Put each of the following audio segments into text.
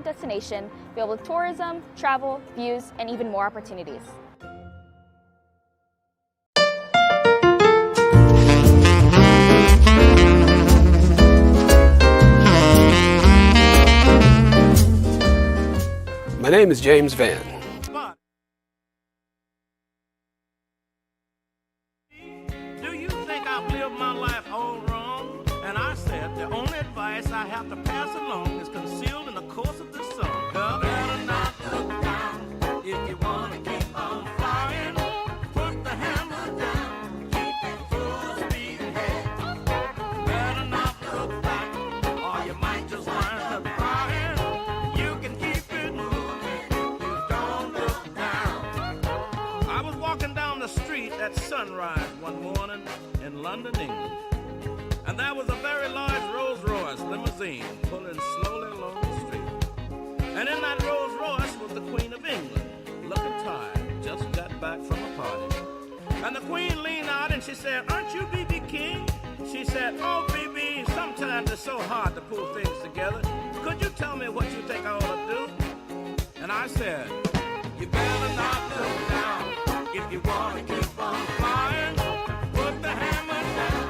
destination filled with tourism, travel, views, and even more opportunities. My name is James Van. Do you think I've lived my life all wrong? And I said the only advice I have to pass along is concealed in the course of this song. Better not look down if you want to keep on flying. Put the hammer down, keep it full speed ahead. Better not look back or you might just wind up crying. You can keep it moving, you don't look down. I was walking down the street at sunrise one morning in London, England. And there was a very large Rolls-Royce limousine pulling slowly along the street. And in that Rolls-Royce was the Queen of England, looking tired, just got back from a party. And the Queen leaned out and she said, "Aren't you B.B. King?" She said, "Oh, B.B., sometimes it's so hard to pull things together. Could you tell me what you think I ought to do?" And I said, "You better not look down if you want to keep on flying. Put the hammer down.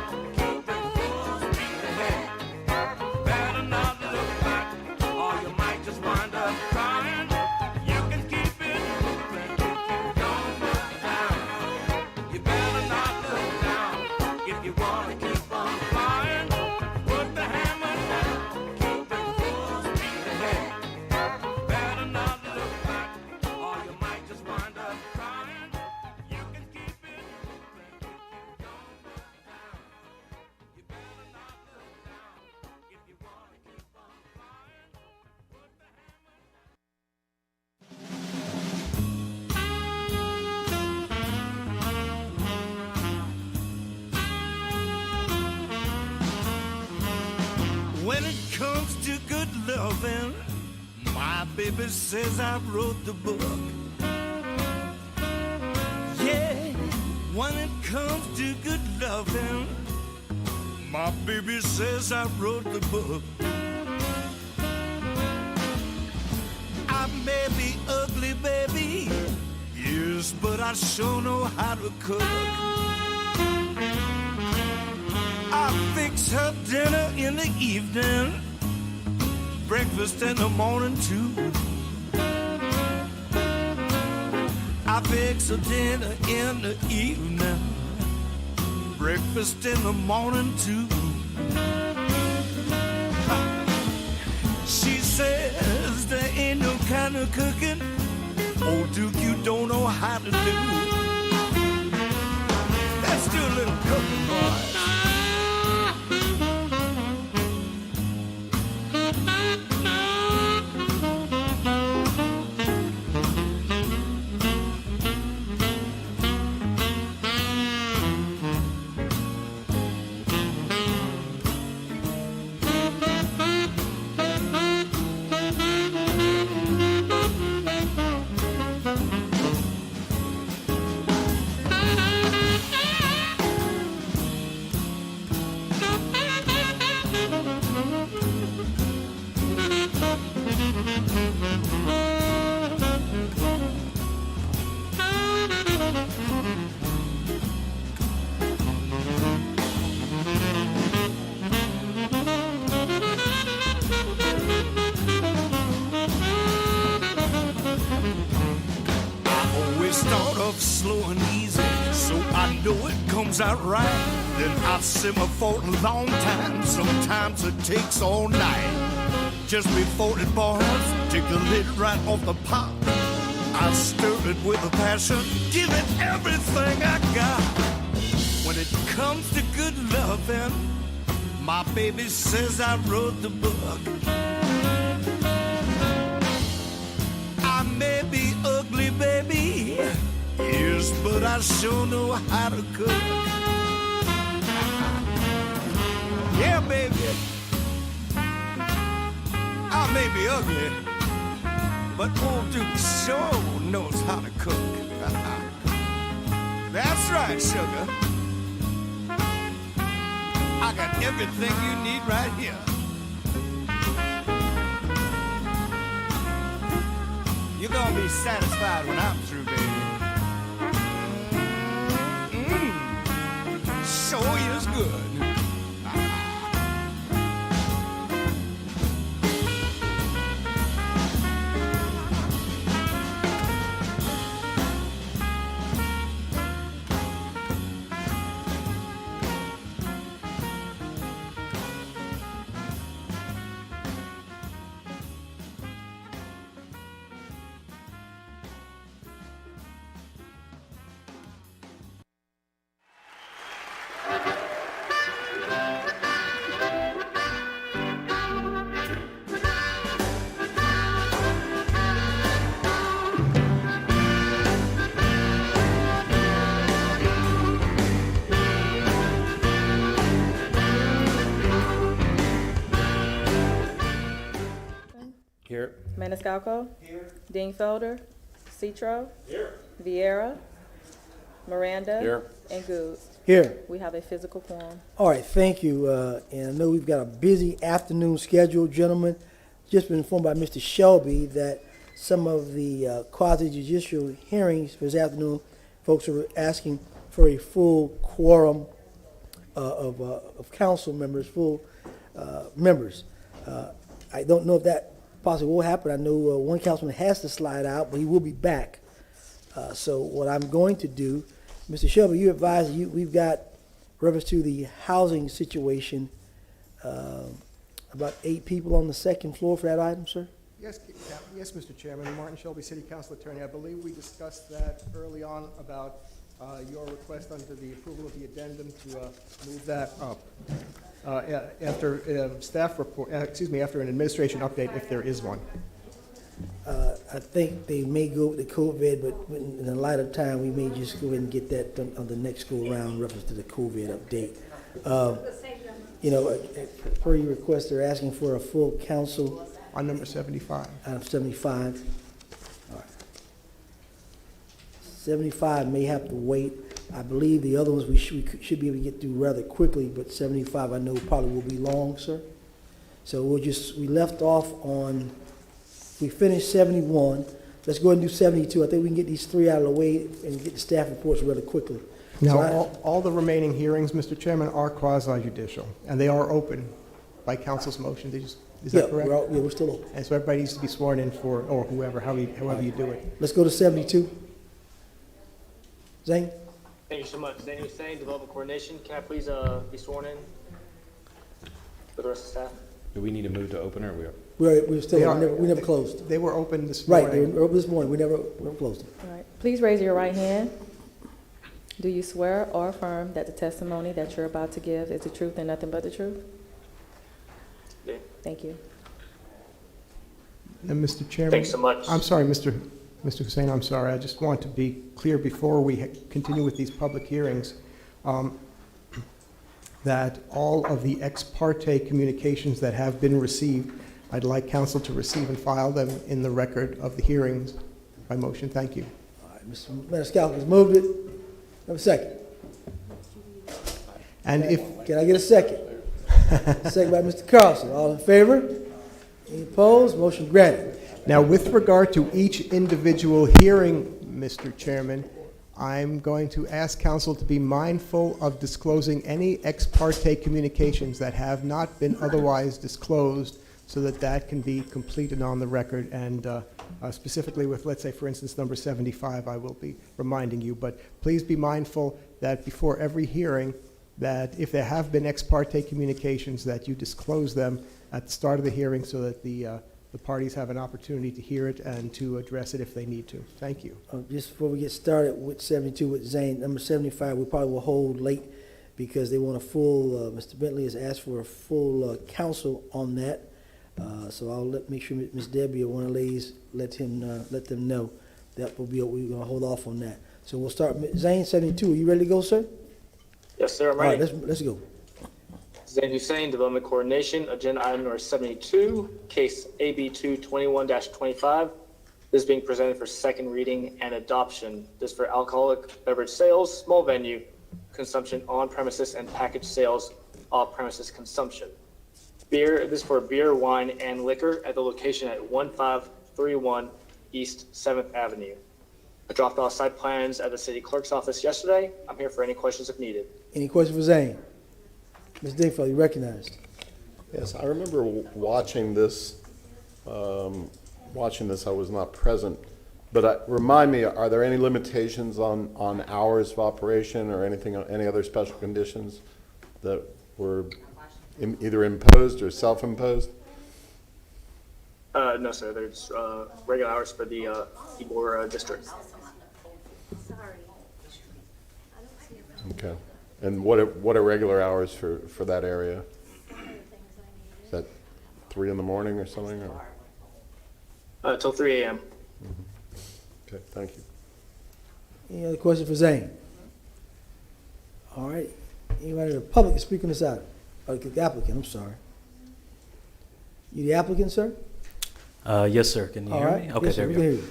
When it comes to good loving, my baby says I wrote the book. Yeah, when it comes to good loving, my baby says I wrote the book. I may be ugly, baby, yes, but I sure know how to cook. I fix her dinner in the evening, breakfast in the morning too. I fix her dinner in the evening, breakfast in the morning too. She says there ain't no kind of cooking, old Duke, you don't know how to do. Let's do a little cooking, boys. Slow and easy, so I know it comes out right. Then I simmer for a long time, sometimes it takes all night. Just before it boils, take the lid right off the pot. I stir it with a passion, give it everything I got. When it comes to good loving, my baby says I wrote the book. I may be ugly, baby, yes, but I sure know how to cook. Yeah, baby, I may be ugly, but old Duke sure knows how to cook. That's right, sugar. I got everything you need right here. be satisfied when I'm through, baby. Sure is good. Here. Maniscalco. Here. Dingfelder. Citro. Here. Vieira. Miranda. Here. And Good. Here. We have a physical quorum. All right, thank you. And I know we've got a busy afternoon schedule, gentlemen. Just been informed by Mr. Shelby that some of the quasi-judicial hearings for this afternoon, folks are asking for a full quorum of council members, full members. I don't know if that possibly will happen. I know one councilman has to slide out, but he will be back. So what I'm going to do, Mr. Shelby, you advise we've got reference to the housing situation, about 8 people on the second floor for that item, sir? Yes, Mr. Chairman. Martin Shelby, City Council Attorney. I believe we discussed that early on about your request under the approval of the addendum to move that up. After staff report, after an administration update, if there is one. I think they may go with the COVID, but in the light of time, we may just go ahead and get that done on the next go around, reference to the COVID update. Per your request, they're asking for a full council. On number 75. Out of 75. All right. 75 may have to wait. I believe the other ones we should be able to get through rather quickly, but 75 I know probably will be long, sir. So we left off on, we finished 71. Let's go ahead and do 72. I think we can get these 3 out of the way and get the staff reports rather quickly. Now, So all the remaining hearings, Mr. Chairman, are quasi-judicial, and they are open by council's motion. Is that correct? We're still open. And so everybody needs to be sworn in for, or whoever, however you do it. Let's go to 72. Zane? Thank you so much. Zane Hussein, Development Coordination. Can I please be sworn in for the rest of the staff? Do we need to move to open or we are? We're still, we never closed. They were open this Right, morning. they were open this morning. We never closed them. All right. Please raise your right hand. Do you swear or affirm that the testimony that you're about to give is the truth and nothing but the truth? Yeah. Thank you. And Mr. Chairman. Thanks so much. I'm sorry, Mr. Hussein, I'm sorry. I just want to be clear before we continue with these public hearings that all of the ex parte communications that have been received, I'd like council to receive and file them in the record of the hearings by motion. Thank you. All right, Mr. Maniscalco has moved it. Have a second. And if Can I get a second? Second by Mr. Carlson. All in favor? Any opposed? Motion granted. now, with regard to each individual hearing, Mr. Chairman, I'm going to ask council to be mindful of disclosing any ex parte communications that have not been otherwise disclosed so that that can be completed on the record. And specifically with, let's say, for instance, number 75, I will be reminding you. But please be mindful that before every hearing, that if there have been ex parte communications, that you disclose them at the start of the hearing so that the parties have an opportunity to hear it and to address it if they need to. Thank you. Just before we get started with 72 with Zane, number 75, we probably will hold late because they want a full, Mr. Bentley has asked for a full council on that. So I'll make sure Ms. Debbie or one of the ladies let them know that we're going to hold off on that. So we'll start, Zane, 72, are you ready to go, sir? Yes, sir. I'm All ready. right, let's go. Zane Hussein, Development Coordination, Agenda Item Number 72, Case AB 221-25. This is being presented for second reading and adoption. This is for alcoholic beverage sales, small venue, consumption on premises, and package sales, off premises consumption. This is for beer, wine, and liquor at the location at 1531 East 7th Avenue. I dropped off site plans at the city clerk's office yesterday. I'm here for any questions if needed. Any questions for Zane? Ms. Dingfellow, you recognized. Yes, I remember watching this. I was not present. But remind me, are there any limitations on hours of operation or any other special conditions that were either imposed or self-imposed? No, sir. There's regular hours for the Ybor district. Okay. And what are regular hours for that area? Is that 3 in the morning or something? Or? Till 3 a.m. Okay, thank you. Any other questions for Zane? All right. Anybody in the public to speak on this item? Oh, the applicant, I'm sorry. You the applicant, sir? Yes, sir. Can you All hear right. me? Okay, Yes, sir, there we we can go. hear you.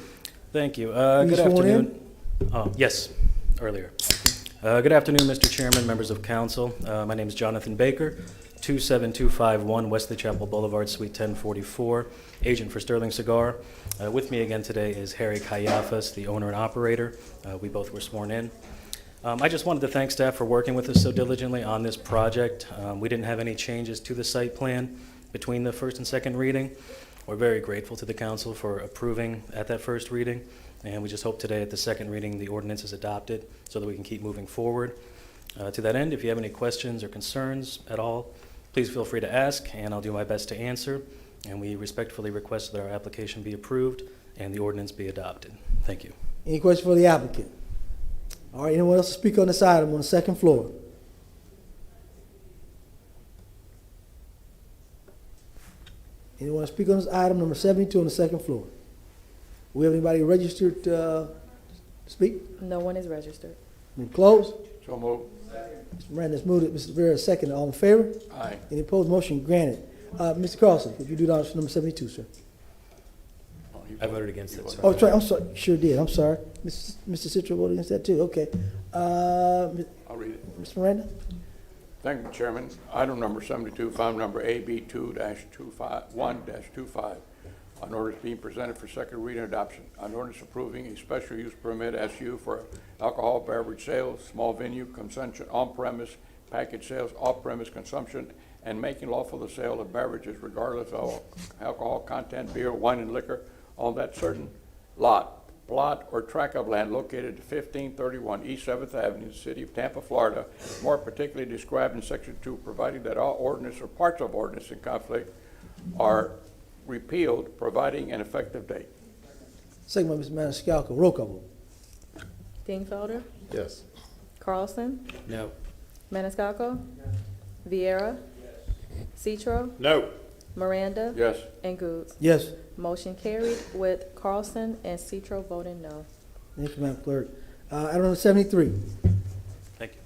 Thank you. you Good sworn in? afternoon. Yes, earlier. Good afternoon, Mr. Chairman, members of council. My name is Jonathan Baker, 27251 Wesley Chapel Boulevard, Suite 1044, agent for Sterling Cigar. With me again today is Harry Kayafas, the owner and operator. We both were sworn in. I just wanted to thank staff for working with us so diligently on this project. We didn't have any changes to the site plan between the first and second reading. We're very grateful to the council for approving at that first reading, and we just hope today at the second reading the ordinance is adopted so that we can keep moving forward. To that end, if you have any questions or concerns at all, please feel free to ask, and I'll do my best to answer. And we respectfully request that our application be approved and the ordinance be adopted. Thank you. Any questions for the applicant? All right, anyone else to speak on this item on the second floor? Anyone to speak on this item, number 72 on the second floor? We have anybody registered to speak? No one is registered. Been closed? So moved. Mr. Miranda has moved it. Mr. Rivera second. All in favor? Aye. Any opposed? Motion granted. Mr. Carlson, if you do the honors for number 72, sir. I voted against it, sir. Oh, sorry, I'm sorry. Sure did. I'm sorry. Mr. Citro voted against that too. Okay. I'll read it. Mr. Miranda? Thank you, Chairman. Item number 72, file number AB 2-1-25. An ordinance being presented for second reading and adoption. An ordinance approving a special use permit SU for alcohol beverage sales, small venue consumption on-premise, package sales, off-premise consumption, and making lawful the sale of beverages regardless of alcohol content, beer, wine, and liquor on that certain lot, plot, or tract of land located at 1531 East 7th Avenue, City of Tampa, Florida, more particularly described in Section 2, providing that all ordinance or parts of ordinance in conflict are repealed, providing an effective date. Second by Mr. Maniscalco. Roll call vote. Dingfelder, Yes. Carlson, No. Maniscalco, Vieira, Citro, No. Miranda, Yes. and Goods. Yes. Motion carried with Carlson and Citro voting no. Thank you, Madam Clerk. Item number 73. Thank you.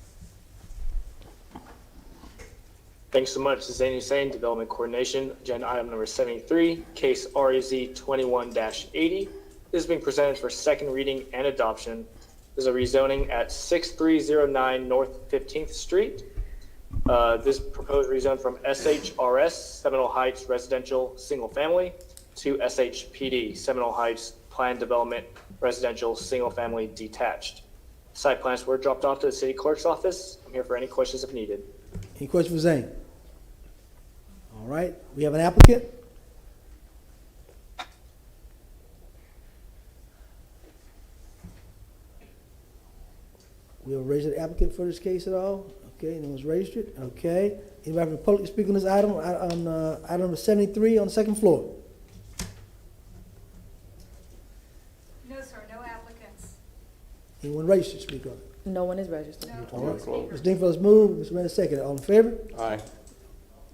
Thanks so much. Zane Hussein, Development Coordination. Agenda item number 73, case REZ 21-80. This is being presented for second reading and adoption. This is a rezoning at 6309 North 15th Street. This proposed rezone from SHRS, Seminole Heights Residential Single Family, to SHPD, Seminole Heights Planned Development Residential Single Family Detached. Site plans were dropped off to the city clerk's office. I'm here for any questions if needed. Any questions for Zane? All right, we have an applicant. We have a registered applicant for this case at all? Okay, no one's registered? Okay. Anybody from the public to speak on this item, on item number 73 on the second floor? No, sir, no applicants. Anyone registered to speak on it? No one is registered. All right. Ms. Dingfellow has moved, Mr. Miranda second. All in favor? Aye.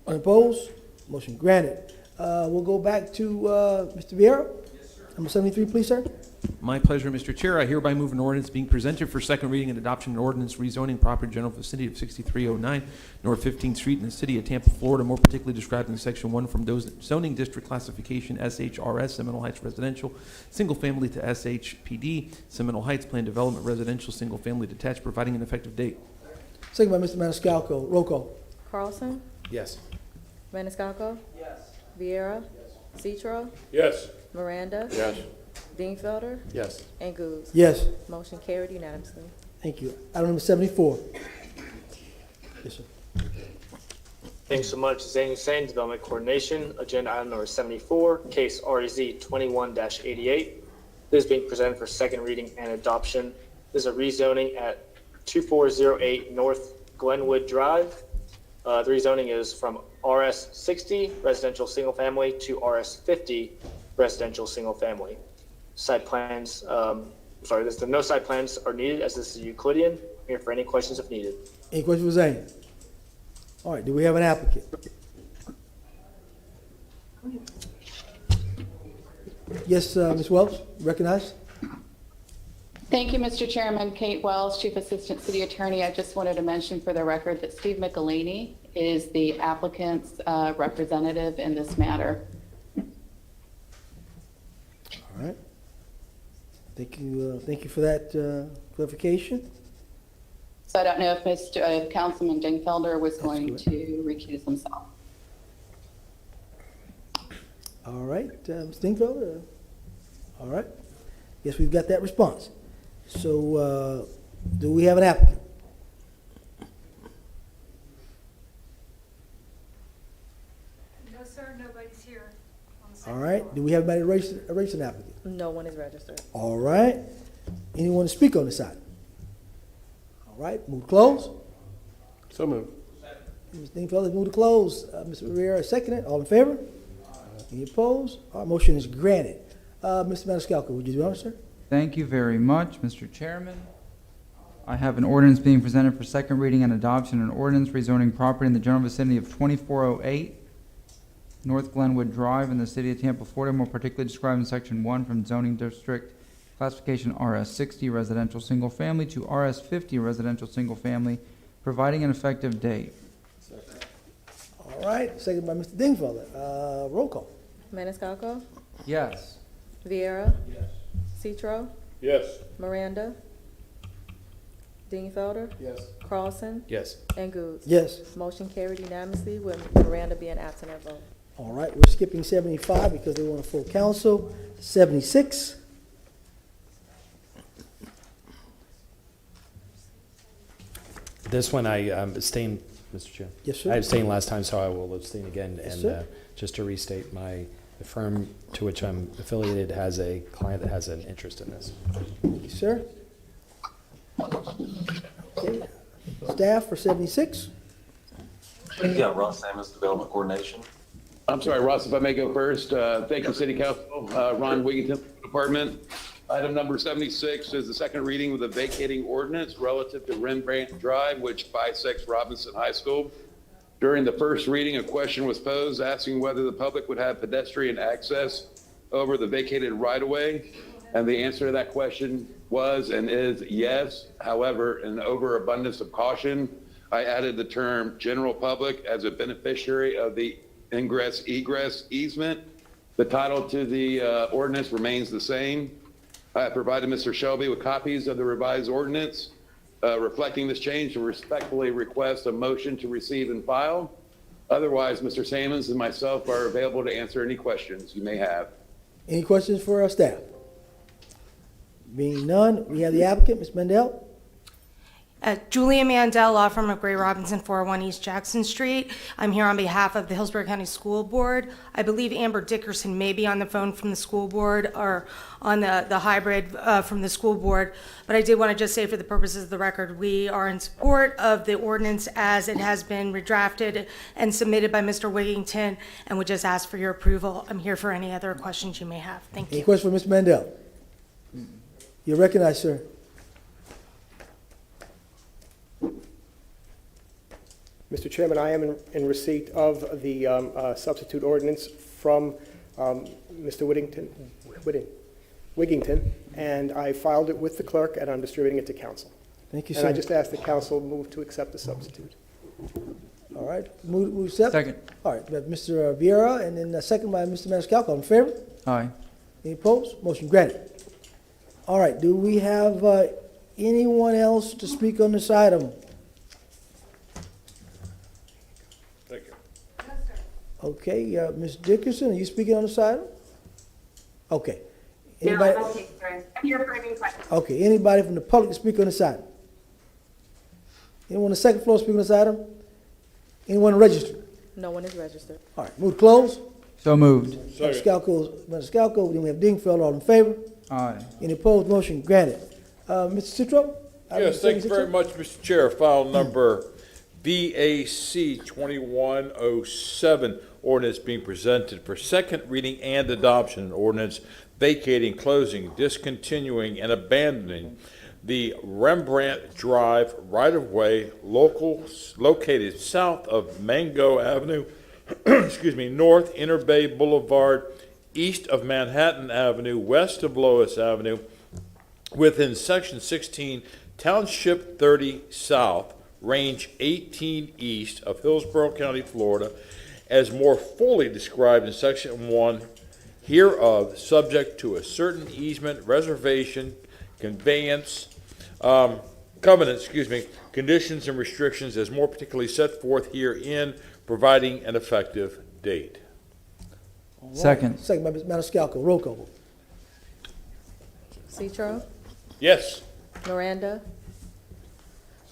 Unopposed? Motion granted. We'll go back to Mr. Vieira. Yes, sir. Number 73, please, sir. My pleasure, Mr. Chair. I hereby move an ordinance being presented for second reading and adoption, an ordinance rezoning property general vicinity of 6309 North 15th Street in the city of Tampa, Florida, more particularly described in Section 1 from zoning district classification SHRS, Seminole Heights Residential, single family, to SHPD, Seminole Heights Planned Development Residential, single family detached, providing an effective date. Second by Mr. Maniscalco. Roll call. Carlson, Yes. Maniscalco, Vieira, Citro, Yes. Miranda, Yes. Dingfelder, Yes. and Goose. Yes, Motion carried unanimously. thank you. Item number 74. Yes, sir. Thanks so much. Zane Hussein, Development Coordination, agenda item number 74, case RZ 21-88. This is being presented for second reading and adoption. This is a rezoning at 2408 North Glenwood Drive. The rezoning is from RS 60 residential single family to RS 50 residential single family. Site plans, no site plans are needed as this is Euclidean. I'm here for any questions if needed. Any questions for Zane? All right, do we have an applicant? Yes, Ms. Wells, recognized? Thank you, Mr. Chairman. Kate Wells, Chief Assistant City Attorney. I just wanted to mention for the record that Steve Michelini is the applicant's representative in this matter. All right. Thank you for that clarification. So I don't know if Councilman Dingfelder was going to recuse himself. All right, Ms. Dingfelder. All right. Yes, we've got that response. So, do we have an applicant? No, sir, nobody's here on the All second right. floor. Do we have anybody to raise an applicant? No one is registered. All right. Anyone to speak on this item? All right, move to close. So moved. Ms. Dingfelder, move to close. Mr. Rivera, second it. All in favor? Any opposed? Our motion is granted. Mr. Maniscalco, would you do honor, sir? Thank you very much, Mr. Chairman. I have an ordinance being presented for second reading and adoption, an ordinance rezoning property in the general vicinity of 2408 North Glenwood Drive in the city of Tampa, Florida, more particularly described in section 1 from zoning district classification RS 60 residential single family to RS 50 residential single family, providing an effective date. All right, second by Mr. Dingfelder. Roll call. Maniscalco, Yes. Vieira. Yes. Citro, Yes. Miranda. Dingfelder, Yes. Carlson, Yes. and Goose. Yes. Motion carried unanimously with Miranda being absent at vote. All right, we're skipping 75 because they want a full council. 76. This one I abstained, Mr. Chair. Yes, sir. I abstained last time, so I will abstain again. Yes, And sir. just to restate, the firm to which I'm affiliated has a client that has an interest in this. Thank you, sir. Okay. Staff for 76. Yeah, Ross Samus, Development Coordination. I'm sorry, Ross, if I may go first. Thank you, City Council. Ron Wigington, Department. Item number 76 is the second reading of the vacating ordinance relative to Rembrandt Drive, which bisects Robinson High School. During the first reading, a question was posed asking whether the public would have pedestrian access over the vacated right-of-way. And the answer to that question was and is yes. However, in overabundance of caution, I added the term general public as a beneficiary of the ingress-egress easement. The title to the ordinance remains the same. I provided Mr. Shelby with copies of the revised ordinance reflecting this change and respectfully request a motion to receive and file. Otherwise, Mr. Sammons and myself are available to answer any questions you may have. Any questions for our staff? Being none, we have the applicant, Ms. Mendel. Julia Mandel, law firm of Gray Robinson, 401 East Jackson Street. I'm here on behalf of the Hillsborough County School Board. I believe Amber Dickerson may be on the phone from the school board or on the hybrid from the school board. But I did want to just say for the purposes of the record, we are in support of the ordinance as it has been redrafted and submitted by Mr. Wigington, and would just ask for your approval. I'm here for any other questions you may have. Thank you. Any questions for Ms. Mendel? You're recognized, sir. Mr. Chairman, I am in receipt of the substitute ordinance from Mr. Wigington, and I filed it with the clerk, and I'm distributing it to council. Thank you, And I sir. just ask the council move to accept the substitute. All right, move accept. Second. All right, we have Mr. Vieira, and then second by Mr. Maniscalco. All in favor? Aye. Any opposed? Motion granted. All right, do we have anyone else to speak on this item? Thank you. No, sir. Okay, Ms. Dickerson, are you speaking on this item? Okay. Anybody? okay, sorry. I'm here for any questions. Okay, anybody from the public to speak on this item? Anyone on the second floor speak on this item? Anyone registered? No one is registered. All right, move to close. So moved. Mr. Scalco, then we have Dingfelder, all in favor? Aye. Any opposed? Motion granted. Mr. Citro? Yes, thank you very much, Mr. Chair. File number VAC 2107, ordinance being presented for second reading and adoption, an ordinance vacating, closing, discontinuing, and abandoning the Rembrandt Drive right-of-way located south of Mango Avenue, excuse me, north Inner Bay Boulevard, east of Manhattan Avenue, west of Lois Avenue, within Section 16, Township 30 South, Range 18 East of Hillsborough County, Florida, as more fully described in Section 1 hereof, subject to a certain easement, reservation, conveyance, covenants, conditions and restrictions as more particularly set forth herein, providing an effective date. Second. Second by Ms. Maniscalco. Roll call. Citro, Yes. Miranda,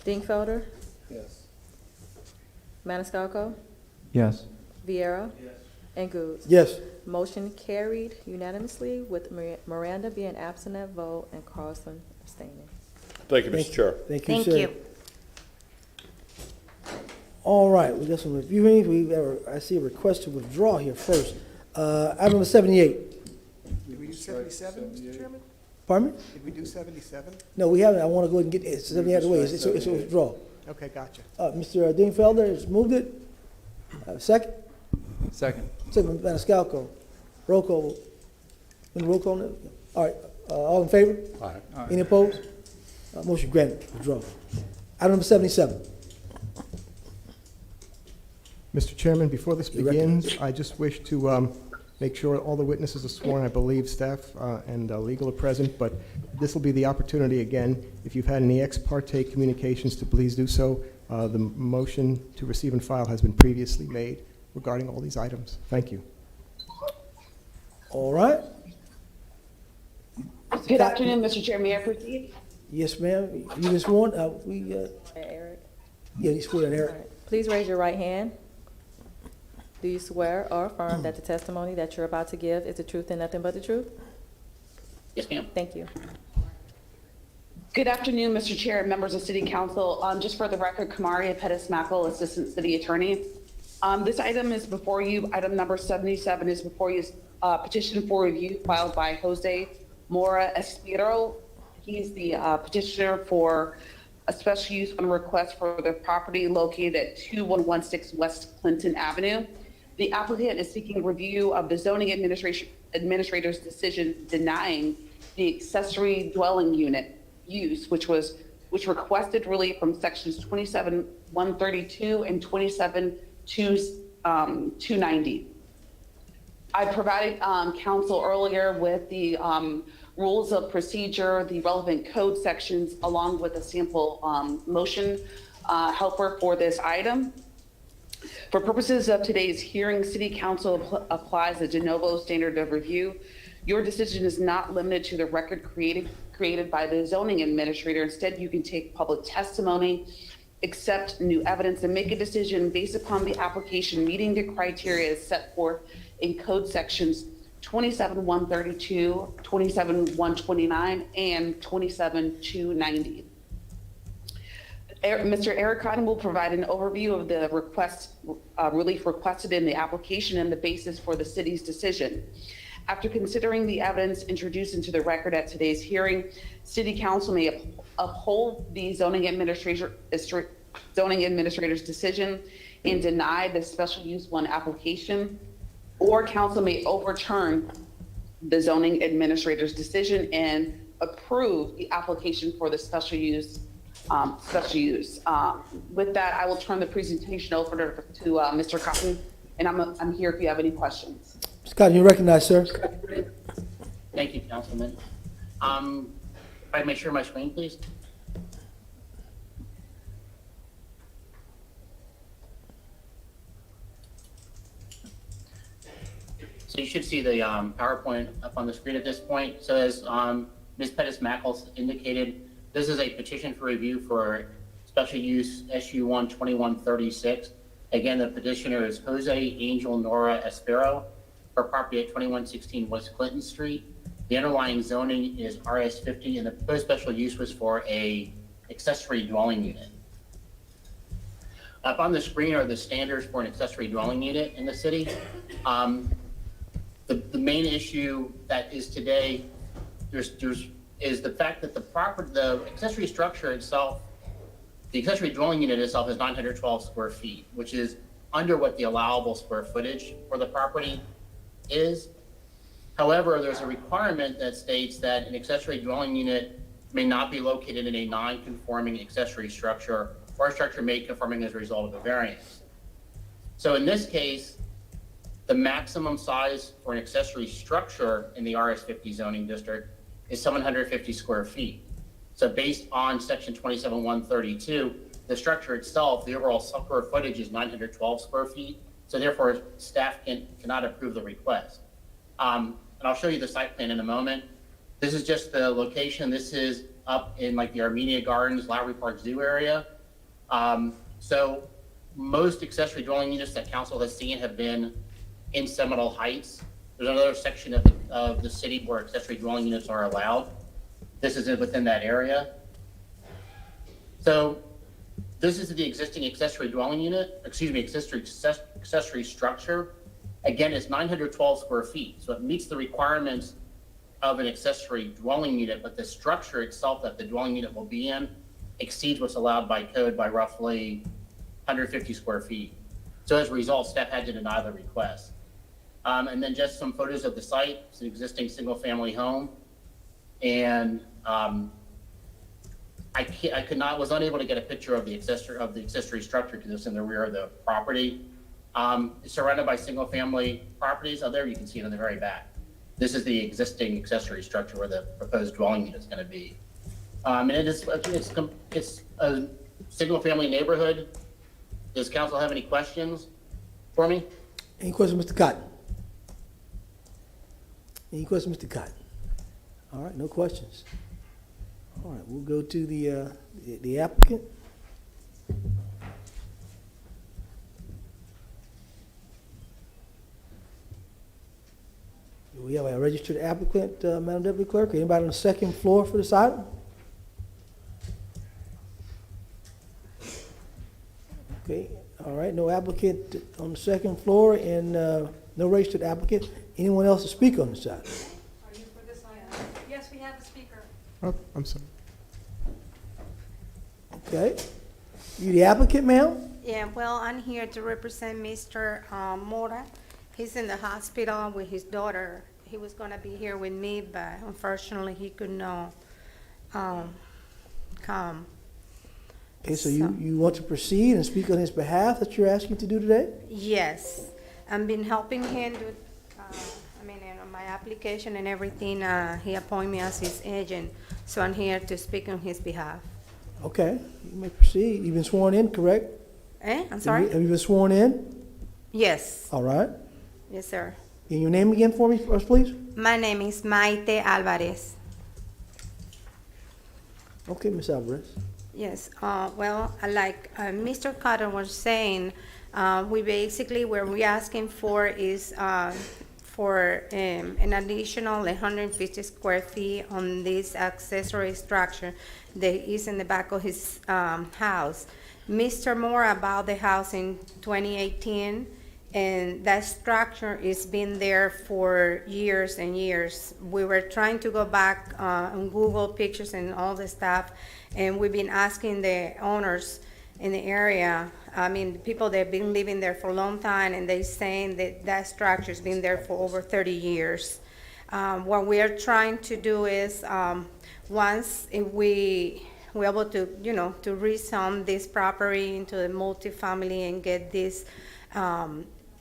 Dingfelder, Yes. Maniscalco, Yes. Vieira, and Goode. Yes. Motion carried unanimously with Miranda being absent at vote and Carlson abstaining. Thank you, Mr. Chair. Thank you, Thank sir. you. All right, we got some reviewing. I see a request to withdraw here first. Item number 78. Did we do 77, Mr. Chairman? Pardon me? Did we do 77? No, we haven't. I want to go ahead and get it. 78 out of the way. It's a withdrawal. Okay, gotcha. Mr. Dingfelder has moved it. Second? Second. Second by Maniscalco. Roll call. Roll call now? All right, all in favor? Aye. Any opposed? Motion granted. Withdraw. Item number 77. Mr. Chairman, before this You reckon? begins, I just wish to make sure all the witnesses are sworn. I believe staff and legal are present, but this will be the opportunity again. If you've had any ex parte communications, to please do so. The motion to receive and file has been previously made regarding all these items. Thank you. All right. Good afternoon, Mr. Chair. May I proceed? Yes, ma'am. You just want, Eric? yeah, you swear in All Eric. right. Please raise your right hand. Do you swear or affirm that the testimony that you're about to give is the truth and nothing but the truth? Yes, ma'am. Thank you. Good afternoon, Mr. Chair and members of City Council. Just for the record, Kamaria Pettis-Mackel, Assistant City Attorney. This item is before you. Item number 77 is before you. Petition for review filed by Jose Mora Espiro. He's the petitioner for a special use on request for the property located at 2116 West Clinton Avenue. The applicant is seeking review of the zoning administrator's decision denying the accessory dwelling unit use, which requested relief from sections 27-132 and 27-290. I provided council earlier with the rules of procedure, the relevant code sections, along with a sample motion helper for this item. For purposes of today's hearing, City Council applies a de novo standard of review. Your decision is not limited to the record created by the zoning administrator. Instead, you can take public testimony, accept new evidence, and make a decision based upon the application meeting the criteria set forth in code sections 27-132, 27-129, and 27-290. Mr. Eric Cotton will provide an overview of the relief requested in the application and the basis for the city's decision. After considering the evidence introduced into the record at today's hearing, City Council may uphold the zoning administrator's decision and deny the special use one application, or council may overturn the zoning administrator's decision and approve the application for the special use. With that, I will turn the presentation over to Mr. Cotton, and I'm here if you have any questions. Mr. Cotton, you recognize, sir. Thank you, Councilman. If I may share my screen, please. So you should see the PowerPoint up on the screen at this point. So as Ms. Pettis-Mackles indicated, this is a petition for review for special use SU 12136. Again, the petitioner is Jose Angel Nora Espero for property at 2116 West Clinton Street. The underlying zoning is RS50, and the proposed special use was for a accessory dwelling unit. Up on the screen are the standards for an accessory dwelling unit in the city. The main issue that is today, is the fact that the accessory structure itself, the accessory dwelling unit itself is 912 square feet, which is under what the allowable square footage for the property is. However, there's a requirement that states that an accessory dwelling unit may not be located in a non-conforming accessory structure or a structure made conforming as a result of a variance. So in this case, the maximum size for an accessory structure in the RS50 zoning district is 750 square feet. So based on section 27132, the structure itself, the overall square footage is 912 square feet. So therefore, staff cannot approve the request. And I'll show you the site plan in a moment. This is just the location. This is up in like the Armenia Gardens, Lowry Park Zoo area. So most accessory dwelling units that council has seen have been in Seminole Heights. There's another section of the city where accessory dwelling units are allowed. This is within that area. So this is the existing accessory dwelling unit, accessory structure. Again, it's 912 square feet. So it meets the requirements of an accessory dwelling unit, but the structure itself that the dwelling unit will be in exceeds what's allowed by code by roughly 150 square feet. So as a result, staff had to deny the request. And then just some photos of the site. It's an existing single-family home, and was unable to get a picture of the accessory structure because it's in the rear of the property. It's surrounded by single-family properties. There you can see it in the very back. This is the existing accessory structure where the proposed dwelling unit is going to be. And it's a single-family neighborhood. Does council have any questions for me? Any questions, Mr. Cotton? Any questions, Mr. Cotton? All right, no questions. All right, we'll go to the applicant. Do we have a registered applicant, Madam Deputy Clerk? Anybody on the second floor for this item? Okay, all right, no applicant on the second floor and no registered applicant. Anyone else to speak on this item? Are you for this item? Yes, we have a speaker. Oh, I'm sorry. Okay. You the applicant, ma'am? Yeah, well, I'm here to represent Mr. Mora. He's in the hospital with his daughter. He was gonna be here with me, but unfortunately, he could not come. Okay, so you want to proceed and speak on his behalf that you're asking to do today? Yes, I've been helping him do, my application and everything. He appointed me as his agent, so I'm here to speak on his behalf. Okay, you may proceed. You've been sworn in, correct? I'm sorry? Have you been sworn in? Yes. All right. Yes, sir. And your name again for me first, please? My name is Maite Alvarez. Okay, Ms. Alvarez. Yes, well, like Mr. Carter was saying, we're asking for is for an additional 150 square feet on this accessory structure that is in the back of his house. Mr. Moore bought the house in 2018, and that structure has been there for years and years. We were trying to go back on Google pictures and all the stuff, and we've been asking the owners in the area, people that have been living there for a long time, and they're saying that that structure's been there for over 30 years. What we are trying to do is, once if we're able to, to rezone this property into a multifamily and get this,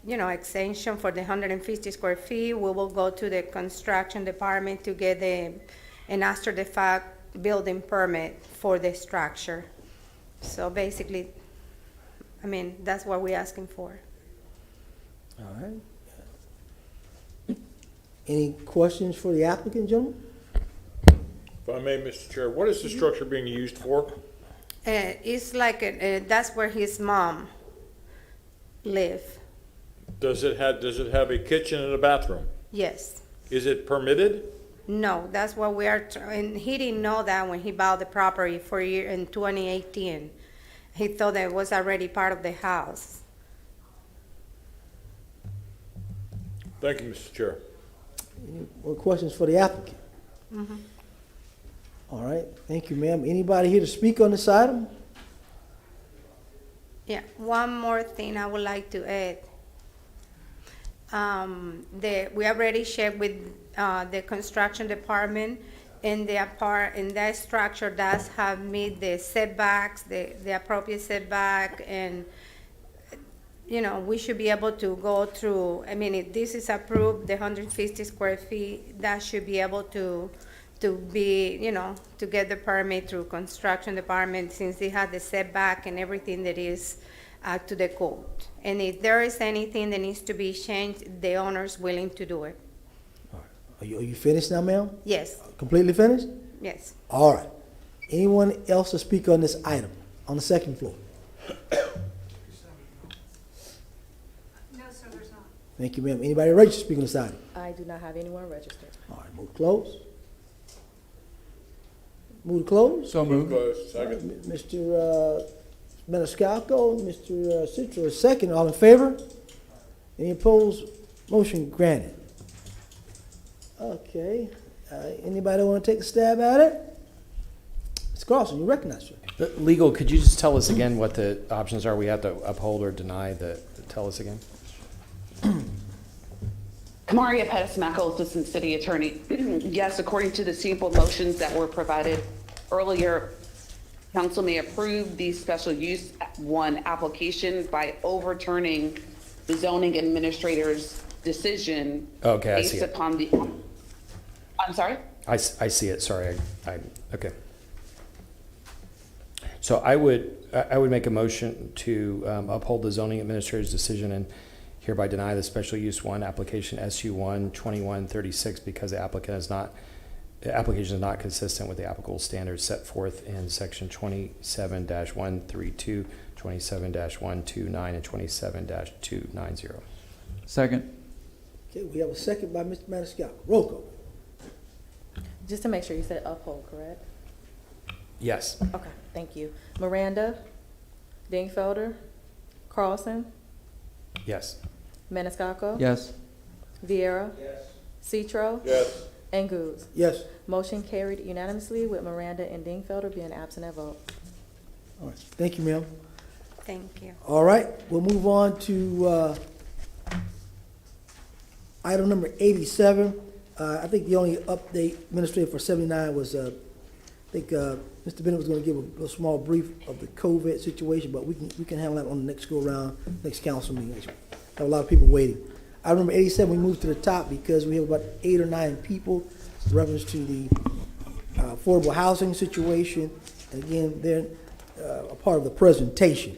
extension for the 150 square feet, we will go to the construction department to get an after the fact building permit for the structure. So basically, that's what we're asking for. All right. Any questions for the applicant, gentlemen? If I may, Mr. Chair, what is the structure being used for? It's like, that's where his mom live. Does it have a kitchen and a bathroom? Yes. Is it permitted? No, that's what we are, and he didn't know that when he bought the property for year in 2018. He thought that it was already part of the house. Thank you, Mr. Chair. Any more questions for the applicant? Mhm. All right, thank you, ma'am. Anybody here to speak on this item? Yeah, one more thing I would like to add. We already checked with the construction department, and that structure does have meet the setbacks, the appropriate setback, and we should be able to go through. I mean, if this is approved, the 150 square feet, that should be able to be, to get the permit through construction department, since they have the setback and everything that is to the code. And if there is anything that needs to be changed, the owner's willing to do it. Are you finished now, ma'am? Yes, Completely finished? yes. All right. Anyone else to speak on this item on the second floor? No, sir, there's not. Thank you, ma'am. Anybody ready to speak on this item? I do not have anyone registered. All right, move to close. Move to close. So moved. Second. Mr. Maniscalco, Mr. Citro, second. All in favor? Any opposed? Motion granted. Okay. Anybody want to take a stab at it? Mr. Carlson, you recognize, sir. Legal, could you just tell us again what the options are? We have to uphold or deny tell us again. Kamaria Pettis-Mackel, Assistant City Attorney. Yes, according to the sample motions that were provided earlier, council may approve the special use one application by overturning the zoning administrator's decision Okay, I see based it. upon the, I'm sorry? I see it, sorry, okay. So I would make a motion to uphold the zoning administrator's decision and hereby deny the special use one application SU1 2136 because the application is not consistent with the applicable standards set forth in section 27-132, 27-129, and 27-290. Second. Okay, we have a second by Mr. Maniscalco. Roll call. Just to make sure, you said uphold, correct? Yes. Okay, thank you. Miranda, Dingfelder, Carlson, Yes. Maniscalco. Yes. Vieira. Citro. Yes. And Goose. Yes. Motion carried unanimously with Miranda and Dingfelder being absent at vote. All right, thank you, ma'am. Thank you. All right, we'll move on to item number 87. I think the only update administrative for 79 was, I think Mr. Bennett was going to give a small brief of the COVID situation, but we can handle that on the next go-around, next council meeting. Have a lot of people waiting. Item number 87, we moved to the top because we have about 8 or 9 people in reference to the affordable housing situation. And again, they're a part of the presentation.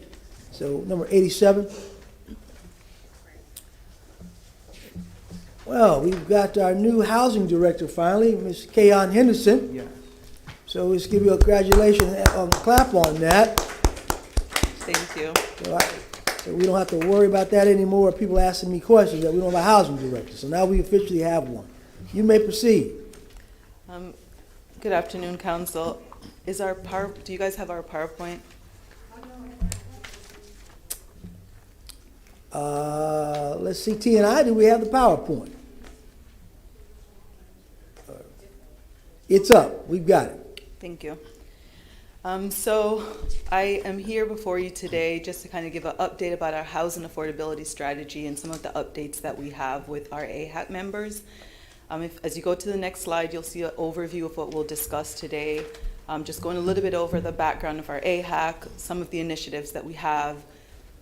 So number 87. Well, we've got our new housing director finally, Ms. Kayon Henderson. Yeah. So let's give you a congratulations clap on that. Thank you. So we don't have to worry about that anymore. People asking me questions that we don't have a housing director. So now we officially have one. You may proceed. Good afternoon, council. Do you guys have our PowerPoint? Let's see, T&I, do we have the PowerPoint? It's up. We've got it. Thank you. So I am here before you today just to kind of give an update about our housing affordability strategy and some of the updates that we have with our AHAC members. As you go to the next slide, you'll see an overview of what we'll discuss today. Just going a little bit over the background of our AHAC, some of the initiatives that we have.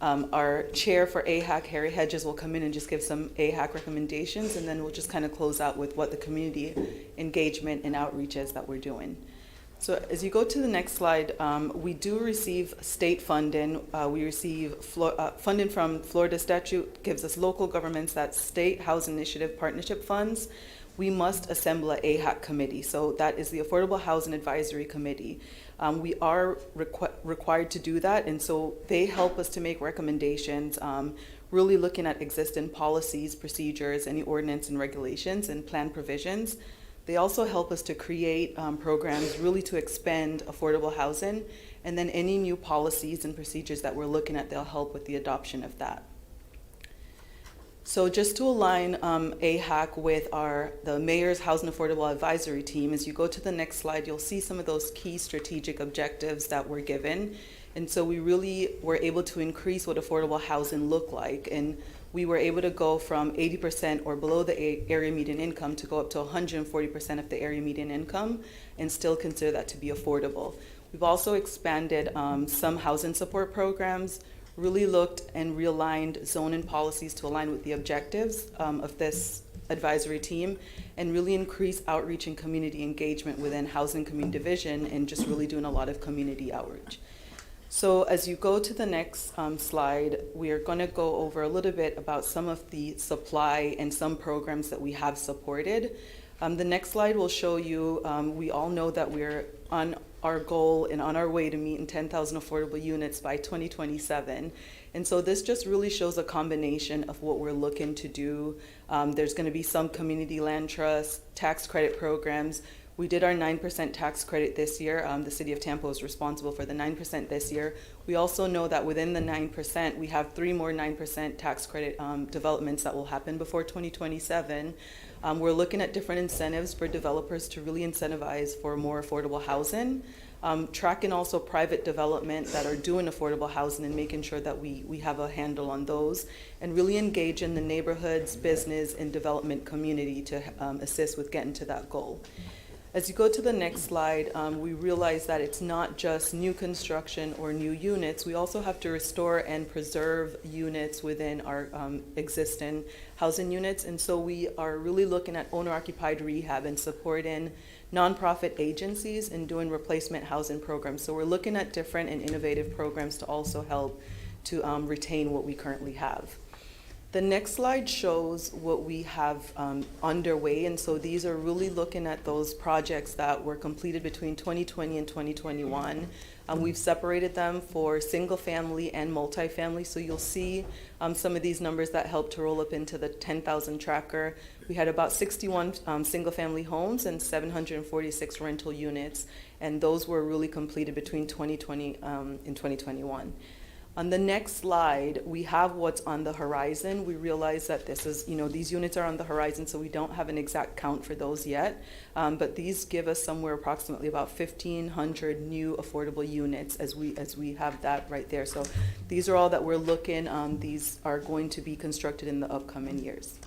Our chair for AHAC, Harry Hedges, will come in and just give some AHAC recommendations, and then we'll just kind of close out with what the community engagement and outreach is that we're doing. So as you go to the next slide, we do receive state funding. We receive funding from Florida statute, gives us local governments, that's state housing initiative partnership funds. we must assemble an AHAC committee. So that is the Affordable Housing Advisory Committee. We are required to do that, and so they help us to make recommendations, really looking at existing policies, procedures, any ordinance and regulations and plan provisions. They also help us to create programs really to expand affordable housing, and then any new policies and procedures that we're looking at, they'll help with the adoption of that. So just to align AHAC with the Mayor's Housing Affordable Advisory Team, as you go to the next slide, you'll see some of those key strategic objectives that were given. And so we really were able to increase what affordable housing looked like. And we were able to go from 80% or below the area median income to go up to 140% of the area median income and still consider that to be affordable. We've also expanded some housing support programs, really looked and realigned zoning policies to align with the objectives of this advisory team, and really increase outreach and community engagement within Housing Community Division, and just really doing a lot of community outreach. So as you go to the next slide, we are going to go over a little bit about some of the supply and some programs that we have supported. The next slide will show you, we all know that we're on our goal and on our way to meeting 10,000 affordable units by 2027. And so this just really shows a combination of what we're looking to do. There's going to be some community land trust, tax credit programs. We did our 9% tax credit this year. The city of Tampa was responsible for the 9% this year. We also know that within the 9%, we have 3 more 9% tax credit developments that will happen before 2027. We're looking at different incentives for developers to really incentivize for more affordable housing. Tracking also private development that are doing affordable housing and making sure that we have a handle on those, and really engage in the neighborhoods, business, and development community to assist with getting to that goal. As you go to the next slide, we realize that it's not just new construction or new units. We also have to restore and preserve units within our existing housing units. And so we are really looking at owner-occupied rehab and supporting nonprofit agencies and doing replacement housing programs. So we're looking at different and innovative programs to also help to retain what we currently have. The next slide shows what we have underway, and so these are really looking at those projects that were completed between 2020 and 2021. We've separated them for single family and multifamily, so you'll see some of these numbers that help to roll up into the 10,000 tracker. We had about 61 single family homes and 746 rental units, and those were really completed between 2020 and 2021. On the next slide, we have what's on the horizon. We realize that this is, these units are on the horizon, so we don't have an exact count for those yet. But these give us somewhere approximately about 1,500 new affordable units as we have that right there. So these are all that we're looking. These are going to be constructed in the upcoming years.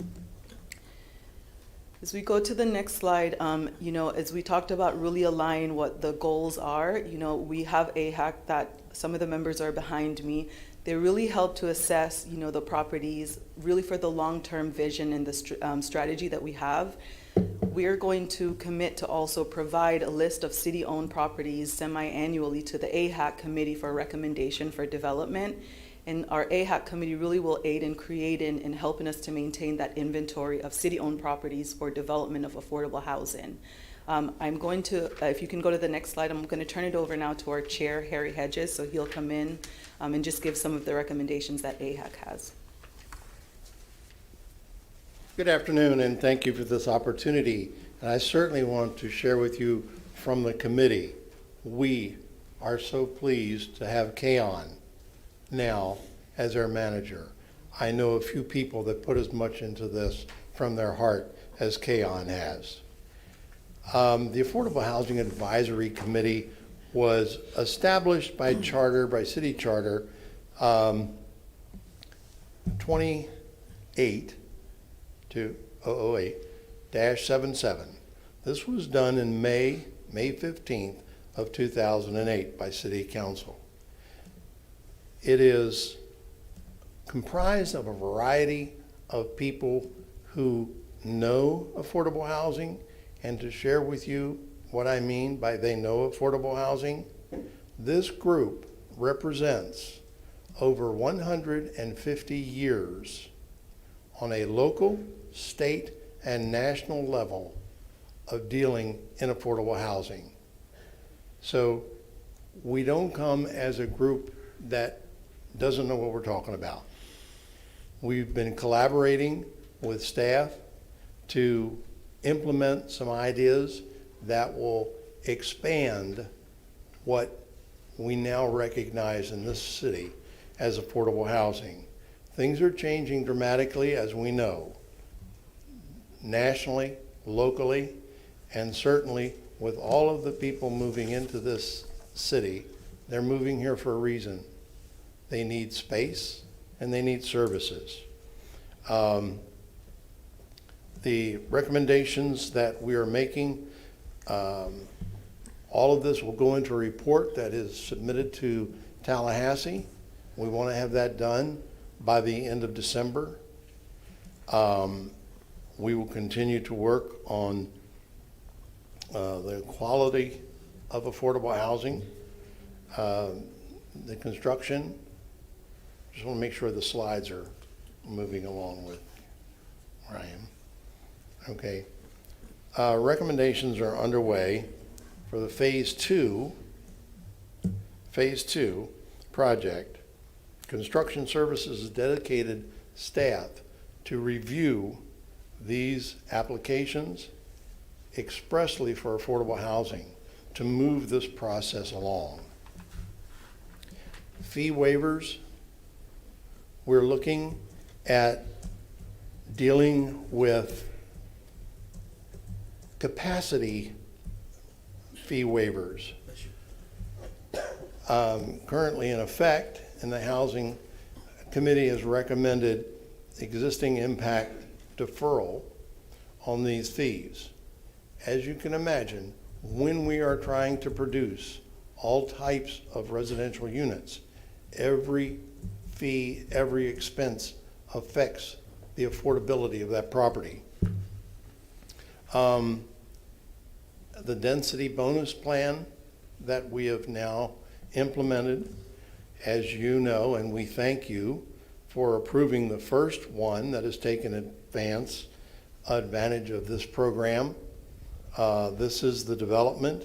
As we go to the next slide, as we talked about really align what the goals are, we have AHAC that some of the members are behind me. They really help to assess, the properties really for the long-term vision and the strategy that we have. We're going to commit to also provide a list of city-owned properties semi-annually to the AHAC committee for recommendation for development. And our AHAC committee really will aid in creating and helping us to maintain that inventory of city-owned properties for development of affordable housing. I'm going to, if you can go to the next slide, I'm going to turn it over now to our chair, Harry Hedges, so he'll come in and just give some of the recommendations that AHAC has. Good afternoon, and thank you for this opportunity. And I certainly want to share with you from the committee, we are so pleased to have Kaon now as our manager. I know a few people that put as much into this from their heart as Kaon has. The Affordable Housing Advisory Committee was established by charter, by city charter, 28-008-77. This was done in May 15th of 2008 by City Council. It is comprised of a variety of people who know affordable housing. And to share with you what I mean by they know affordable housing, this group represents over 150 years on a local, state, and national level of dealing in affordable housing. So we don't come as a group that doesn't know what we're talking about. We've been collaborating with staff to implement some ideas that will expand what we now recognize in this city as affordable housing. Things are changing dramatically, as we know, nationally, locally, and certainly with all of the people moving into this city. They're moving here for a reason. They need space and they need services. The recommendations that we are making, all of this will go into a report that is submitted to Tallahassee. We want to have that done by the end of December. We will continue to work on the quality of affordable housing, the construction. Just want to make sure the slides are moving along with where I am. Okay. Recommendations are underway for the phase two project. Construction Services has dedicated staff to review these applications expressly for affordable housing to move this process along. Fee waivers, we're looking at dealing with capacity fee waivers currently in effect, and the Housing Committee has recommended existing impact deferral on these fees. As you can imagine, when we are trying to produce all types of residential units, every fee, every expense affects the affordability of that property. The density bonus plan that we have now implemented, as you know, and we thank you for approving the first one that has taken advantage of this program. This is the development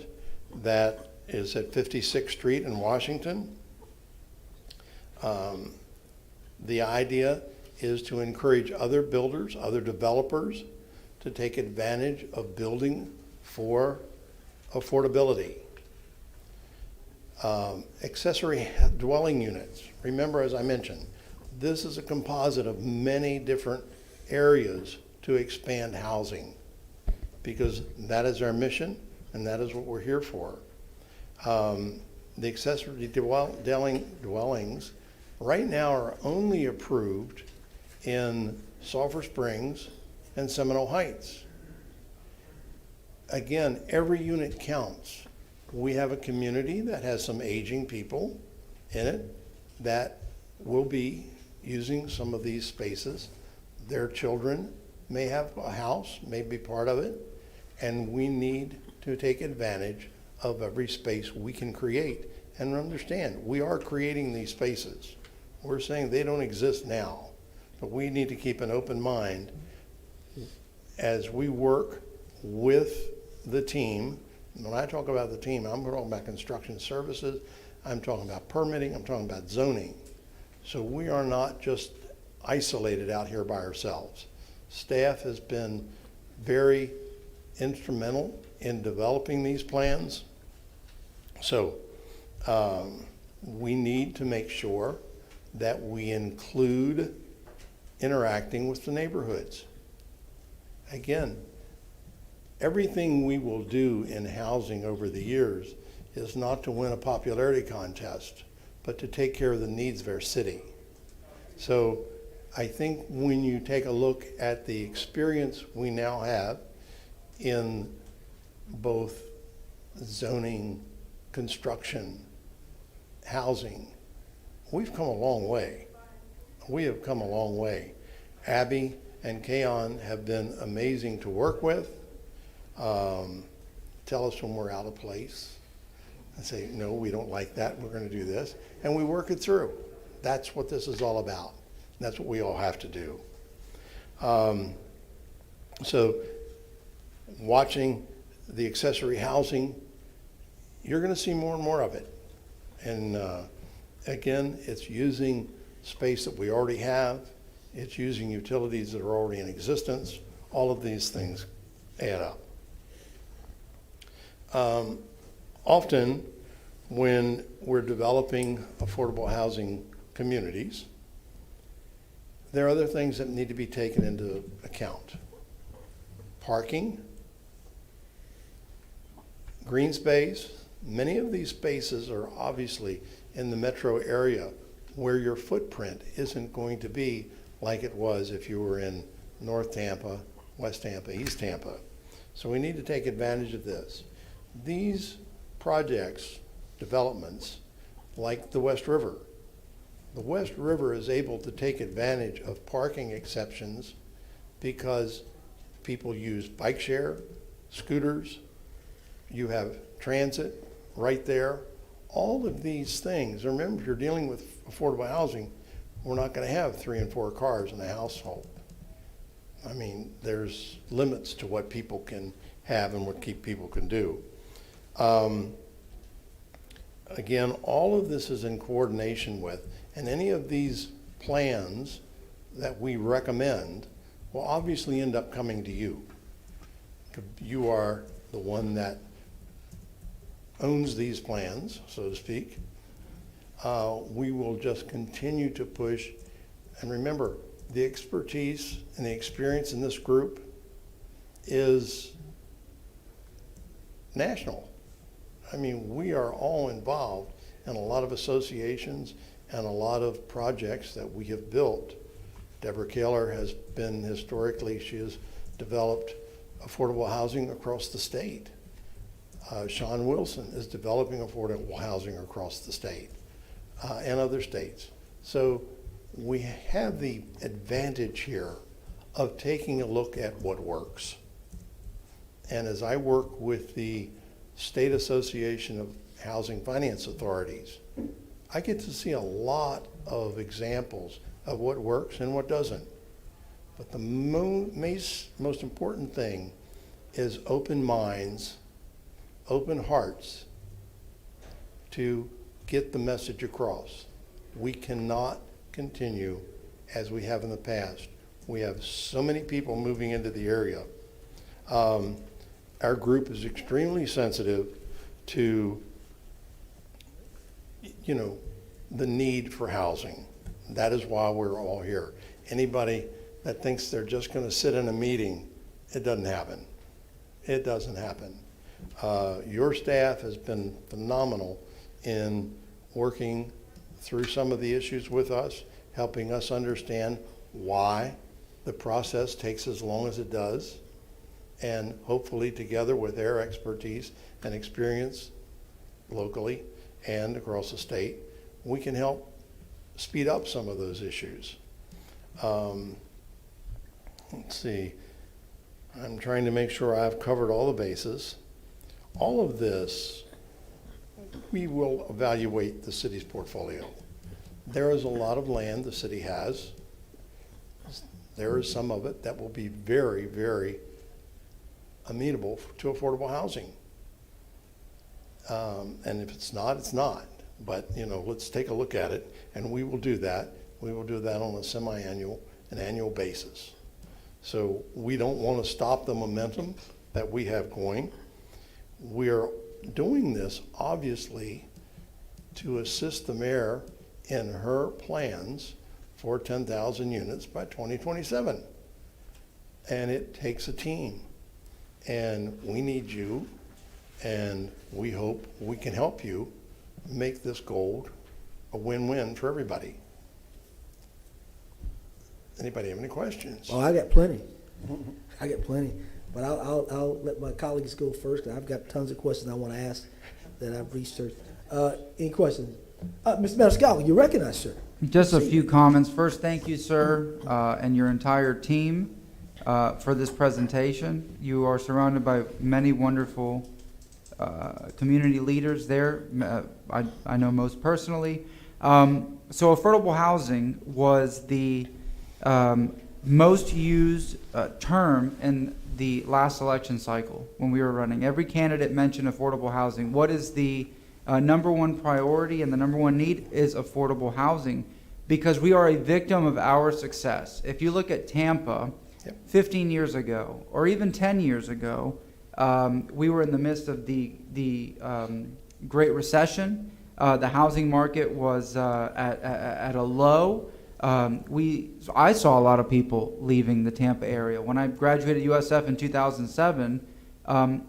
that is at 56th Street in Washington. The idea is to encourage other builders, other developers to take advantage of building for affordability. Accessory dwelling units. Remember, as I mentioned, this is a composite of many different areas to expand housing, because that is our mission and that is what we're here for. The accessory dwellings right now are only approved in Sulphur Springs and Seminole Heights. Again, every unit counts. We have a community that has some aging people in it that will be using some of these spaces. Their children may have a house, may be part of it, and we need to take advantage of every space we can create and understand we are creating these spaces. We're saying they don't exist now, but we need to keep an open mind as we work with the team. When I talk about the team, I'm talking about construction services, I'm talking about permitting, I'm talking about zoning. So we are not just isolated out here by ourselves. Staff has been very instrumental in developing these plans. So we need to make sure that we include interacting with the neighborhoods. Again, everything we will do in housing over the years is not to win a popularity contest, but to take care of the needs of our city. So I think when you take a look at the experience we now have in both zoning, construction, housing, we've come a long way. We have come a long way. Abby and Kayon have been amazing to work with. Tell us when we're out of place and say, no, we don't like that, we're going to do this. And we work it through. That's what this is all about. And that's what we all have to do. So watching the accessory housing, you're going to see more and more of it. And again, it's using space that we already have. It's using utilities that are already in existence. All of these things add up. Often, when we're developing affordable housing communities, there are other things that need to be taken into account. Parking, green space. Many of these spaces are obviously in the metro area where your footprint isn't going to be like it was if you were in North Tampa, West Tampa, East Tampa. So we need to take advantage of this. These projects, developments, like the West River is able to take advantage of parking exceptions because people use bike share, scooters, you have transit right there. All of these things, remember, if you're dealing with affordable housing, we're not going to have 3 and 4 cars in a household. I mean, there's limits to what people can have and what people can do. Again, all of this is in coordination with, and any of these plans that we recommend will obviously end up coming to you. You are the one that owns these plans, so to speak. We will just continue to push. And remember, the expertise and the experience in this group is national. I mean, we are all involved in a lot of associations and a lot of projects that we have built. Deborah Kaler has been historically, she has developed affordable housing across the state. Sean Wilson is developing affordable housing across the state and other states. So we have the advantage here of taking a look at what works. And as I work with the State Association of Housing Finance Authorities, I get to see a lot of examples of what works and what doesn't. But the most important thing is open minds, open hearts to get the message across. We cannot continue as we have in the past. We have so many people moving into the area. Our group is extremely sensitive to, the need for housing. That is why we're all here. Anybody that thinks they're just going to sit in a meeting, it doesn't happen. It doesn't happen. Your staff has been phenomenal in working through some of the issues with us, helping us understand why the process takes as long as it does, and hopefully together with their expertise and experience locally and across the state, we can help speed up some of those issues. Let's see. I'm trying to make sure I've covered all the bases. All of this, we will evaluate the city's portfolio. There is a lot of land the city has. There is some of it that will be very, very amenable to affordable housing. And if it's not, it's not. But, let's take a look at it, and we will do that. We will do that on a semi-annual and annual basis. So we don't want to stop the momentum that we have going. We are doing this, obviously, to assist the mayor in her plans for 10,000 units by 2027. And it takes a team. And we need you, and we hope we can help you make this goal a win-win for everybody. Anybody have any questions? Oh, I got plenty. But I'll let my colleagues go first, because I've got tons of questions I want to ask that I've researched. Any questions? Mr. Maniscalco, you're recognized, sir. Just a few comments. First, thank you, sir, and your entire team for this presentation. You are surrounded by many wonderful community leaders there. I know most personally. So affordable housing was the most used term in the last election cycle when we were running. Every candidate mentioned affordable housing. What is the number one priority and the number one need is affordable housing, because we are a victim of our success. If you look at Tampa, 15 years ago, or even 10 years ago, we were in the midst of the Great Recession. The housing market was at a low. I saw a lot of people leaving the Tampa area. When I graduated USF in 2007,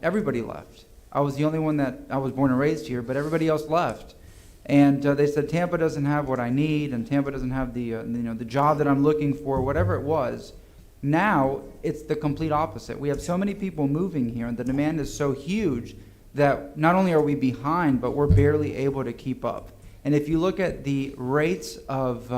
everybody left. I was the only one that I was born and raised here, but everybody else left. And they said Tampa doesn't have what I need, and Tampa doesn't have the job that I'm looking for, whatever it was. Now it's the complete opposite. We have so many people moving here, and the demand is so huge that not only are we behind, but we're barely able to keep up. And if you look at the rates of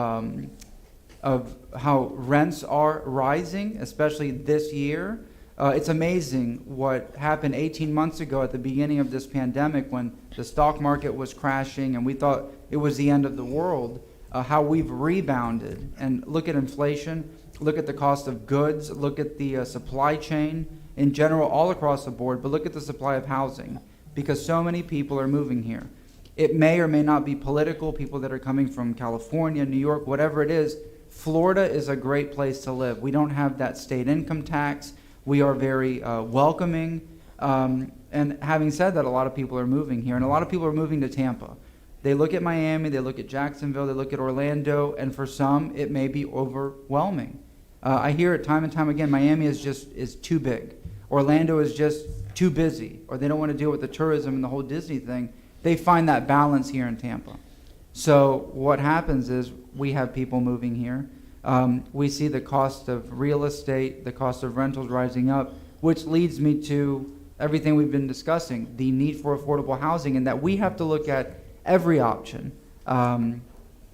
how rents are rising, especially this year, it's amazing what happened 18 months ago at the beginning of this pandemic when the stock market was crashing and we thought it was the end of the world, how we've rebounded. And look at inflation, look at the cost of goods, look at the supply chain in general all across the board, but look at the supply of housing, because so many people are moving here. It may or may not be political, people that are coming from California, New York, whatever it is. Florida is a great place to live. We don't have that state income tax. We are very welcoming. And having said that, a lot of people are moving here, and a lot of people are moving to Tampa. They look at Miami, they look at Jacksonville, they look at Orlando, and for some, it may be overwhelming. I hear it time and time again, Miami is too big. Orlando is just too busy, or they don't want to deal with the tourism and the whole Disney thing. They find that balance here in Tampa. So what happens is we have people moving here. We see the cost of real estate, the cost of rentals rising up, which leads me to everything we've been discussing, the need for affordable housing, and that we have to look at every option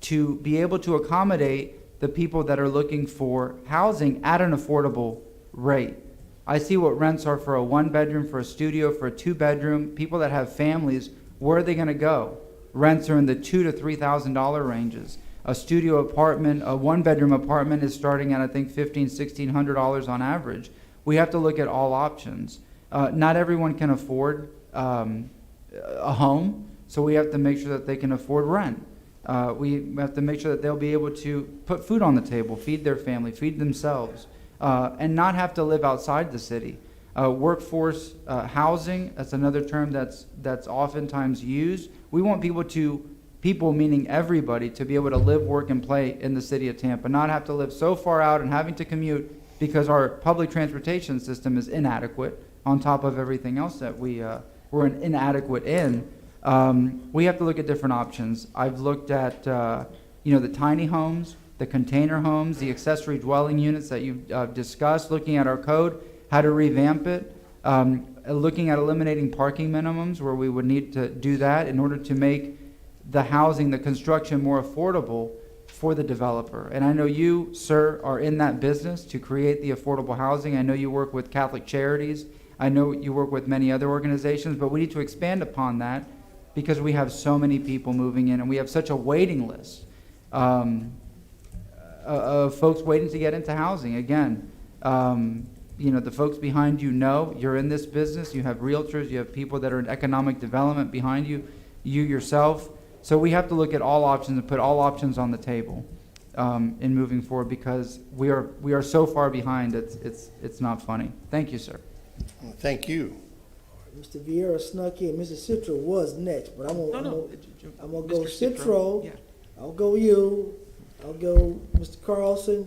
to be able to accommodate the people that are looking for housing at an affordable rate. I see what rents are for a one-bedroom, for a studio, for a two-bedroom. People that have families, where are they going to go? Rents are in the $2,000 to $3,000 ranges. A studio apartment, a one-bedroom apartment is starting at, I think, $1,500, $1,600 on average. We have to look at all options. Not everyone can afford a home, so we have to make sure that they can afford rent. We have to make sure that they'll be able to put food on the table, feed their family, feed themselves, and not have to live outside the city. Workforce housing, that's another term that's oftentimes used. We want people meaning everybody, to be able to live, work, and play in the city of Tampa, not have to live so far out and having to commute because our public transportation system is inadequate on top of everything else that we're inadequate in. We have to look at different options. I've looked at the tiny homes, the container homes, the accessory dwelling units that you've discussed, looking at our code, how to revamp it, looking at eliminating parking minimums where we would need to do that in order to make the housing, the construction more affordable for the developer. And I know you, sir, are in that business to create the affordable housing. I know you work with Catholic Charities. I know you work with many other organizations, but we need to expand upon that because we have so many people moving in and we have such a waiting list of folks waiting to get into housing. Again, the folks behind you know you're in this business. You have realtors, you have people that are in economic development behind you, you yourself. So we have to look at all options and put all options on the table in moving forward because we are so far behind. It's not funny. Thank you, sir. Thank you. Mr. Vieira snuck in. Mr. Citro was next, but I'm gonna go Mr. Citro. Yeah. I'll go you. I'll go Mr. Carlson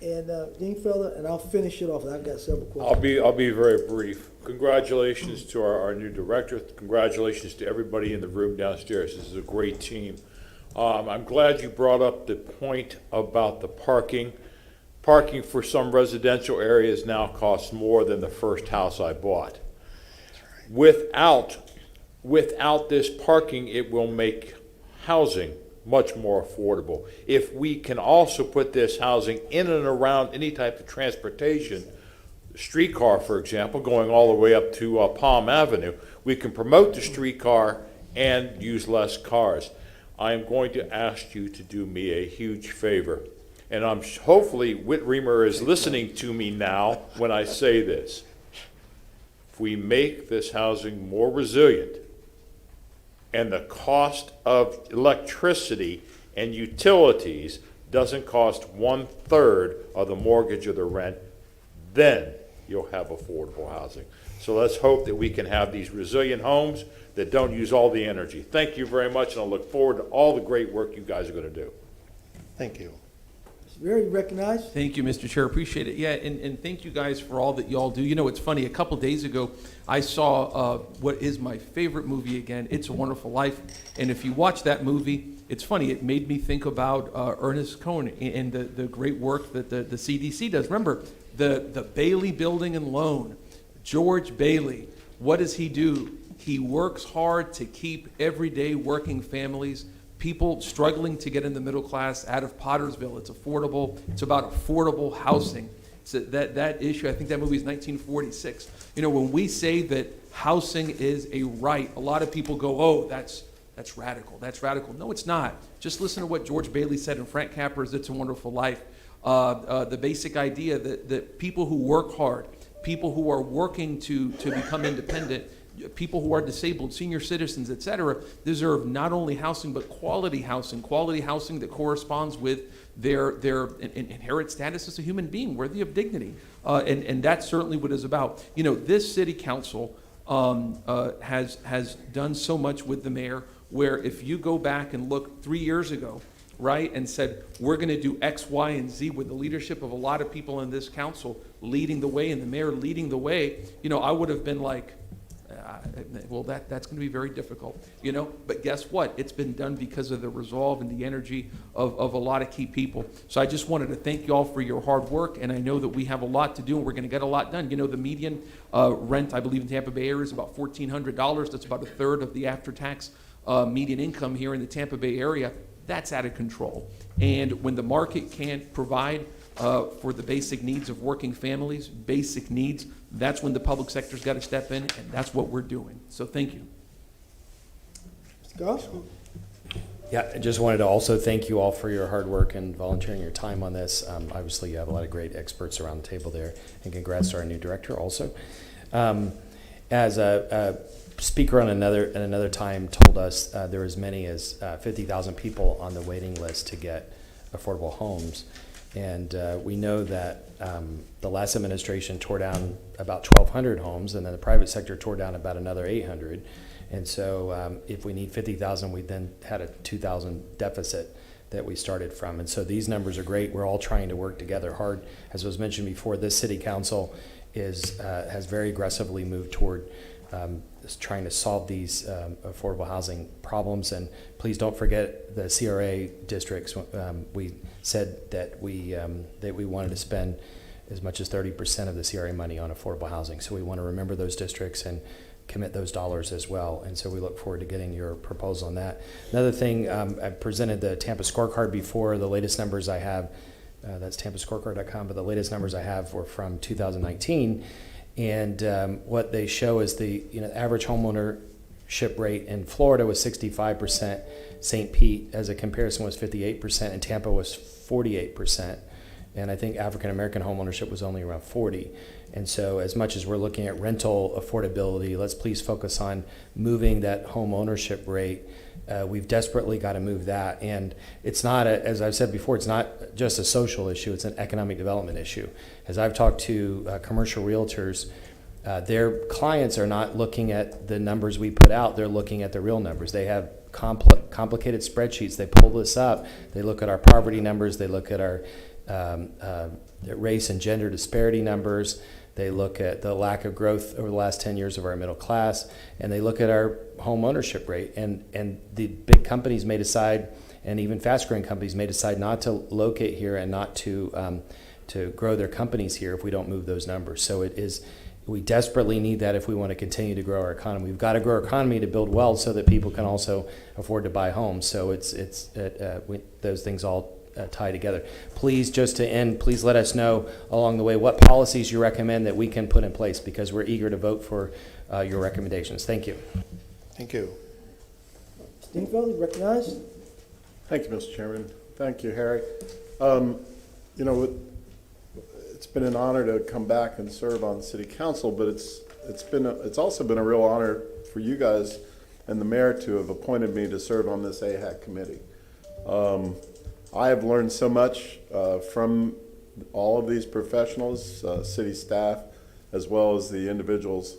and Dingfelder, and I'll finish it off. I've got several questions. I'll be very brief. Congratulations to our new director. Congratulations to everybody in the room downstairs. This is a great team. I'm glad you brought up the point about the parking. Parking for some residential areas now costs more than the first house I bought. Without this parking, it will make housing much more affordable. If we can also put this housing in and around any type of transportation, streetcar, for example, going all the way up to Palm Avenue, we can promote the streetcar and use less cars. I am going to ask you to do me a huge favor, And hopefully Whit Reamer is listening to me now when I say this. If we make this housing more resilient and the cost of electricity and utilities doesn't cost 1/3 of the mortgage or the rent, then you'll have affordable housing. So let's hope that we can have these resilient homes that don't use all the energy. Thank you very much, and I look forward to all the great work you guys are going to do. Thank you. Mr. Berry, recognized. Thank you, Mr. Chair. Appreciate it. Yeah, and thank you guys for all that y'all do. You know, it's funny. A couple days ago, I saw what is my favorite movie again, It's a Wonderful Life. And if you watch that movie, it's funny. It made me think about Ernest Cohn and the great work that the CDC does. Remember, the Bailey Building and Loan, George Bailey, what does he do? He works hard to keep everyday working families, people struggling to get in the middle class out of Pottersville. It's affordable. It's about affordable housing. So that issue, I think that movie is 1946. You know, when we say that housing is a right, a lot of people go, oh, that's radical. That's radical. No, it's not. Just listen to what George Bailey said in Frank Capra's It's a Wonderful Life. The basic idea that people who work hard, people who are working to become independent, people who are disabled, senior citizens, et cetera, deserve not only housing, but quality housing that corresponds with their inherent status as a human being, worthy of dignity. And that's certainly what it's about. You know, this city council has done so much with the mayor, where if you go back and look 3 years ago, right, and said, we're going to do X, Y, and Z with the leadership of a lot of people in this council leading the way and the mayor leading the way, you know, I would have been like, well, that's going to be very difficult, you know, but guess what? It's been done because of the resolve and the energy of a lot of key people. So I just wanted to thank you all for your hard work, and I know that we have a lot to do, and we're going to get a lot done. You know, the median rent, I believe, in Tampa Bay area is about $1,400. That's about 1/3 of the after-tax median income here in the Tampa Bay area. That's out of control. And when the market can't provide for the basic needs of working families, basic needs, that's when the public sector's got to step in, and that's what we're doing. So thank you. Mr. Goss? Yeah, I just wanted to also thank you all for your hard work and volunteering your time on this. Obviously, you have a lot of great experts around the table there, and congrats to our new director also. As a speaker on another time told us, there were as many as 50,000 people on the waiting list to get affordable homes. And we know that the last administration tore down about 1,200 homes, and then the private sector tore down about another 800. And so if we need 50,000, we then had a 2,000 deficit that we started from. And so these numbers are great. We're all trying to work together hard. As was mentioned before, this city council has very aggressively moved toward trying to solve these affordable housing problems. And please don't forget the CRA districts. We said that we wanted to spend as much as 30% of the CRA money on affordable housing. So we want to remember those districts and commit those dollars as well. And so we look forward to getting your proposal on that. Another thing, I presented the Tampa scorecard before. The latest numbers I have, that's tampascorecard.com, but the latest numbers I have were from 2019. And what they show is the average homeownership rate in Florida was 65%, St. Pete as a comparison was 58%, and Tampa was 48%. And I think African American homeownership was only around 40%. And so as much as we're looking at rental affordability, let's please focus on moving that home ownership rate. We've desperately got to move that. And it's not, as I've said before, it's not just a social issue, it's an economic development issue. As I've talked to commercial realtors, their clients are not looking at the numbers we put out, they're looking at the real numbers. They have complicated spreadsheets. They pull this up, they look at our poverty numbers, they look at our race and gender disparity numbers, they look at the lack of growth over the last 10 years of our middle class, and they look at our home ownership rate. And the big companies may decide, and even fast-growing companies may decide not to locate here and not to grow their companies here if we don't move those numbers. So we desperately need that if we want to continue to grow our economy. We've got to grow our economy to build wealth so that people can also afford to buy homes. So those things all tie together. Please, just to end, please let us know along the way what policies you recommend that we can put in place, because we're eager to vote for your recommendations. Thank you. Thank you. Steinfeld, recognized. Thank you, Mr. Chairman. Thank you, Harry. you know, it's been an honor to come back and serve on city council, but it's also been a real honor for you guys and the mayor to have appointed me to serve on this AHAC committee. I have learned so much from all of these professionals, city staff, as well as the individuals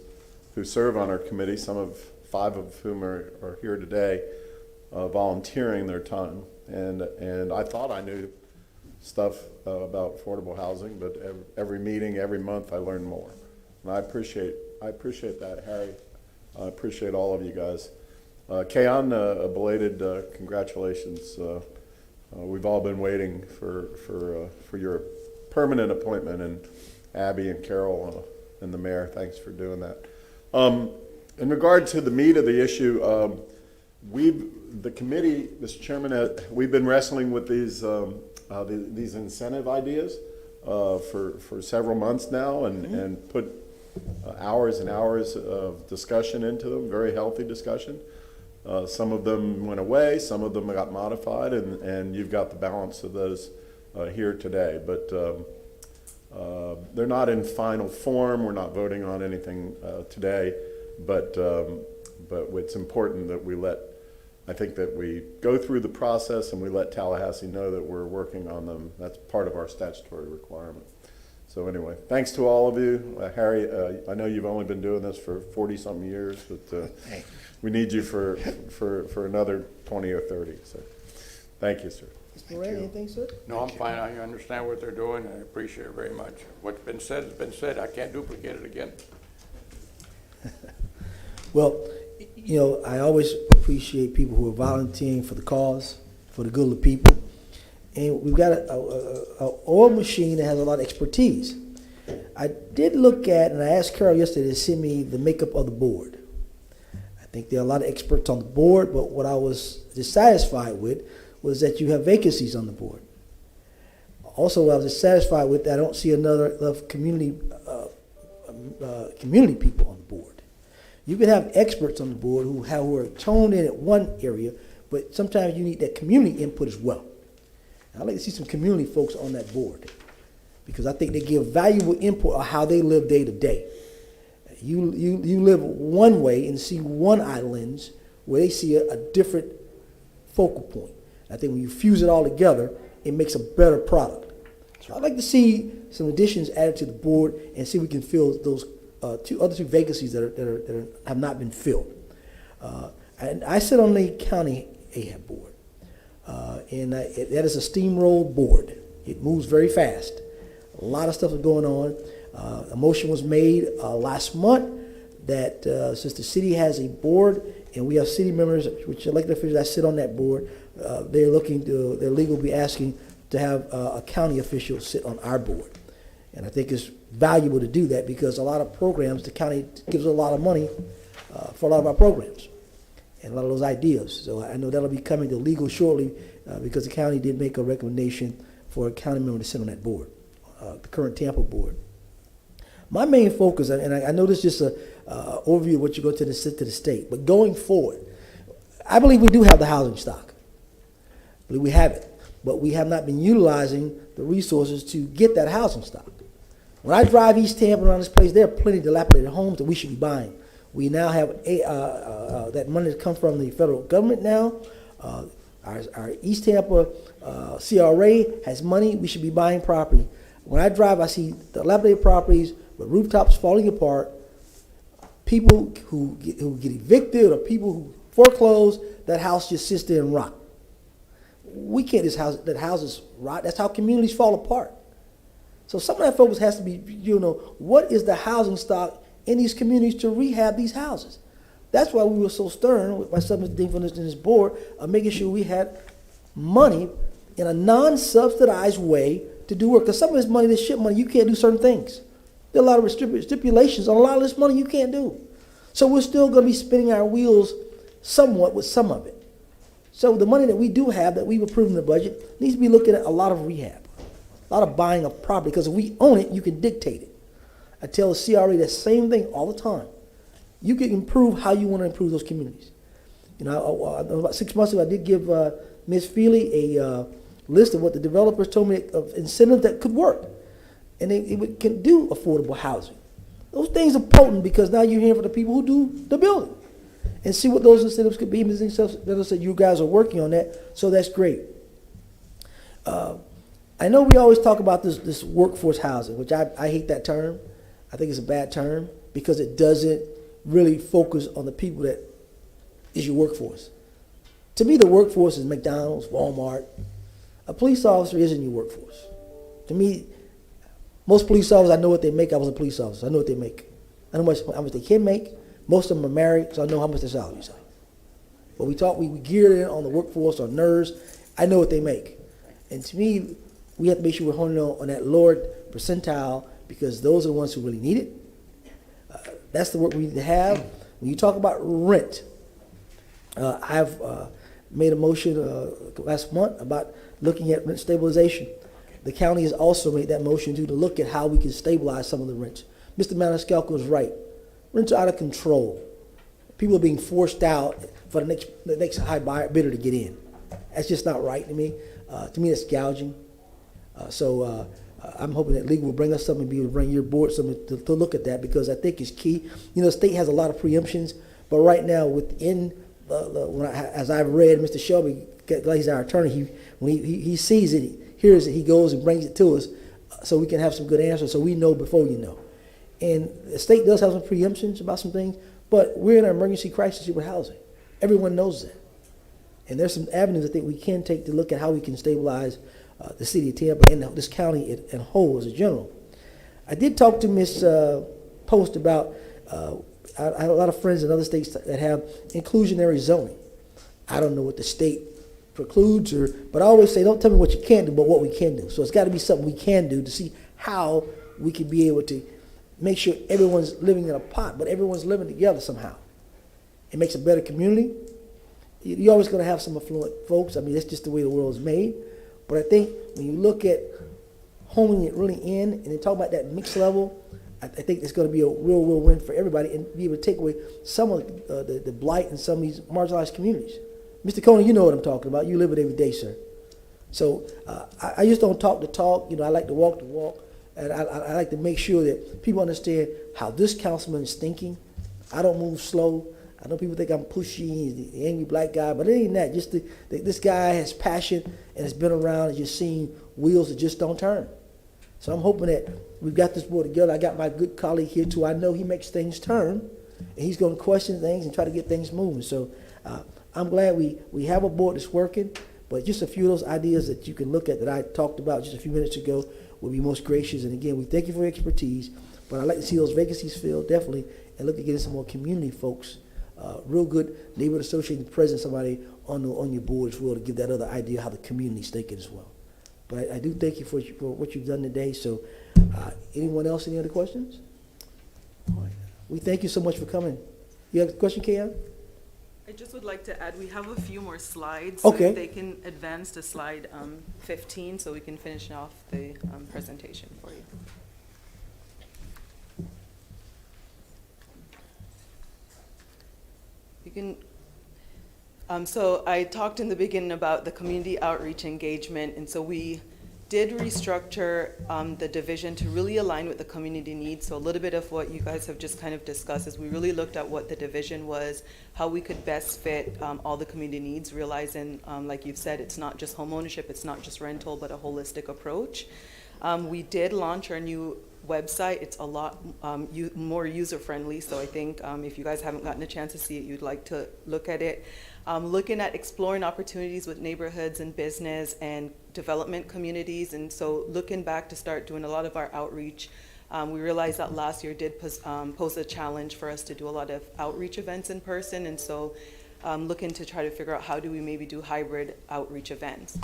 who serve on our committee, five of whom are here today, volunteering their time. And I thought I knew stuff about affordable housing, but every meeting, every month, I learn more. And I appreciate that, Harry. I appreciate all of you guys. Kayan, a belated congratulations. We've all been waiting for your permanent appointment, and Abby and Carol and the mayor, thanks for doing that. In regard to the meat of the issue, the committee, Mr. Chairman, we've been wrestling with these incentive ideas for several months now, and put hours and hours of discussion into them, very healthy discussion. Some of them went away, some of them got modified, and you've got the balance of those here today. But they're not in final form. We're not voting on anything today, but it's important that we go through the process and we let Tallahassee know that we're working on them. That's part of our statutory requirement. So anyway, thanks to all of you. Harry, I know you've only been doing this for 40-something years, but we need you for another 20 or 30. So thank you, sir. Mr. Moran, anything, sir? No, I'm fine. I understand what they're doing, and I appreciate it very much. What's been said has been said. I can't duplicate it again. Well, you know, I always appreciate people who are volunteering for the cause, for the good of the people. And we've got a oil machine that has a lot of expertise. I did look at, and I asked Carol yesterday to send me the makeup of the board. I think there are a lot of experts on the board, but what I was dissatisfied with was that you have vacancies on the board. Also, what I was dissatisfied with, I don't see enough community people on the board. You can have experts on the board who are toned in at one area, but sometimes you need that community input as well. I'd like to see some community folks on that board, because I think they give valuable input on how they live day to day. You live one way and see one eye lens where they see a different focal point. I think when you fuse it all together, it makes a better product. So I'd like to see some additions added to the board and see if we can fill those two vacancies that have not been filled. And I sit on the county AHAB board. That is a steamroll board. It moves very fast. A lot of stuff is going on. A motion was made last month that since the city has a board and we have city members, which elected officials that sit on that board, their legal will be asking to have a county official sit on our board. And I think it's valuable to do that because a lot of programs, the county gives a lot of money for a lot of our programs and a lot of those ideas. So I know that'll be coming to legal shortly because the county did make a recommendation for a county member to sit on that board, the current Tampa board. My main focus, and I know this is just an overview of what you go to the state, but going forward, I believe we do have the housing stock. I believe we have it, but we have not been utilizing the resources to get that housing stock. When I drive East Tampa around this place, there are plenty of dilapidated homes that we should be buying. We now have that money that comes from the federal government now. Our East Tampa CRA has money. We should be buying property. When I drive, I see dilapidated properties with rooftops falling apart, people who get evicted or people who foreclose, that house just sits there and rot. We can't just let houses rot. That's how communities fall apart. So some of that focus has to be, what is the housing stock in these communities to rehab these houses? That's why we were so stern with myself and Mr. Dean and this board of making sure we had money in a non-subsidized way to do work. Because some of this money, this ship money, you can't do certain things. There are a lot of stipulations on a lot of this money you can't do. So we're still going to be spinning our wheels somewhat with some of it. So the money that we do have that we've approved in the budget needs to be looking at a lot of rehab, a lot of buying of property, because if we own it, you can dictate it. I tell the CRA the same thing all the time. You can improve how you want to improve those communities. About 6 months ago, I did give Ms. Feely list of what the developers told me of incentives that could work. And can do affordable housing. Those things are potent because now you're hearing from the people who do the building. And see what those incentives could be. Ms. That said, you guys are working on that, so that's great. I know we always talk about this workforce housing, which I hate that term. I think it's a bad term because it doesn't really focus on the people that is your workforce. To me, the workforce is McDonald's, Walmart. A police officer isn't your workforce. To me, most police officers, I know what they make. I was a police officer. I know what they make. I know how much they can make. Most of them are married, so I know how much their salaries are. But we geared in on the workforce or nerds. I know what they make. And to me, we have to make sure we're honing on that lower percentile because those are the ones who really need it. That's the work we need to have. When you talk about rent, I've made a motion last month about looking at rent stabilization. The county has also made that motion to look at how we can stabilize some of the rents. Mr. Maniscalco is right. Rents are out of control. People are being forced out for the next high bidder to get in. That's just not right to me. To me, that's gouging. So I'm hoping that legal will bring us something, be able to bring your board something to look at that because I think it's key. You know, the state has a lot of preemptions, but right now within as I've read, Mr. Shelby, he's our attorney. When he sees it, hears it, he goes and brings it to us, so we can have some good answers. So we know before you know. And the state does have some preemptions about some things, but we're in an emergency crisis with housing. Everyone knows that. And there's some avenues I think we can take to look at how we can stabilize the city of Tampa and this county in whole as a general. I did talk to Ms. Post about, I have a lot of friends in other states that have inclusionary zoning. I don't know what the state precludes, but I always say, don't tell me what you can't do, but what we can do. So it's got to be something we can do to see how we can be able to make sure everyone's living in a pot, but everyone's living together somehow. It makes a better community. You're always going to have some affluent folks. I mean, that's just the way the world is made. But I think when you look at homing it really in and then talk about that mixed level, I think it's going to be a real win for everybody and be able to take away some of the blight in some of these marginalized communities. Mr. Coney, you know what I'm talking about. You live it every day, sir. So I just don't talk the talk. You know, I like to walk the walk. And I like to make sure that people understand how this councilman is thinking. I don't move slow. I know people think I'm pushy, he's the angry black guy, but it ain't that. Just this guy has passion and has been around and just seen wheels that just don't turn. So I'm hoping that we've got this board together. I got my good colleague here too. I know he makes things turn, and he's going to question things and try to get things moving. So I'm glad we have a board that's working, but just a few of those ideas that you can look at that I talked about just a few minutes ago would be most gracious. And again, we thank you for your expertise, but I'd like to see those vacancies filled, definitely, and look at getting some more community folks, real good neighborhood association president, somebody on your board as well to give that other idea how the community's thinking as well. But I do thank you for what you've done today. So anyone else, any other questions? All right. We thank you so much for coming. You have a question, Kayan? I just would like to add, we have a few more slides. Okay. So if they can advance to slide 15 so we can finish off the presentation for you. You can, so I talked in the beginning about the community outreach engagement, and so we did restructure the division to really align with the community needs. So a little bit of what you guys have just kind of discussed is we really looked at what the division was, how we could best fit all the community needs, realizing, like you've said, it's not just home ownership, it's not just rental, but a holistic approach. We did launch our new website. It's a lot more user-friendly, so I think if you guys haven't gotten a chance to see it, you'd like to look at it. Looking at exploring opportunities with neighborhoods and business and development communities, and so looking back to start doing a lot of our outreach. We realized that last year did pose a challenge for us to do a lot of outreach events in person, and so looking to try to figure out how do we maybe do hybrid outreach events.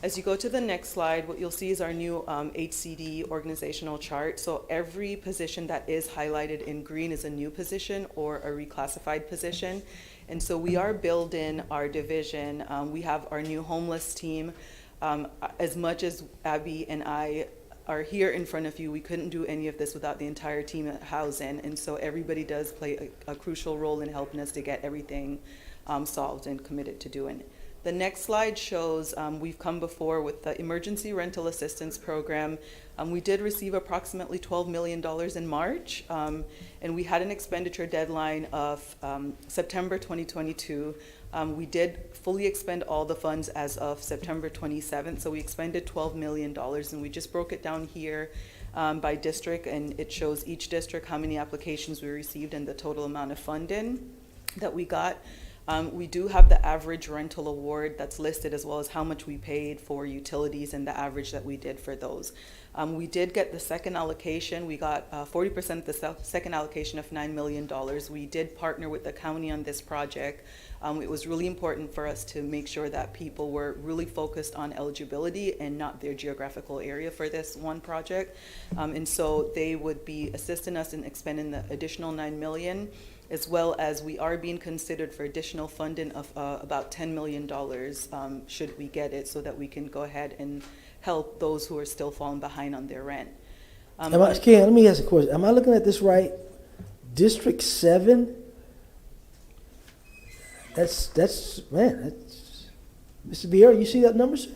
As you go to the next slide, what you'll see is our new HCD organizational chart. So every position that is highlighted in green is a new position or a reclassified position. And so we are building our division. We have our new homeless team. As much as Abby and I are here in front of you, we couldn't do any of this without the entire team at housing. And so everybody does play a crucial role in helping us to get everything solved and committed to doing it. The next slide shows we've come before with the Emergency Rental Assistance Program. We did receive approximately $12 million in March, and we had an expenditure deadline of September 2022. We did fully expend all the funds as of September 27th, so we expended $12 million, and we just broke it down here by district, and it shows each district how many applications we received and the total amount of funding that we got. We do have the average rental award that's listed, as well as how much we paid for utilities and the average that we did for those. We did get the second allocation. We got 40% of the second allocation of $9 million. We did partner with the county on this project. It was really important for us to make sure that people were really focused on eligibility and not their geographical area for this one project. And so they would be assisting us in expending the additional $9 million, as well as we are being considered for additional funding of about $10 million should we get it, so that we can go ahead and help those who are still falling behind on their rent. Ken, let me ask a question. Am I looking at this right? District 7? That's Mr. Vieira, you see that number, sir?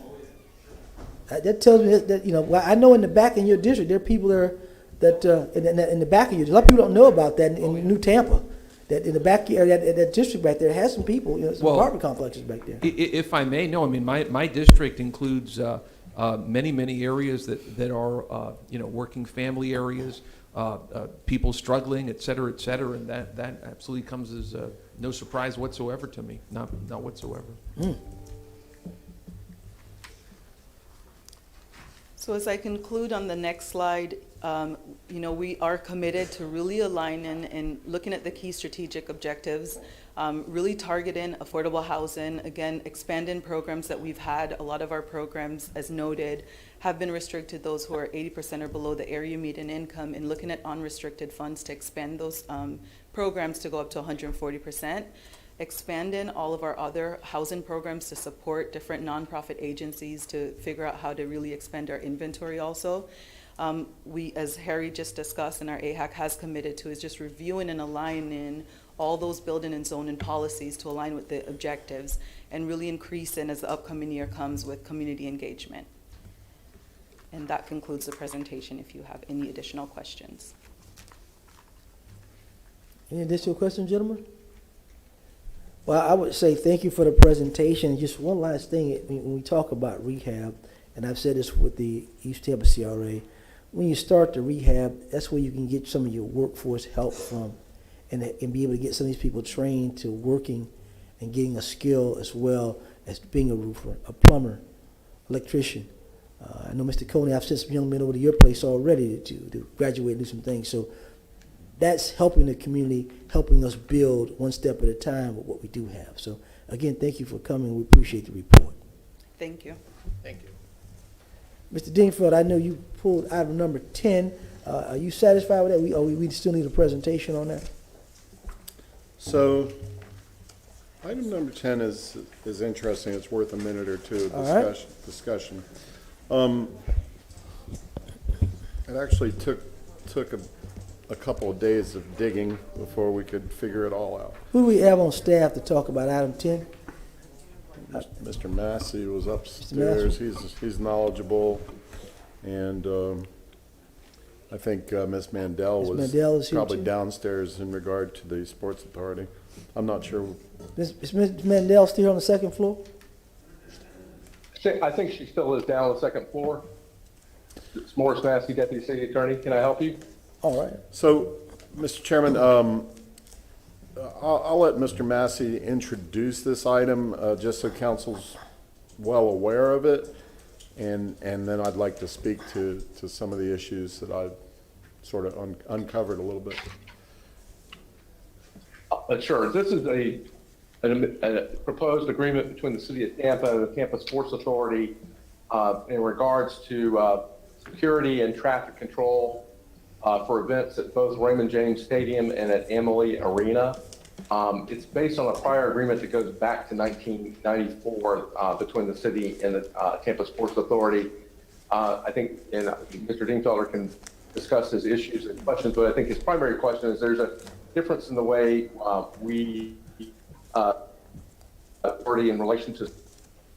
That tells me that, you know, well, I know in the back in your district, there are people there that, in the back of you, a lot of people don't know about that in New Tampa. That in the back area, that district back there has some people, you know, some apartment complexes back there. If I may, no, I mean, my district includes many areas that are, you know, working family areas, people struggling, et cetera, and that absolutely comes as no surprise whatsoever to me, not whatsoever. So as I conclude on the next slide, you know, we are committed to really aligning and looking at the key strategic objectives, really targeting affordable housing, again, expanding programs that we've had. A lot of our programs, as noted, have been restricted to those who are 80% or below the area median income, and looking at unrestricted funds to expand those programs to go up to 140%. Expanding all of our other housing programs to support different nonprofit agencies to figure out how to really expand our inventory also. We, as Harry just discussed and our AHAC has committed to, is just reviewing and aligning all those building and zoning policies to align with the objectives, and really increasing as the upcoming year comes with community engagement. And that concludes the presentation if you have any additional questions. Any additional questions, gentlemen? Well, I would say thank you for the presentation. Just one last thing, when we talk about rehab, and I've said this with the East Tampa CRA, when you start the rehab, that's where you can get some of your workforce help from, and be able to get some of these people trained to working and getting a skill as well as being a roofer, a plumber, electrician. I know Mr. Coney, I've sent some young men over to your place already to graduate and do some things. So that's helping the community, helping us build one step at a time with what we do have. So again, thank you for coming. We appreciate the report. Thank you. Thank you. Mr. Dingfield, I know you pulled item number 10. Are you satisfied with that? We still need a presentation on that? So, item number 10 is interesting. It's worth a minute or two of discussion. It actually took a couple of days of digging before we could figure it all out. Who do we have on staff to talk about item 10? Mr. Massey was upstairs. He's knowledgeable, and I think Ms. Mandel was probably downstairs in regard to the sports authority. I'm not sure. Is Ms. Mandel still on the second floor? I think she still is down on the second floor. It's Morris Massey, Deputy City Attorney. Can I help you? All right. So, Mr. Chairman, I'll let Mr. Massey introduce this item, just so council's well aware of it, and then I'd like to speak to some of the issues that I've sort of uncovered a little bit. Sure. This is a proposed agreement between the City of Tampa and the Tampa Sports Authority in regards to security and traffic control for events at both Raymond James Stadium and at Amalie Arena. It's based on a prior agreement that goes back to 1994 between the city and the Tampa Sports Authority. I think, and Mr. Dingfelder can discuss his issues and questions, but I think his primary question is there's a difference in the way we authority in relation to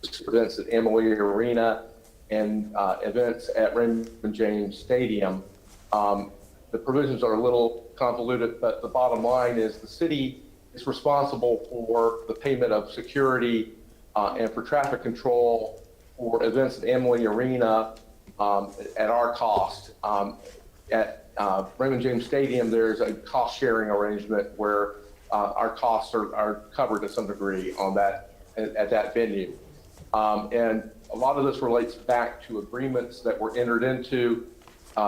events at Amalie Arena and events at Raymond James Stadium. The provisions are a little convoluted, but the bottom line is the city is responsible for the payment of security and for traffic control for events at Amalie Arena at our cost. At Raymond James Stadium, there's a cost-sharing arrangement where our costs are covered to some degree on that at that venue. And a lot of this relates back to agreements that were entered into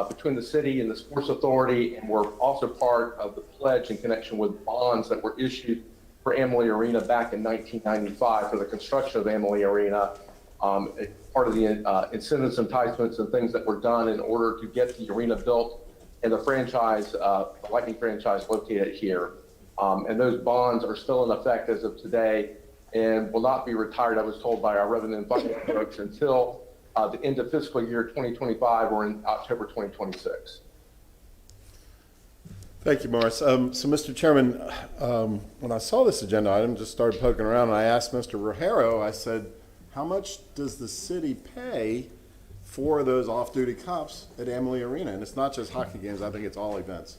between the city and the Sports Authority, and were also part of the pledge in connection with bonds that were issued for Amalie Arena back in 1995 for the construction of Amalie Arena. Part of the incentives, enticements, and things that were done in order to get the arena built and the franchise, the Lightning franchise located here. And those bonds are still in effect as of today and will not be retired, I was told by our revenue and finance folks, until the end of fiscal year 2025 or in October 2026. Thank you, Morris. So, Mr. Chairman, when I saw this agenda item, just started poking around, and I asked Mr. Rogero, I said, how much does the city pay for those off-duty cops at Amalie Arena? And it's not just hockey games, I think it's all events.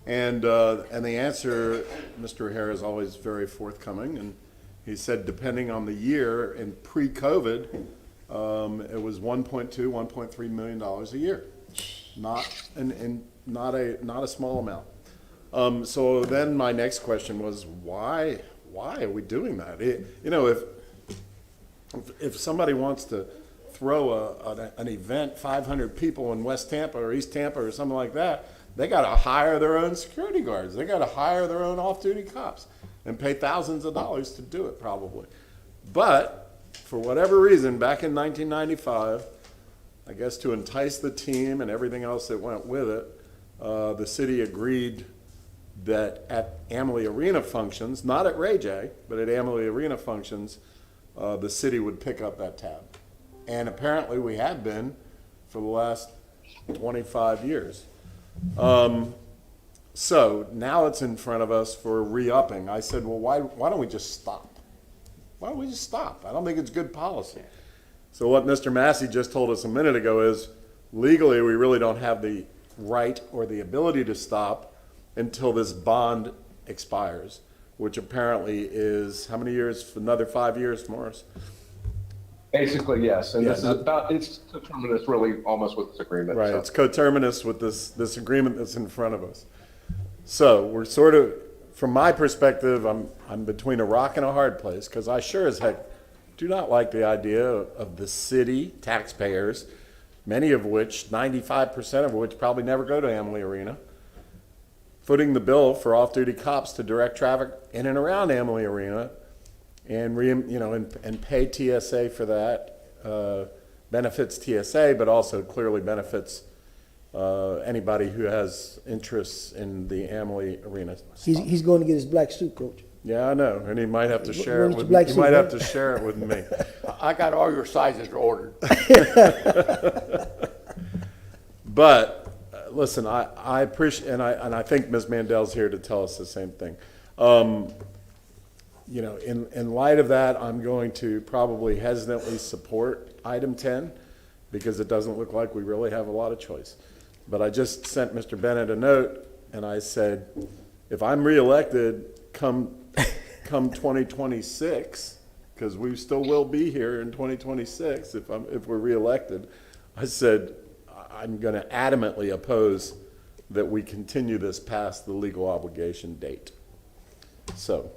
And the answer, Mr. Rogero, is always very forthcoming, and he said depending on the year, in pre-COVID, it was $1.2, $1.3 million a year. Not a small amount. So then my next question was, why are we doing that? You know, if somebody wants to throw an event, 500 people in West Tampa or East Tampa or something like that, they got to hire their own security guards. They got to hire their own off-duty cops and pay thousands of dollars to do it probably. But for whatever reason, back in 1995, I guess to entice the team and everything else that went with it, the city agreed that at Amalie Arena functions, not at Ray J, but at Amalie Arena functions, the city would pick up that tab. And apparently we have been for the last 25 years. So now it's in front of us for re-upping. I said, well, why don't we just stop? Why don't we just stop? I don't think it's good policy. So what Mr. Massey just told us a minute ago is legally we really don't have the right or the ability to stop until this bond expires, which apparently is how many years? Another 5 years, Morris? Basically, yes. And Yeah, this is about, it's coterminous really almost with this agreement. Right, So. it's coterminous with this agreement that's in front of us. So we're sort of, from my perspective, I'm between a rock and a hard place, because I sure as heck do not like the idea of the city taxpayers, many of which, 95% of which probably never go to Amalie Arena, footing the bill for off-duty cops to direct traffic in and around Amalie Arena, and and pay TSA for that. Benefits TSA, but also clearly benefits anybody who has interests in the Amalie Arena. He's going to get his black suit, Coach. Yeah, I know, and he might have to share it Where's the with black me. He suit, might man? have to share it with me. I got all your sizes ordered. But listen, I appreciate, and I think Ms. Mandel's here to tell us the same thing. You know, in light of that, I'm going to probably hesitantly support item 10 because it doesn't look like we really have a lot of choice. But I just sent Mr. Bennett a note, and I said, if I'm reelected come 2026, because we still will be here in 2026 if we're reelected, I said I'm going to adamantly oppose that we continue this past the legal obligation date. So.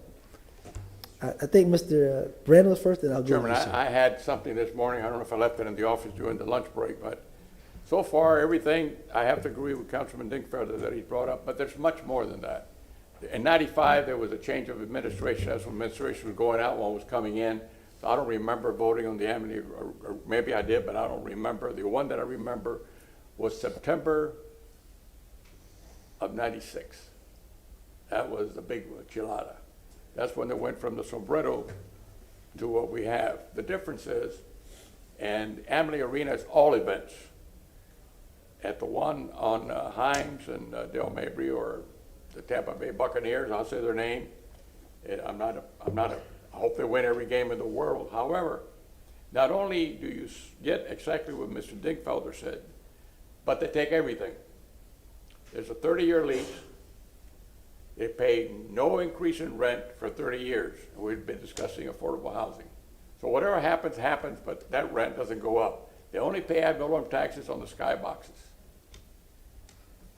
I think Mr. Brandon was first, and I'll go. Chairman, I had something this morning. I don't know if I left it in the office during the lunch break, but so far everything, I have to agree with Councilman Dinkfelder that he brought up, but there's much more than that. In 95, there was a change of administration. As when administration was going out, one was coming in. So I don't remember voting on the Amalie, or maybe I did, but I don't remember. The one that I remember was September of 96. That was the big one, Chilada. That's when it went from the sombrero to what we have. The difference is, and Amalie Arena is all events. At the one on Himes and Del Mabry, or the Tampa Bay Buccaneers, I'll say their name. I hope they win every game in the world. However, Not only do you get exactly what Mr. Dinkfelder said, but they take everything. There's a 30-year lease. They pay no increase in rent for 30 years. We've been discussing affordable housing. So whatever happens, happens, but that rent doesn't go up. They only pay ad valorem taxes on the skyboxes.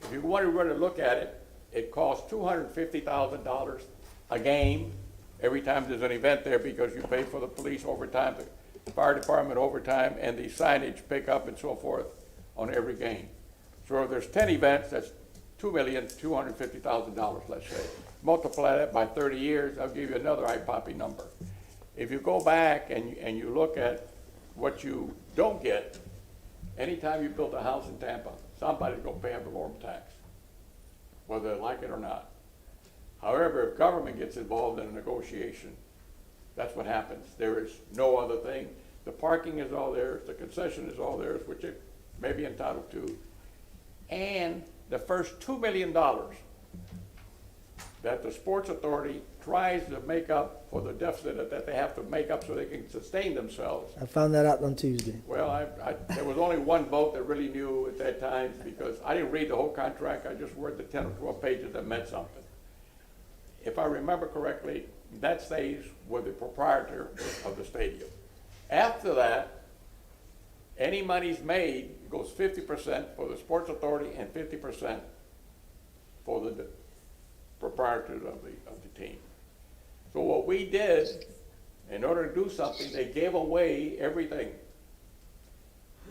If you want to really look at it, it costs $250,000 a game every time there's an event there, because you pay for the police overtime, the fire department overtime, and the signage pickup and so forth on every game. So if there's 10 events, that's $2,250,000, let's say. Multiply that by 30 years, I'll give you another eye-popping number. If you go back and you look at what you don't get, anytime you build a house in Tampa, somebody's going to pay ad valorem tax, whether they like it or not. However, if government gets involved in a negotiation, that's what happens. There is no other thing. The parking is all theirs, the concession is all theirs, which it may be entitled to. And the first $2 million that the Sports Authority tries to make up for the deficit that they have to make up so they can sustain themselves. I found that out on Tuesday. Well, there was only one vote that really knew at that time, because I didn't read the whole contract. I just read the 10 or 12 pages that meant something. If I remember correctly, that stays with the proprietor of the stadium. After that, any monies made goes 50% for the Sports Authority and 50% for the proprietor of the team. So what we did, in order to do something, they gave away everything.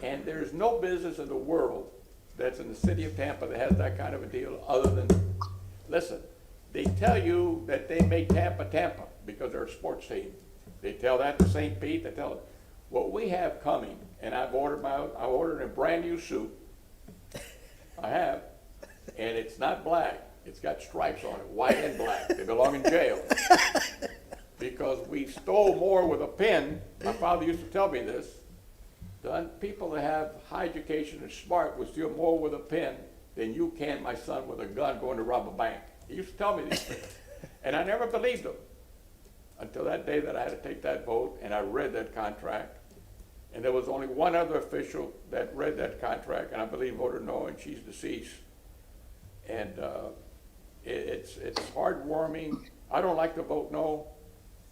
And there's no business in the world that's in the city of Tampa that has that kind of a deal other than, listen, they tell you that they made Tampa Tampa because they're a sports team. They tell that to St. Pete, they tell it. What we have coming, and I ordered a brand new suit. I have, and it's not black. It's got stripes on it, white and black. They belong in jail. Because we stole more with a pen. My father used to tell me this. The people that have high education and smart will steal more with a pen than you can, my son, with a gun going to rob a bank. He used to tell me these things. And I never believed him until that day that I had to take that vote and I read that contract. And there was only one other official that read that contract, and I believe voted no, and she's deceased. And it's heartwarming. I don't like to vote no.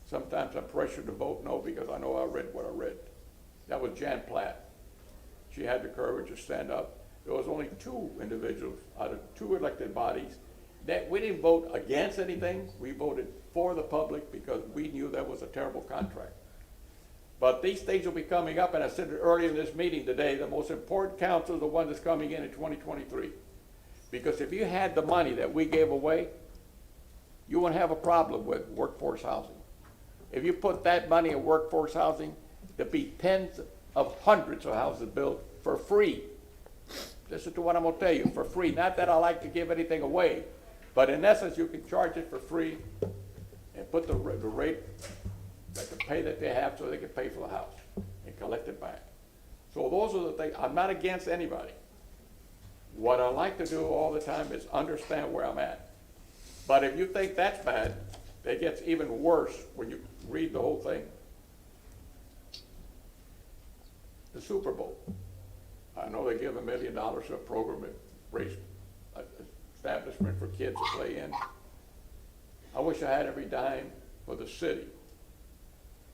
Sometimes I'm pressured to vote no because I know I read what I read. That was Jan Platt. She had the courage to stand up. There was only 2 individuals out of 2 elected bodies that we didn't vote against anything. We voted for the public because we knew that was a terrible contract. But these things will be coming up, and I said it earlier in this meeting today, the most important council is the one that's coming in 2023. Because if you had the money that we gave away, you wouldn't have a problem with workforce housing. If you put that money in workforce housing, there'd be tens of hundreds of houses built for free. Listen to what I'm going to tell you, for free. Not that I like to give anything away, but in essence, you can charge it for free and put the rate, the pay that they have so they can pay for the house and collect it back. So those are the things. I'm not against anybody. What I like to do all the time is understand where I'm at. But if you think that's bad, it gets even worse when you read the whole thing. The Super Bowl. I know they give $1 million to a program that raised an establishment for kids to play in. I wish I had every dime for the city,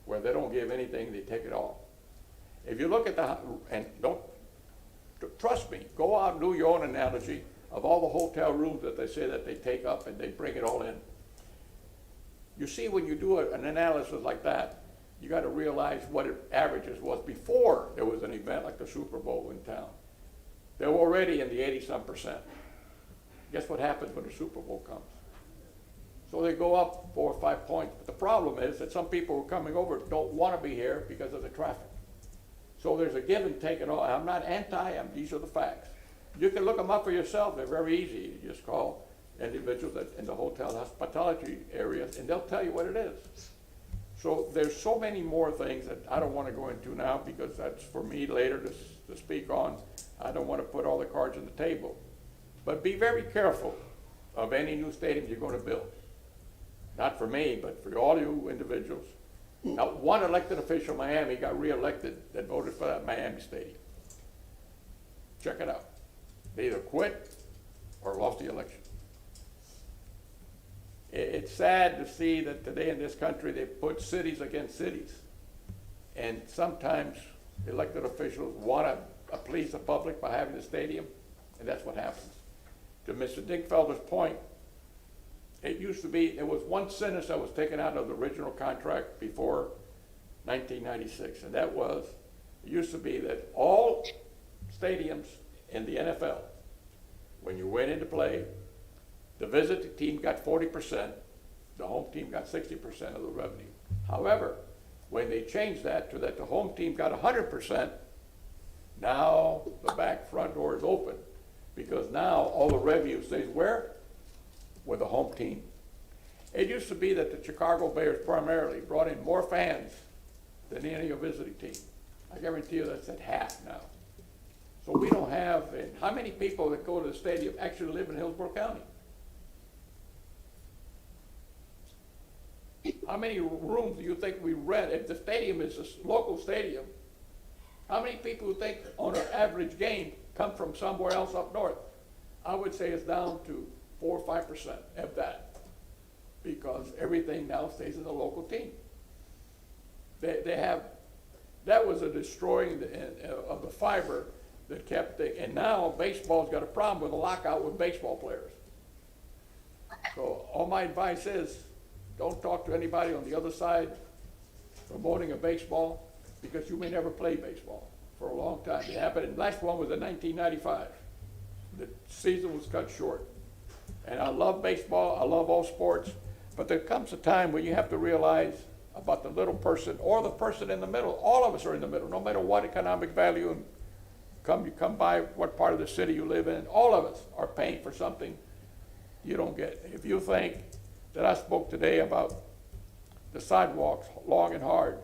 where they don't give anything, they take it all. If you look at and don't, trust me, go out and do your own analogy of all the hotel rooms that they say that they take up and they bring it all in. You see, when you do an analysis like that, you got to realize what it averages was before there was an event like the Super Bowl in town. They were already in the 80-some%. Guess what happens when the Super Bowl comes? So they go up 4 or 5 points. But the problem is that some people who are coming over don't want to be here because of the traffic. So there's a give and take and all. I'm not anti, these are the facts. You can look them up for yourself. They're very easy. You just call individuals that in the hotel hospitality areas, and they'll tell you what it is. So there's so many more things that I don't want to go into now because that's for me later to speak on. I don't want to put all the cards on the table. But be very careful of any new stadium you're going to build. Not for me, but for all you individuals. Now, one elected official in Miami got reelected that voted for that Miami Stadium. Check it out. They either quit or lost the election. It's sad to see that today in this country they put cities against cities. And sometimes elected officials want to please the public by having the stadium, and that's what happens. To Mr. Dinkfelder's point, it used to be, there was one sentence that was taken out of the original contract before 1996, and that was, it used to be that all stadiums in the NFL, when you went into play, the visiting team got 40%, the home team got 60% of the revenue. However, when they changed that to that the home team got 100%, now the back front door is open, because now all the revenue stays where? With the home team. It used to be that the Chicago Bears primarily brought in more fans than any of visiting team. I guarantee you that's at half now. So we don't have, and how many people that go to the stadium actually live in Hillsborough County? How many rooms do you think we rent? If the stadium is a local stadium, how many people who think on an average game come from somewhere else up north? I would say it's down to 4 or 5% of that, because everything now stays in the local team. They have, that was a destroying of the fiber that kept the, and now baseball's got a problem with a lockout with baseball players. So all my advice is, don't talk to anybody on the other side promoting a baseball, because you may never play baseball for a long time. It happened, and the last one was in 1995. The season was cut short. And I love baseball, I love all sports, but there comes a time when you have to realize about the little person or the person in the middle. All of us are in the middle, no matter what economic value and you come by what part of the city you live in, all of us are paying for something you don't get. If you think that I spoke today about the sidewalks long and hard,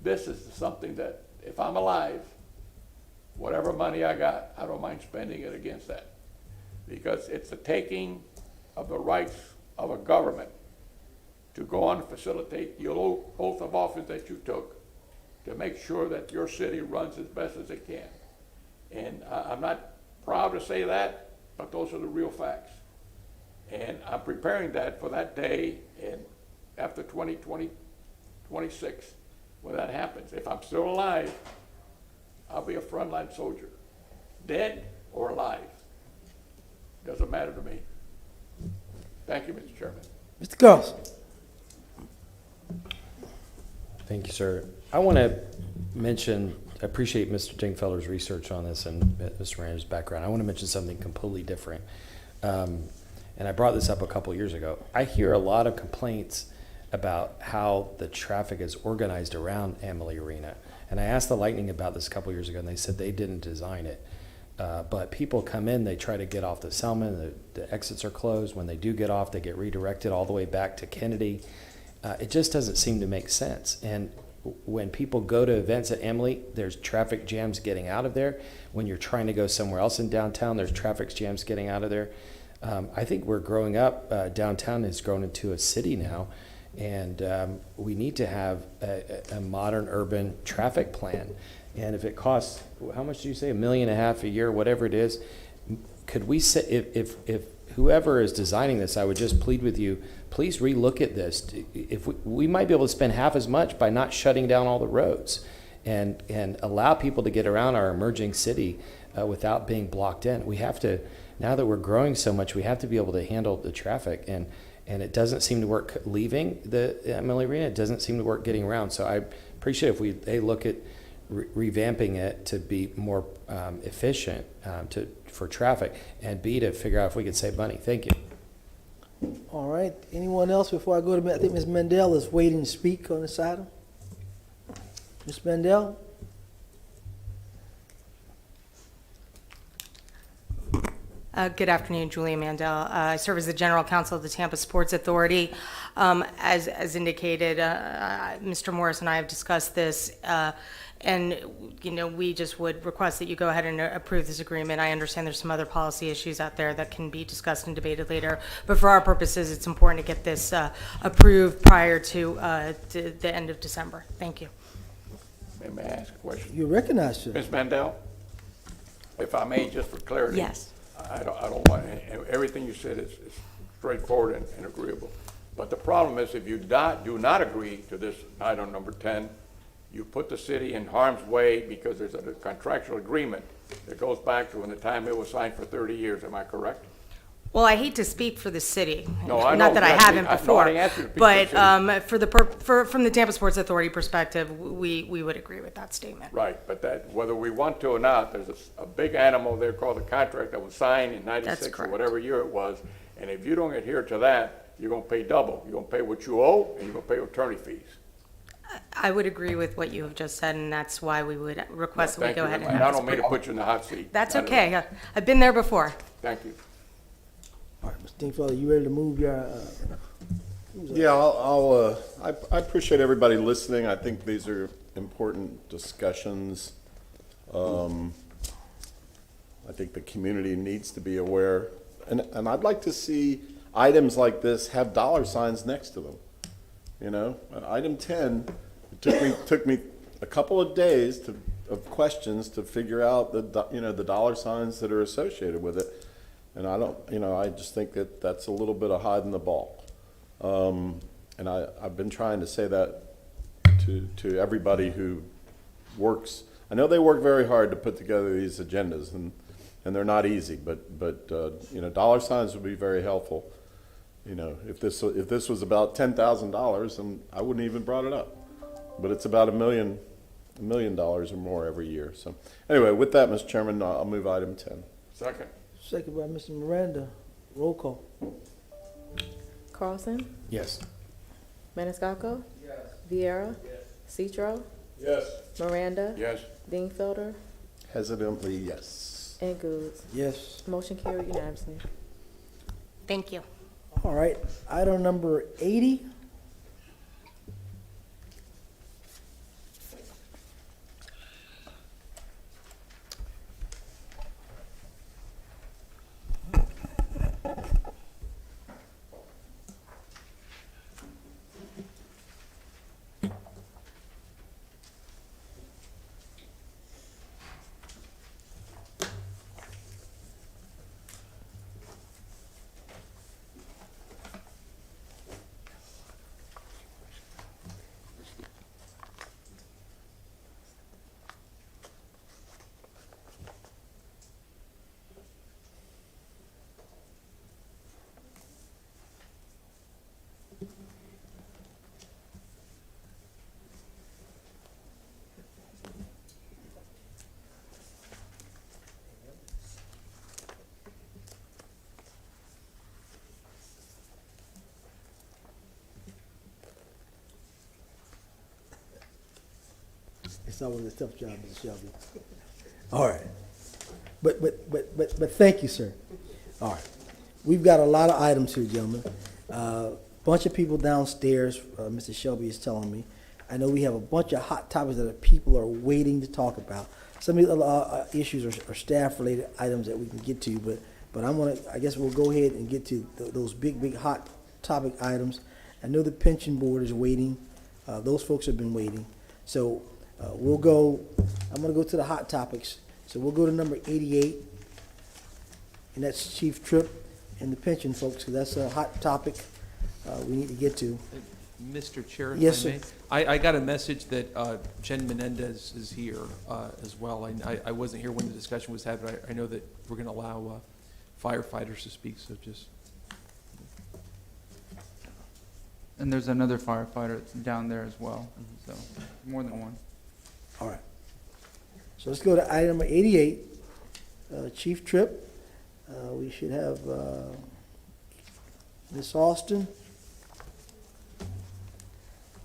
this is something that if I'm alive, whatever money I got, I don't mind spending it against that. Because it's the taking of the rights of a government to go on and facilitate the oath of office that you took to make sure that your city runs as best as it can. And I'm not proud to say that, but those are the real facts. And I'm preparing that for that day and after 2026, when that happens. If I'm still alive, I'll be a frontline soldier, dead or alive. Doesn't matter to me. Thank you, Mr. Chairman. Mr. Carlson. Thank you, sir. I want to mention, I appreciate Mr. Dingfelder's research on this and Mr. Rand's background. I want to mention something completely different. And I brought this up a couple years ago. I hear a lot of complaints about how the traffic is organized around Amalie Arena. And I asked the Lightning about this a couple years ago, and they said they didn't design it. But people come in, they try to get off the Selman, the exits are closed. When they do get off, they get redirected all the way back to Kennedy. It just doesn't seem to make sense. And when people go to events at Amalie, there's traffic jams getting out of there. When you're trying to go somewhere else in downtown, there's traffic jams getting out of there. I think we're growing up. Downtown has grown into a city now. And we need to have a modern urban traffic plan. And if it costs, how much do you say, $1.5 million a year, whatever it is, could we say, if whoever is designing this, I would just plead with you, please relook at this. If we might be able to spend half as much by not shutting down all the roads and allow people to get around our emerging city without being blocked in. We have to, now that we're growing so much, we have to be able to handle the traffic. And it doesn't seem to work leaving the Amalie Arena. It doesn't seem to work getting around. So I appreciate if they look at revamping it to be more efficient for traffic, and B, to figure out if we can save money. Thank you. All right. Anyone else before I go to, I think Ms. Mendel is waiting to speak on this item. Ms. Good afternoon, Julia Mandel. I serve as the General Counsel of the Tampa Sports Authority. As indicated, Mr. Morris and I have discussed this, and we just would request that you go ahead and approve this agreement. I understand there's some other policy issues out there that can be discussed and debated later, but for our purposes, it's important to get this approved prior to the end of December. Thank you. May I ask a question? You recognize, sir. Ms. Mandel, if I may, just for clarity. Yes. I don't want, everything you said is straightforward and agreeable. But the problem is, if you do not agree to this item number 10, you put the city in harm's way because there's a contractual agreement that goes back to when the time it was signed for 30 years. Am I correct? Well, I hate to speak for the city. No, I Not know. that I haven't before. No, I didn't ask you to speak But for the city. from the Tampa Sports Authority perspective, we would agree with that statement. Right, but that, whether we want to or not, there's a big animal there called a contract that was signed in 96 or correct. whatever year it was. And if you don't adhere to that, you're gonna pay double. You're gonna pay what you owe and you're gonna pay attorney fees. I would agree with what you have just said, and that's why we would request that we Thank go you. ahead and And have I this don't mean to approved. put you in the hot seat. That's Not at okay. all. I've been there before. Thank you. All right, Mr. Dingfellow, you ready to move your, Yeah, I appreciate everybody listening. I think these are important discussions. I think the community needs to be aware. And I'd like to see items like this have dollar signs next to them. You know, item 10, it took me a couple of days of questions to figure out the dollar signs that are associated with it. And I just think that that's a little bit of hiding the ball. And I've been trying to say that to everybody who works. I know they work very hard to put together these agendas, and they're not easy, but dollar signs would be very helpful. If this was about $10,000, then I wouldn't even brought it up. But it's about $1 million or more every year. So anyway, with that, Mr. Chairman, I'll move item 10. Second. second by Mr. Miranda. Roll call. Carlson? Yes. Maniscalco? Yes. Viera? Yes. Citro? Yes. Miranda? Yes. Dingfelder? Hesitantly, yes. And Goods. Yes. Motion carried unanimously. Thank you. All right, item number 80. It's always a tough job, Mr. Shelby. All right. But thank you, sir. All right. We've got a lot of items here, gentlemen. Bunch of people downstairs, Mr. Shelby is telling me. I know we have a bunch of hot topics that the people are waiting to talk about. Some of the other issues are staff-related items that we can get to, but I guess we'll go ahead and get to those big hot topic items. I know the pension board is waiting. Those folks have been waiting. So I'm going to go to the hot topics. So we'll go to number 88, and that's Chief Tripp and the pension folks, because that's a hot topic we need to get to. Mr. Chair, if Yes, I may, sir. I got a message that Jen Menendez is here as well. I wasn't here when the discussion was had, but I know that we're going to allow firefighters to speak, so just. And there's another firefighter down there as well, so more than one. All right. So let's go to item number 88, Chief Tripp. We should have Ms. Austin. I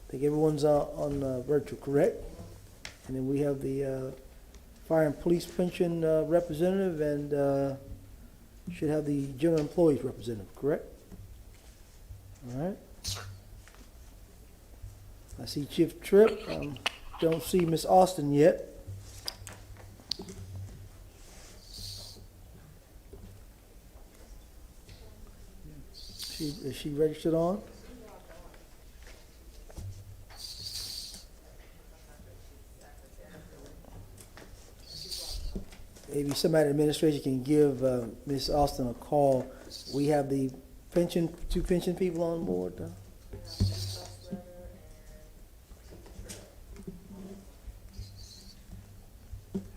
think everyone's on virtual, correct? And then we have the fire and police pension representative and should have the general employees representative, correct? All right. I see Chief Tripp. Don't see Miss Austin yet. Is she registered on? Maybe somebody in administration can give Ms. Austin a call. We have the two pension people on board.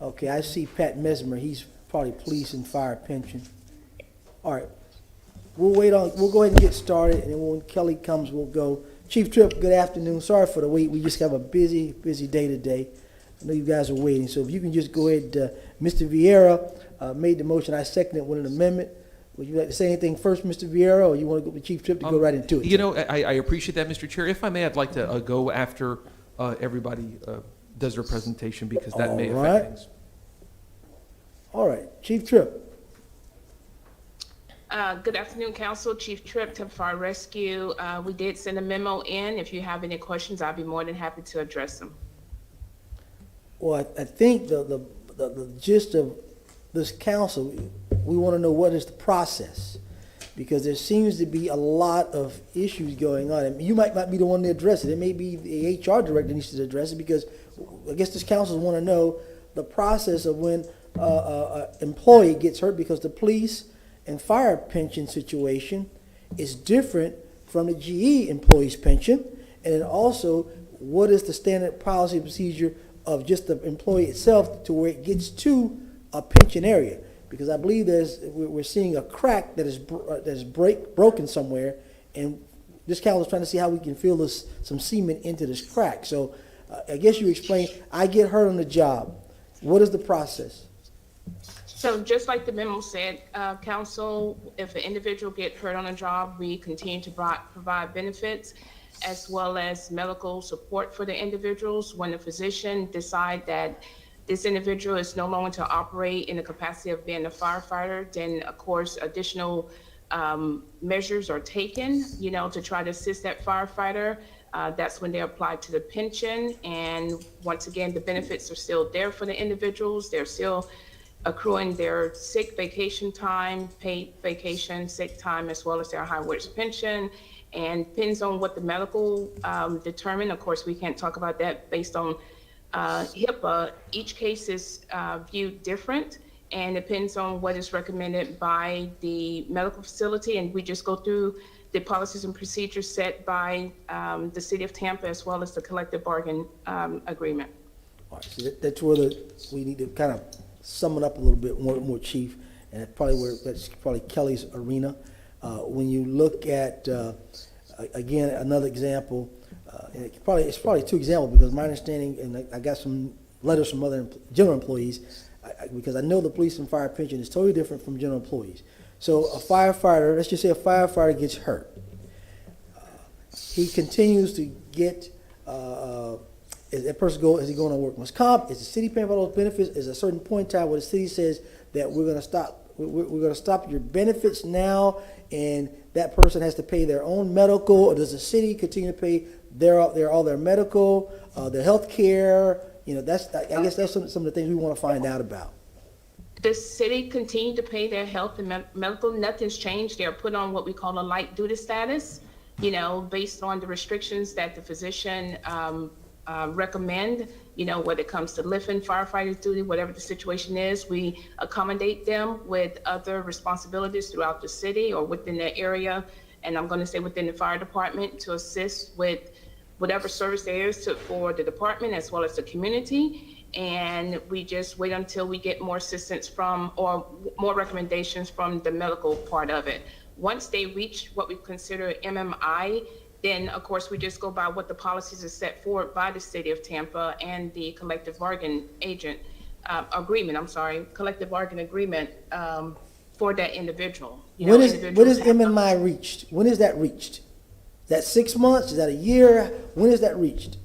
Okay, I see Pat Mesmer. He's probably police and fire pension. All right. We'll go ahead and get started, and then when Kelly comes, we'll go. Chief Tripp, good afternoon. Sorry for the wait. We just have a busy day today. I know you guys are waiting, so if you can just go ahead. Mr. Vieira made the motion. I seconded it with an amendment. Would you like to say anything first, Mr. Vieira, or you want to go with Chief Tripp to go right into it? You know, I appreciate that, Mr. Chair. If I may, I'd like to go after everybody does their presentation, because that may affect things. All right, Chief Tripp. Good afternoon, Council. Chief Tripp, Temp Fire Rescue. We did send a memo in. If you have any questions, I'll be more than happy to address them. Well, I think the gist of this council, we want to know what is the process, because there seems to be a lot of issues going on. And you might not be the one to address it. It may be the HR director needs to address it, because I guess this council want to know the process of when an employee gets hurt, because the police and fire pension situation is different from the GE employee's pension. And then also, what is the standard policy procedure of just the employee itself to where it gets to a pension area? Because I believe we're seeing a crack that is broken somewhere, and this council is trying to see how we can fill some cement into this crack. So I guess you explain, I get hurt on the job. What is the process? So just like the memo said, Council, if an individual gets hurt on a job, we continue to provide benefits as well as medical support for the individuals. When the physician decide that this individual is no longer to operate in the capacity of being a firefighter, then of course additional measures are taken, to try to assist that firefighter. That's when they apply to the pension. And once again, the benefits are still there for the individuals. They're still accruing their sick vacation time, paid vacation, sick time, as well as their high wage pension. And depends on what the medical determine. Of course, we can't talk about that based on HIPAA. Each case is viewed different, and depends on what is recommended by the medical facility. And we just go through the policies and procedures set by the City of Tampa, as well as the collective bargain agreement. All right, so that's where we need to kind of sum it up a little bit more, Chief, and that's probably Kelly's arena. When you look at, again, another example, and it's probably two examples, because my understanding, and I got some letters from other general employees, because I know the police and fire pension is totally different from general employees. So a firefighter, let's just say a firefighter gets hurt. He continues to get, is that person is he going on workman's comp? Is the city paying for those benefits? Is a certain point in time where the city says that we're going to stop your benefits now, and that person has to pay their own medical, or does the city continue to pay all their medical, their health care? I guess that's some of the things we want to find out about. The city continued to pay their health and medical. Nothing's changed. They're put on what we call a light duty status, based on the restrictions that the physician recommend, when it comes to lifting firefighters duty, whatever the situation is. We accommodate them with other responsibilities throughout the city or within the area, and I'm going to say within the fire department, to assist with whatever service there is for the department as well as the community. And we just wait until we get more assistance or more recommendations from the medical part of it. Once they reach what we consider MMI, then of course we just go by what the policies are set forward by the City of Tampa and the collective bargain collective bargain agreement for that individual. When is MMI reached? When is that reached? Is that 6 months? Is that a year? When is that reached?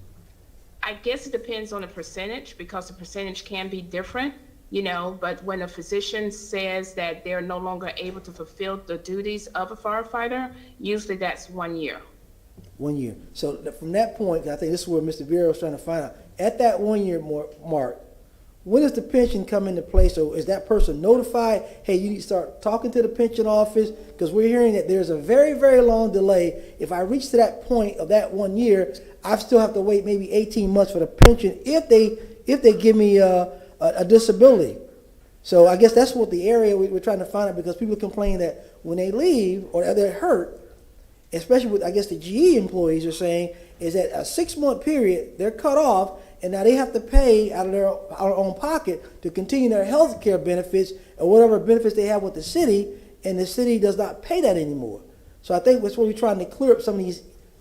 I guess it depends on the percentage, because the percentage can be different. but when a physician says that they're no longer able to fulfill the duties of a firefighter, usually that's 1 year. 1 year. So from that point, I think this is where Mr. Vera was trying to find out. At that 1 year mark, when does the pension come into play? So is that person notified, hey, you need to start talking to the pension office? Because we're hearing that there's a very, very long delay. If I reach to that point of that 1 year, I still have to wait maybe 18 months for the pension if they give me a disability. So I guess that's what the area we're trying to find out, because people complain that when they leave or they're hurt, especially with, I guess, the GE employees are saying, is that a 6-month period, they're cut off, and now they have to pay out of their own pocket to continue their health care benefits or whatever benefits they have with the city, and the city does not pay that anymore. So I think that's what we're trying to clear up some of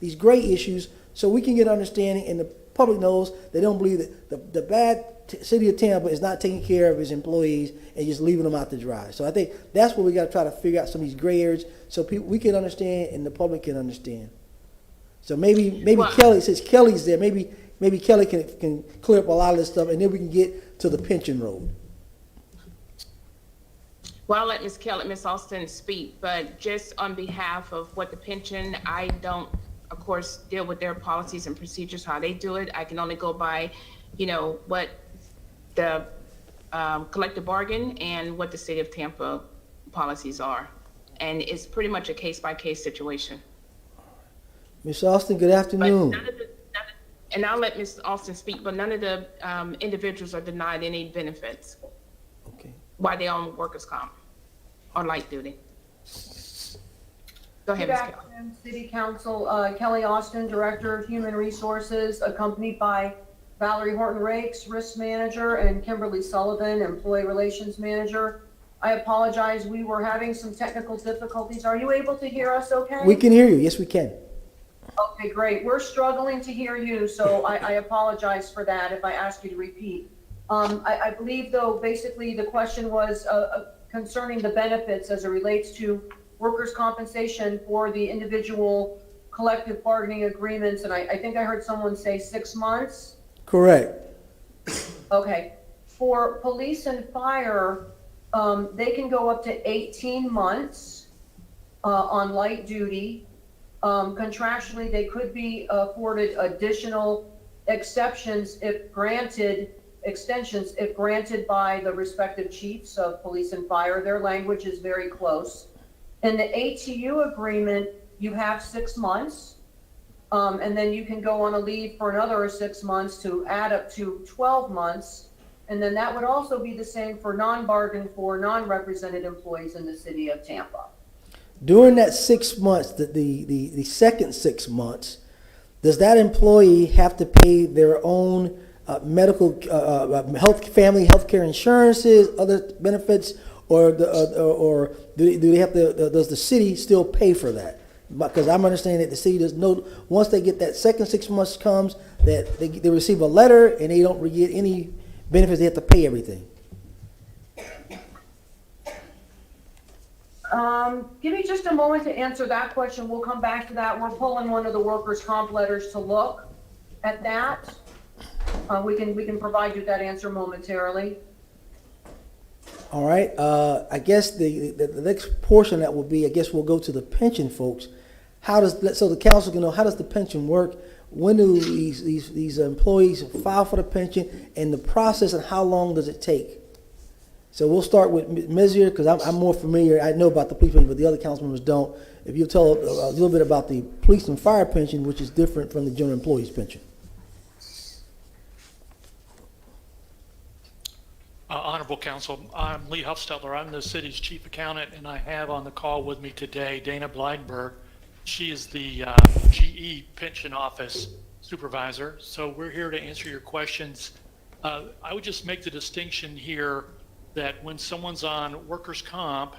these gray issues so we can get understanding and the public knows they don't believe that the bad city of Tampa is not taking care of its employees and just leaving them out to dry. So I think that's what we got to try to figure out, some of these gray areas, so we can understand and the public can understand. So maybe Kelly, since Kelly's there, maybe Kelly can clear up a lot of this stuff, and then we can get to the pension road. Well, I'll let Ms. Austin speak, but just on behalf of what the pension, I don't, of course, deal with their policies and procedures, how they do it. I can only go by, what the collective bargain and what the city of Tampa policies are. And it's pretty much a case-by-case situation. Ms. Austin, good afternoon. And I'll let Ms. Austin speak, but none of the individuals are denied any benefits. Okay. While they're on workers' comp or light duty. Go ahead, Good Ms. Kelly. afternoon, City Council. Kelly Austin, Director of Human Resources, accompanied by Valerie Horton-Rakes, Risk Manager, and Kimberly Sullivan, Employee Relations Manager. I apologize, we were having some technical difficulties. Are you able to hear us okay? We can hear you. Yes, we can. Okay, great. We're struggling to hear you, so I apologize for that if I ask you to repeat. I believe, though, basically the question was concerning the benefits as it relates to workers' compensation for the individual collective bargaining agreements, and I think I heard someone say 6 months. Correct. Okay. For police and fire, they can go up to 18 months on light duty. Contractually, they could be afforded additional exceptions if granted, extensions if granted by the respective chiefs of police and fire. Their language is very close. In the ATU agreement, you have 6 months, and then you can go on a leave for another 6 months to add up to 12 months. And then that would also be the same for non-bargain for non-represented employees in the city of Tampa. During that 6 months, the second 6 months, does that employee have to pay their own medical, family health care insurances, other benefits, or do they have to? Does the city still pay for that? Because I'm understanding that the city does no. Once they get that second 6 months comes, that they receive a letter and they don't get any benefits. They have to pay everything. Give me just a moment to answer that question. We'll come back to that. We're pulling one of the workers' comp letters to look at that. We can provide you that answer momentarily. All right. I guess the next portion that will be, I guess we'll go to the pension folks. So the council can know, how does the pension work? When do these employees file for the pension, and the process, and how long does it take? So we'll start with Ms. here, because I'm more familiar. I know about the police pension, but the other council members don't. If you'll tell a little bit about the police and fire pension, which is different from the general employees pension. Honorable Council, I'm Lee Huffstetler. I'm the city's chief accountant, and I have on the call with me today Dana Bleinberg. She is the GE pension office supervisor. So we're here to answer your questions. I would just make the distinction here that when someone's on workers' comp,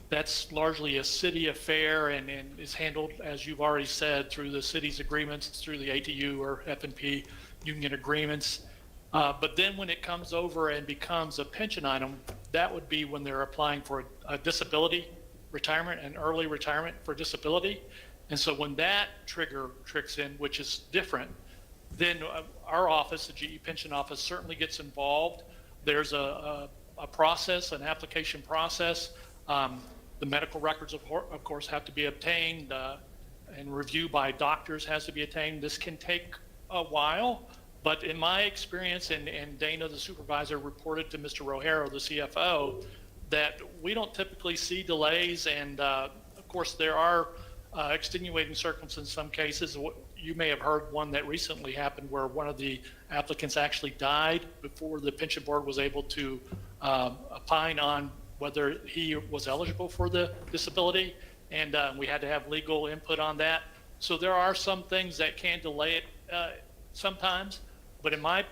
that's largely a city affair and is handled, as you've already said, through the city's agreements, through the ATU or F&P union agreements. But then when it comes over and becomes a pension item, that would be when they're applying for a disability retirement and early retirement for disability. And so when that tricks in, which is different, then our office, the GE pension office, certainly gets involved. There's a a process, an application process. The medical records, of course, have to be obtained, and review by doctors has to be obtained. This can take a while, but in my experience, and Dana, the supervisor, reported to Mr. Rojero, the CFO, that we don't typically see delays, and of course there are extenuating circumstances in some cases. You may have heard one that recently happened where one of the applicants actually died before the pension board was able to opine on whether he was eligible for the disability, and we had to have legal input on that. So there are some things that can delay it sometimes, but in my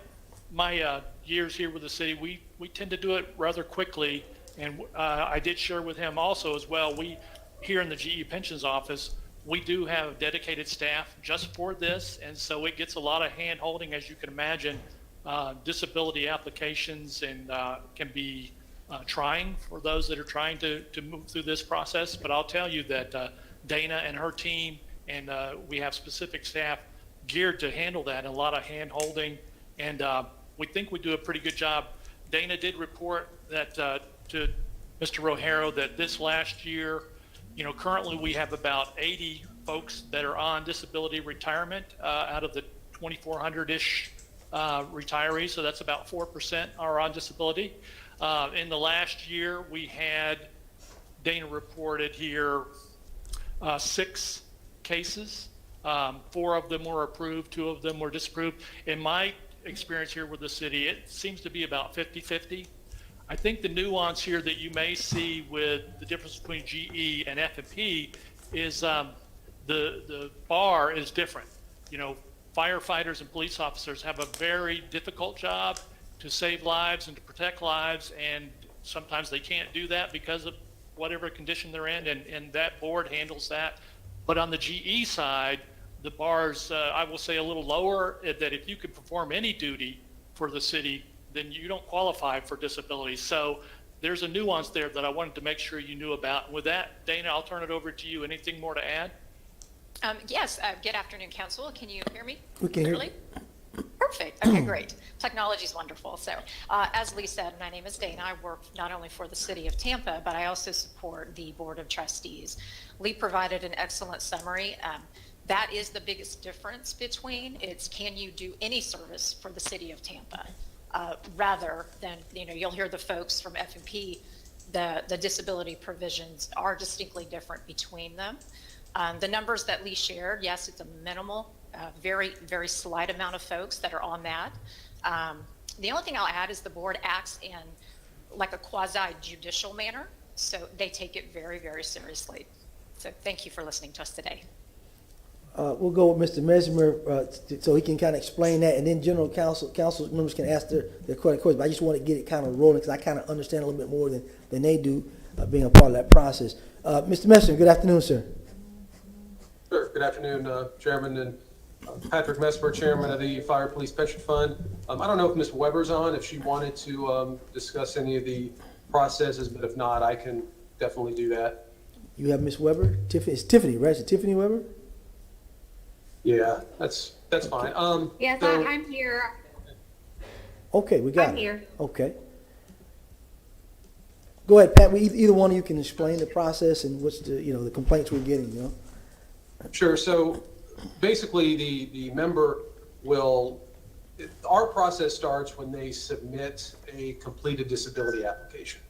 years here with the city, we tend to do it rather quickly. And I did share with him also as well, we here in the GE Pensions office, we do have dedicated staff just for this, and so it gets a lot of hand holding, as you can imagine. Disability applications and can be trying for those that are trying to move through this process. But I'll tell you that Dana and her team, and we have specific staff geared to handle that, and a lot of hand holding, and we think we do a pretty good job. Dana did report that to Mr. Rojero that this last year, currently we have about 80 folks that are on disability retirement out of the 2,400-ish retirees, so that's about 4% are on disability. In the last year, we had, Dana reported here, 6 cases. 4 of them were approved, 2 of them were disapproved. In my experience here with the city, it seems to be about 50-50. I think the nuance here that you may see with the difference between GE and F&P is the bar is different. Firefighters and police officers have a very difficult job to save lives and to protect lives, and sometimes they can't do that because of whatever condition they're in, and that board handles that. But on the GE side, the bar's, I will say, a little lower, that if you could perform any duty for the city, then you don't qualify for disability. So there's a nuance there that I wanted to make sure you knew about. With that, Dana, I'll turn it over to you. Anything more to add? Yes, good afternoon, Council. Can you hear me? We can hear clearly? Perfect. Okay, great. Technology is wonderful. So, as Lee said, my name is Dana. I work not only for the City of Tampa, but I also support the Board of Trustees. Lee provided an excellent summary. That is the biggest difference between it's can you do any service for the City of Tampa, rather than, you'll hear the folks from F&P, the disability provisions are distinctly different between them. The numbers that Lee shared, yes, it's a minimal, very, very slight amount of folks that are on that. The only thing I'll add is the board acts in like a quasi-judicial manner, so they take it very, very seriously. So thank you for listening to us today. We'll go with Mr. Mesmer so he can kind of explain that, and then general council members can ask their questions. But I just want to get it kind of rolling because I kind of understand a little bit more than they do, being a part of that process. Mr. Mesmer, good afternoon, sir. Sure. Good afternoon, Chairman, and Patrick Mesmer, Chairman of the Fire Police Pension Fund. I don't know if Ms. Weber's on, if she wanted to discuss any of the processes, but if not, I can definitely do that. You have Ms. Weber? It's Tiffany, right? Is it Tiffany Weber? Yeah, that's fine. Yes, so- I'm here. Okay, we got it. I'm here. Okay. Go ahead, Pat. Either one of you can explain the process and what's the complaints we're getting. Sure. So basically, the member will. Our process starts when they submit a completed disability application.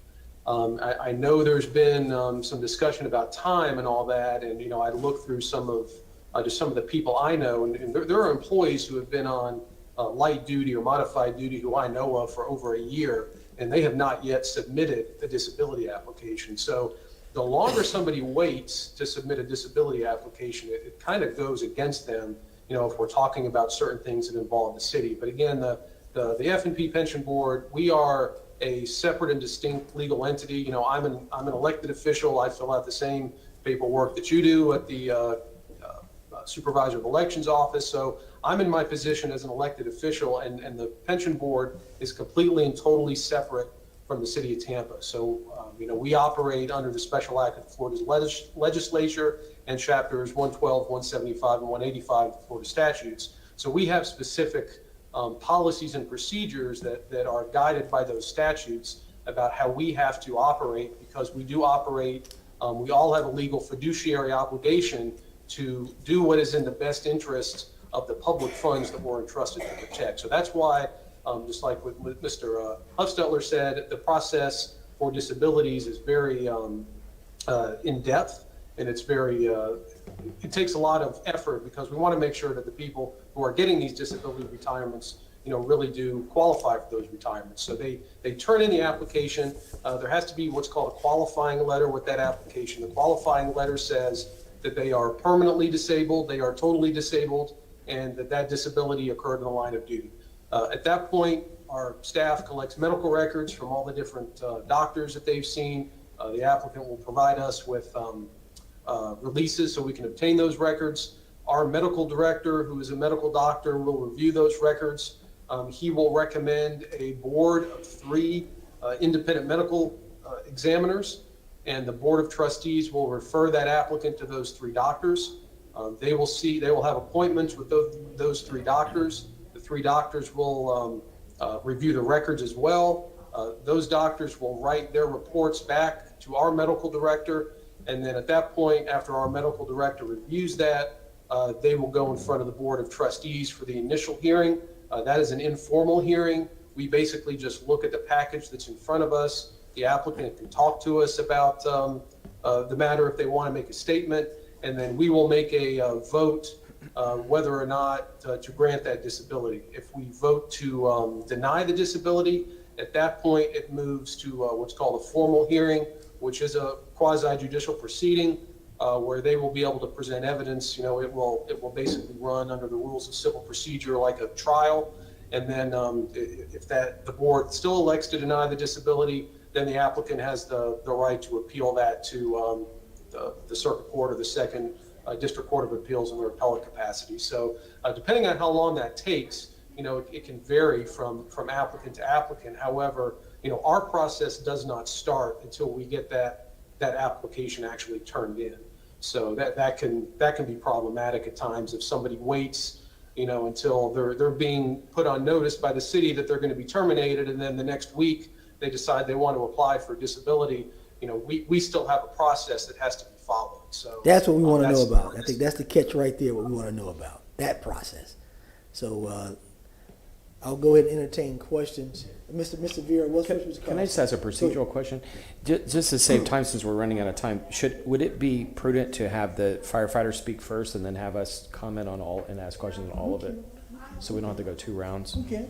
I know there's been some discussion about time and all that, and I looked through some of the people I know, and there are employees who have been on light duty or modified duty who I know of for over a year, and they have not yet submitted a disability application. So the longer somebody waits to submit a disability application, it kind of goes against them, if we're talking about certain things that involve the city. But again, the F&P Pension Board, we are a separate and distinct legal entity. I'm an elected official. I fill out the same paperwork that you do at the Supervisor of Elections office. So I'm in my position as an elected official, and the pension board is completely and totally separate from the city of Tampa. So, we operate under the Special Act of the Florida legislature and chapters 112, 175, and 185 of the Florida statutes. So we have specific policies and procedures that are guided by those statutes. about how we have to operate, because we do operate, we all have a legal fiduciary obligation to do what is in the best interest of the public funds that we're entrusted to protect. So that's why, just like what Mr. Huffstetler said, the process for disabilities is very in-depth, and it's very, it takes a lot of effort, because we want to make sure that the people who are getting these disability retirements, really do qualify for those retirements. So they turn in the application. There has to be what's called a qualifying letter with that application. The qualifying letter says that they are permanently disabled, they are totally disabled, and that disability occurred in the line of duty. At that point, our staff collects medical records from all the different doctors that they've seen. The applicant will provide us with releases so we can obtain those records. Our medical director, who is a medical doctor, will review those records. He will recommend a board of 3 independent medical examiners, and the board of trustees will refer that applicant to those 3 doctors. They will have appointments with those 3 doctors. The 3 doctors will review the records as well. Those doctors will write their reports back to our medical director, and then at that point, after our medical director reviews that, they will go in front of the board of trustees for the initial hearing. That is an informal hearing. We basically just look at the package that's in front of us. The applicant can talk to us about the matter if they want to make a statement, and then we will make a vote whether or not to grant that disability. If we vote to deny the disability, at that point it moves to what's called a formal hearing, which is a quasi-judicial proceeding where they will be able to present evidence. It will basically run under the rules of civil procedure like a trial. And then if the board still elects to deny the disability, then the applicant has the right to appeal that to the circuit court or the second district court of appeals in their appellate capacity. So depending on how long that takes, it can vary from applicant to applicant. However, our process does not start until we get that application actually turned in. So that can be problematic at times if somebody waits, until they're being put on notice by the city that they're going to be terminated, and then the next week they decide they want to apply for disability. We still have a process that has to be followed. So That's what we want to know about. I think that's the catch right there, what we want to know about, that process. So I'll go ahead and entertain questions. Mr. Vera, what's Mr. Collins? Can I just ask a procedural question? Just to save time, since we're running out of time, would it be prudent to have the firefighter speak first and then have us comment on all and ask questions on all of it, so we don't have to go 2 rounds? Okay.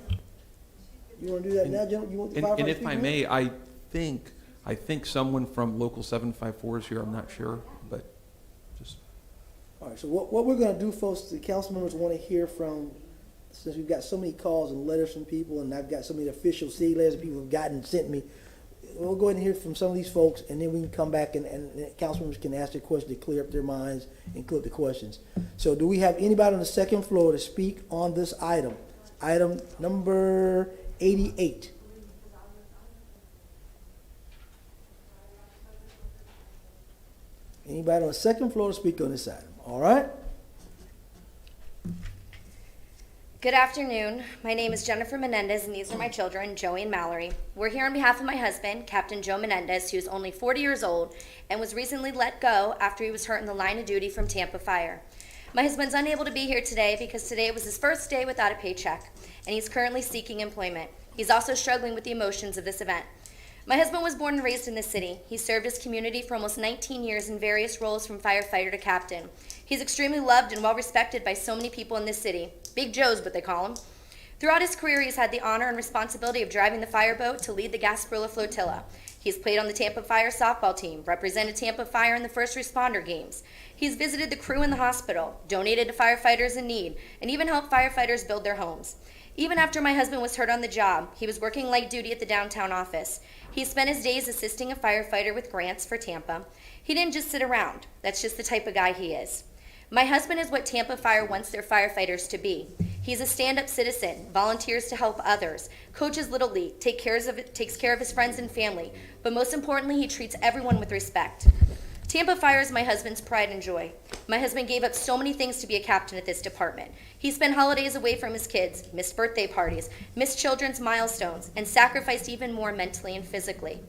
You want to do that now, gentlemen? You want the firefighter And to if speak I now? may, I think someone from Local 754 is here, I'm not sure, but just. All right, so what we're going to do, folks, the council members want to hear from, since we've got so many calls and letters from people, and I've got so many official city letters that people have gotten and sent me, we'll go ahead and hear from some of these folks, and then we can come back and council members can ask their questions to clear up their minds and clear up the questions. So do we have anybody on the second floor to speak on this item? Item number 88. Anybody on the second floor to speak on this item? All right. Good afternoon. My name is Jennifer Menendez, and these are my children, Joey and Mallory. We're here on behalf of my husband, Captain Joe Menendez, who's only 40 years old and was recently let go after he was hurt in the line of duty from Tampa Fire. My husband's unable to be here today because today was his first day without a paycheck, and he's currently seeking employment. He's also struggling with the emotions of this event. My husband was born and raised in this city. He served his community for almost 19 years in various roles from firefighter to captain. He's extremely loved and well respected by so many people in this city. Big Joe's what they call him. Throughout his career, he's had the honor and responsibility of driving the fireboat to lead the Gasparilla Flotilla. He's played on the Tampa Fire softball team, represented Tampa Fire in the first responder games. He's visited the crew in the hospital, donated to firefighters in need, and even helped firefighters build their homes. Even after my husband was hurt on the job, he was working light duty at the downtown office. He spent his days assisting a firefighter with grants for Tampa. He didn't just sit around. That's just the type of guy he is. My husband is what Tampa Fire wants their firefighters to be. He's a stand-up citizen, volunteers to help others, coaches Little League, takes care of his friends and family, but most importantly, he treats everyone with respect. Tampa Fire is my husband's pride and joy. My husband gave up so many things to be a captain at this department. He spent holidays away from his kids, missed birthday parties, missed children's milestones, and sacrificed even more mentally and physically.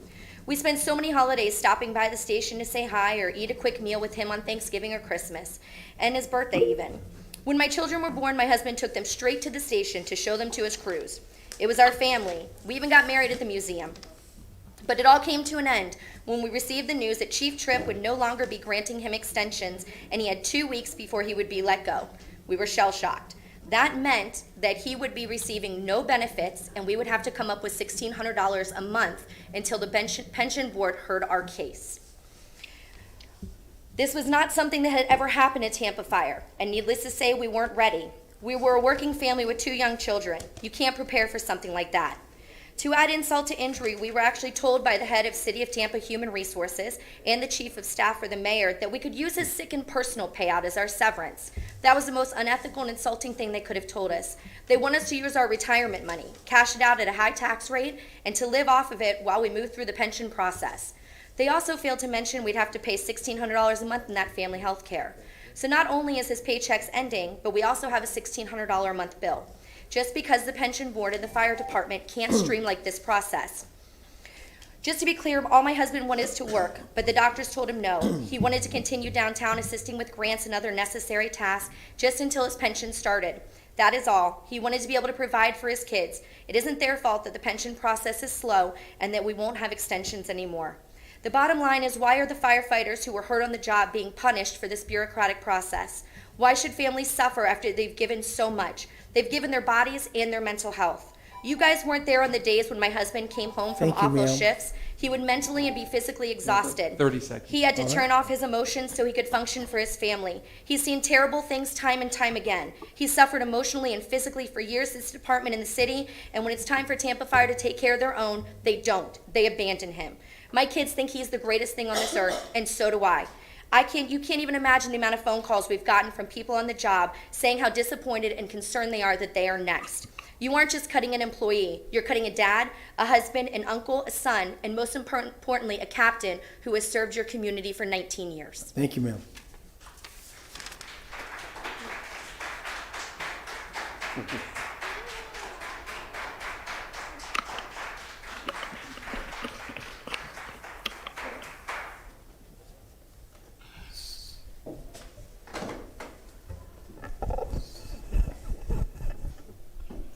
We spent so many holidays stopping by the station to say hi or eat a quick meal with him on Thanksgiving or Christmas, and his birthday even. When my children were born, my husband took them straight to the station to show them to his crews. It was our family. We even got married at the museum. But it all came to an end when we received the news that Chief Tripp would no longer be granting him extensions, and he had 2 weeks before he would be let go. We were shell-shocked. That meant that he would be receiving no benefits, and we would have to come up with $1,600 a month until the pension board heard our case. This was not something that had ever happened at Tampa Fire, and needless to say, we weren't ready. We were a working family with 2 young children. You can't prepare for something like that. To add insult to injury, we were actually told by the head of City of Tampa Human Resources and the chief of staff for the mayor that we could use his sick and personal payout as our severance. That was the most unethical and insulting thing they could have told us. They want us to use our retirement money, cash it out at a high tax rate, and to live off of it while we move through the pension process. They also failed to mention we'd have to pay $1,600 a month in that family health care. So not only is his paychecks ending, but we also have a $1,600 a month bill, just because the pension board and the fire department can't streamline this process. Just to be clear, all my husband wanted is to work, but the doctors told him no. He wanted to continue downtown assisting with grants and other necessary tasks just until his pension started. That is all. He wanted to be able to provide for his kids. It isn't their fault that the pension process is slow and that we won't have extensions anymore. The bottom line is, why are the firefighters who were hurt on the job being punished for this bureaucratic process? Why should families suffer after they've given so much? They've given their bodies and their mental health. You guys weren't there on the days when my husband came home from Thank you, awful ma'am. shifts. He would mentally and be physically exhausted. 30 seconds. He had to All right. turn off his emotions so he could function for his family. He's seen terrible things time and time again. He suffered emotionally and physically for years, this department in the city, and when it's time for Tampa Fire to take care of their own, they don't. They abandon him. My kids think he's the greatest thing on this earth, and so do I. You can't even imagine the amount of phone calls we've gotten from people on the job saying how disappointed and concerned they are that they are next. You aren't just cutting an employee. You're cutting a dad, a husband, an uncle, a son, and most importantly, a captain who has served your community for 19 years. Thank you, ma'am.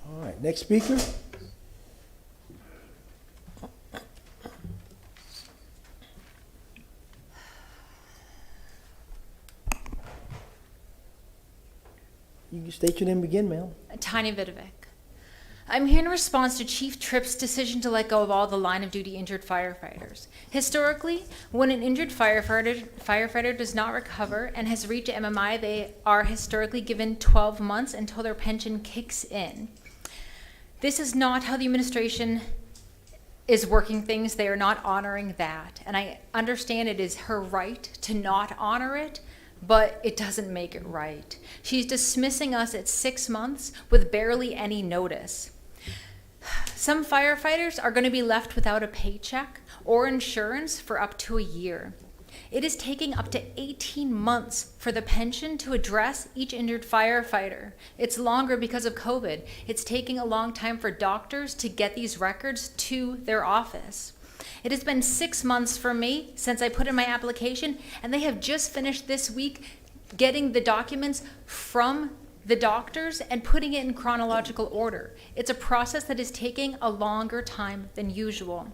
All right, next speaker. You can state your name and begin, ma'am. Tanya Vidovic. I'm here in response to Chief Tripp's decision to let go of all the line of duty injured firefighters. Historically, when an injured firefighter does not recover and has reached MMI, they are historically given 12 months until their pension kicks in. This is not how the administration is working things. They are not honoring that. And I understand it is her right to not honor it, but it doesn't make it right. She's dismissing us at 6 months with barely any notice. Some firefighters are going to be left without a paycheck or insurance for up to a year. It is taking up to 18 months for the pension to address each injured firefighter. It's longer because of COVID. It's taking a long time for doctors to get these records to their office. It has been 6 months for me since I put in my application, and they have just finished this week getting the documents from the doctors and putting it in chronological order. It's a process that is taking a longer time than usual.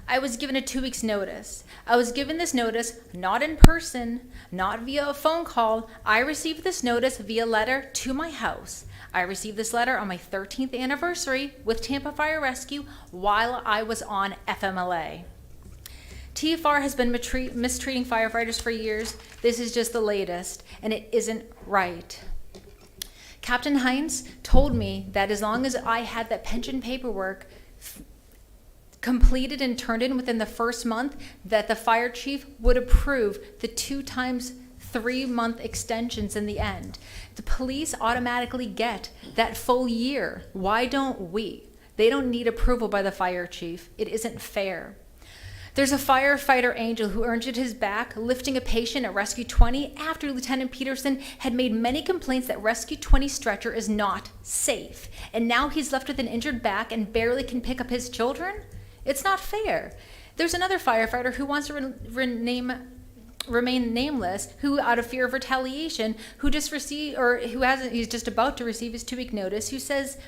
I was given a 2 weeks notice. I was given this notice not in person, not via a phone call. I received this notice via letter to my house. I received this letter on my 13th anniversary with Tampa Fire Rescue while I was on FMLA. TFR has been mistreating firefighters for years. This is just the latest, and it isn't right. Captain Hines told me that as long as I had that pension paperwork completed and turned in within the first month, that the fire chief would approve the 2 times 3 month extensions in the end. The police automatically get that full year. Why don't we? They don't need approval by the fire chief. It isn't fair. There's a firefighter angel who injured his back lifting a patient at Rescue 20 after Lieutenant Peterson had made many complaints that Rescue 20 stretcher is not safe. And now he's left with an injured back and barely can pick up his children? It's not fair. There's another firefighter who wants to remain nameless, who out of fear of retaliation, who just received, or who hasn't, he's just about to receive his 2-week notice, who says,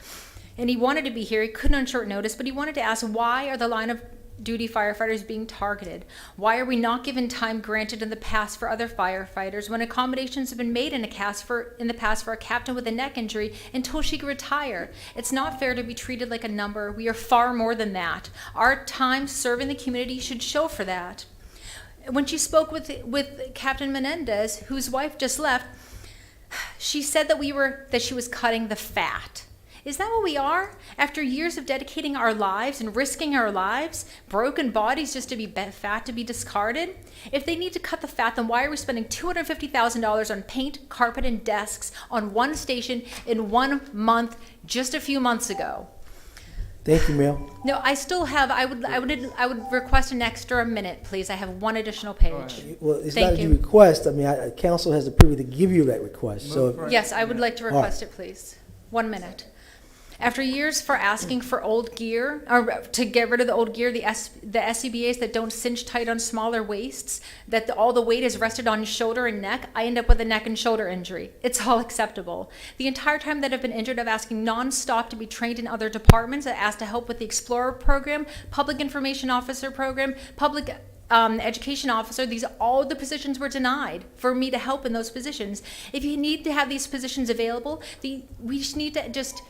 and he wanted to be here, he couldn't on short notice, but he wanted to ask, why are the line of duty firefighters being targeted? Why are we not given time granted in the past for other firefighters when accommodations have been made in the past for a captain with a neck injury until she could retire? It's not fair to be treated like a number. We are far more than that. Our time serving the community should show for that. When she spoke with Captain Menendez, whose wife just left, she said that she was cutting the fat. Is that what we are? After years of dedicating our lives and risking our lives, broken bodies just to be fat to be discarded? If they need to cut the fat, then why are we spending $250,000 on paint, carpet, and desks on one station in 1 month just a few months ago? Thank you, Mel. No, I still have, I would request an extra minute, please. I have one additional page. Well, it's Thank not a you. request. I mean, council has the privilege to give you that request. So, Yes, I would like to All request right. it, please. 1 minute. After years for asking for old gear, or to get rid of the old gear, the SCBAs that don't cinch tight on smaller waists, that all the weight is rested on shoulder and neck, I end up with a neck and shoulder injury. It's all acceptable. The entire time that I've been injured, I'm asking nonstop to be trained in other departments. I asked to help with the Explorer program, Public Information Officer program, Public Education Officer. All the positions were denied for me to help in those positions. If you need to have these positions available, we just need to just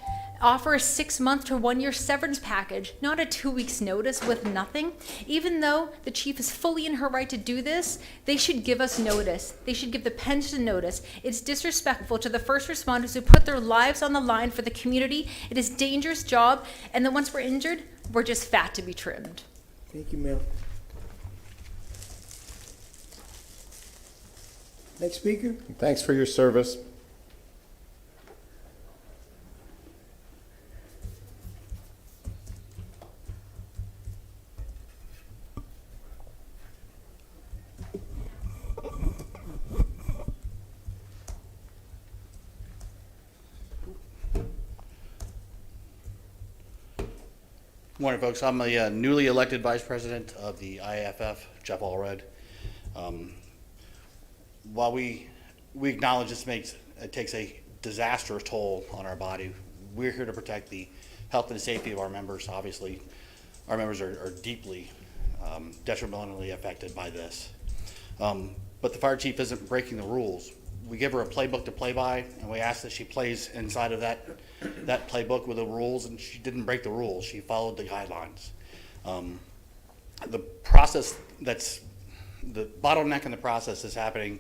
offer a 6-month to 1 year severance package, not a 2 weeks notice with nothing. Even though the chief is fully in her right to do this, they should give us notice. They should give the pension notice. It's disrespectful to the first responders who put their lives on the line for the community. It is a dangerous job, and then once we're injured, we're just fat to be trimmed. thank you, Mel. Next speaker. Thanks for your service. Morning, folks. I'm a newly elected vice president of the IAFF, Jeff Allred. While we acknowledge it takes a disastrous toll on our body, we're here to protect the health and safety of our members. Obviously, our members are deeply detrimentally affected by this. But the fire chief isn't breaking the rules. We give her a playbook to play by, and we ask that she plays inside of that playbook with the rules, and she didn't break the rules. She followed the guidelines. The process the bottleneck in the process is happening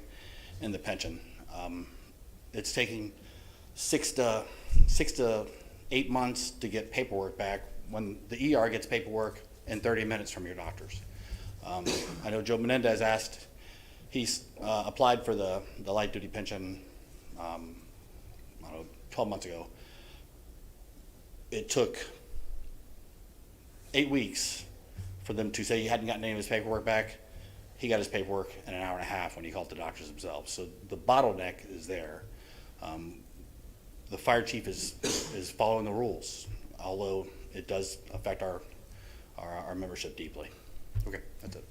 in the pension. It's taking 6 to 8 months to get paperwork back when the ER gets paperwork in 30 minutes from your doctors. I know Joe Menendez asked, he's applied for the light duty pension, I don't know, 12 months ago. It took 8 weeks for them to say he hadn't gotten any of his paperwork back. He got his paperwork in an hour and a half when he called the doctors themselves. So the bottleneck is there. The fire chief is following the rules, although it does affect our membership deeply. Okay, that's it.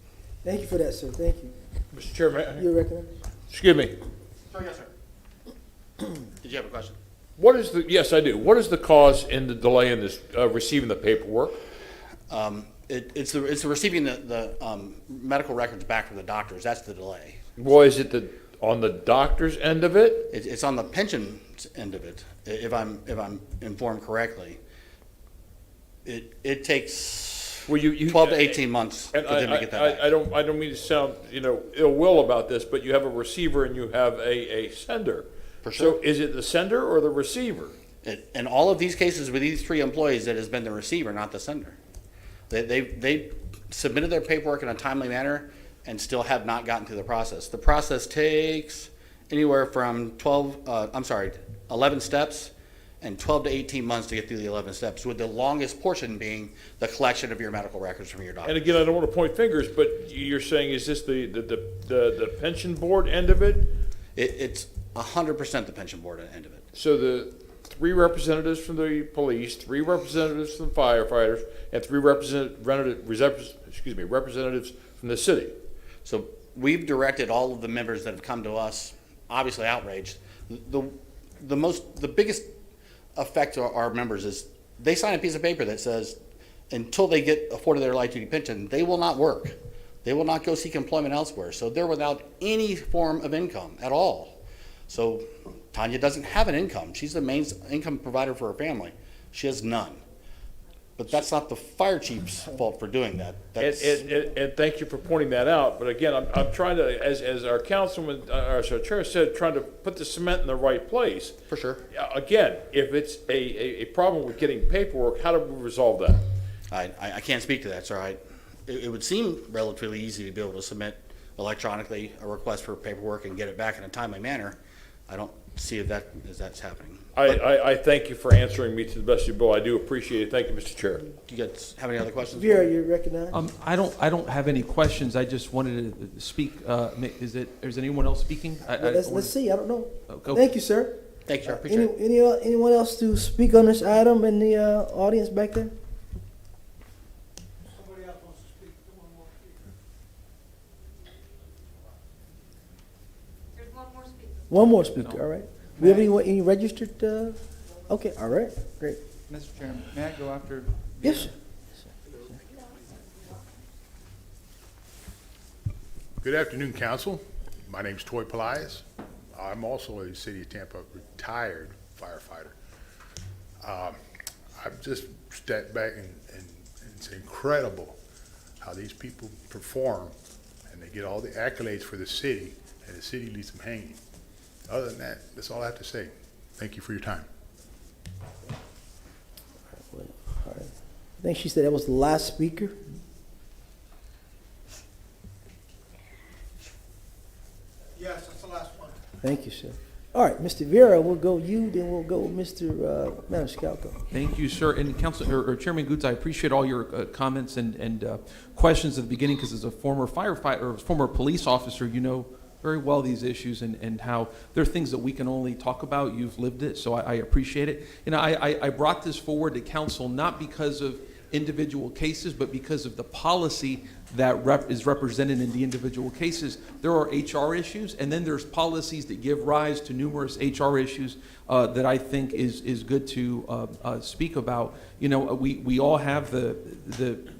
Thank you for that, sir. Thank you. Mr. Chairman. You're recognized. Excuse me. Oh, yes, sir. Did you have a question? Yes, I do. What is the cause in the delay in this, receiving the paperwork? It's the receiving the medical records back from the doctors. That's the delay. Well, is it on the doctor's end of it? It's on the pension end of it. If I'm informed correctly, it takes 12 to 18 months for them to get that back. I don't mean to sound ill will about this, but you have a receiver and you have a sender. For sure. So is it the sender or the receiver? In all of these cases with these 3 employees, it has been the receiver, not the sender. They submitted their paperwork in a timely manner and still have not gotten through the process. The process takes anywhere from 11 steps, and 12 to 18 months to get through the 11 steps, with the longest portion being the collection of your medical records from your doctor. And again, I don't want to point fingers, but you're saying, is this the pension board end of it? It's 100% the pension board end of it. So the 3 representatives from the police, 3 representatives from the firefighters, and 3 representatives from the city. So we've directed all of the members that have come to us, obviously outraged. The biggest effect to our members is they sign a piece of paper that says until they get afforded their light duty pension, they will not work. They will not go seek employment elsewhere. So they're without any form of income at all. So Tanya doesn't have an income. She's the main income provider for her family. She has none. But that's not the fire chief's fault for doing that. And thank you for pointing that out. But again, I'm trying to, as our councilman, our chair said, trying to put the cement in the right place. For sure. Again, if it's a problem with getting paperwork, how do we resolve that? I can't speak to that, sir. It would seem relatively easy to be able to submit electronically a request for paperwork and get it back in a timely manner. I don't see if that's happening. I thank you for answering me to the best of your ability. I do appreciate it. Thank you, Mr. Chair. Do you guys have any other questions? Vera, you recognize? I don't have any questions. I just wanted to speak. Is anyone else speaking? Let's see. I don't know. Okay. Thank you, sir. Thank you, sir. Appreciate it. Anyone else to speak on this item in the audience back there? Somebody else wants to speak. One more speaker. There's one more speaker. One more speaker, all right. We have any registered? Okay, all right, great. Mr. Chairman, may I go after? Yes, sir. Good afternoon, council. My name's Toy Pelias. I'm also a City of Tampa retired firefighter. I've just stepped back and it's incredible how these people perform and they get all the accolades for the city and the city leaves them hanging. Other than that, that's all I have to say. Thank you for your time. All right. I think she said that was the last speaker. Yes, that's the last one. Thank you, sir. All right, Mr. Vera, we'll go you, then we'll go with Mr. Maniscalco. Thank you, sir. And Chairman Goods, I appreciate all your comments and questions at the beginning, because as a former firefighter or former police officer, you know very well these issues and how they're things that we can only talk about. You've lived it, so I appreciate it. You know, I brought this forward to council not because of individual cases, but because of the policy that is represented in the individual cases. There are HR issues, and then there's policies that give rise to numerous HR issues that I think is good to speak about. You know, we all have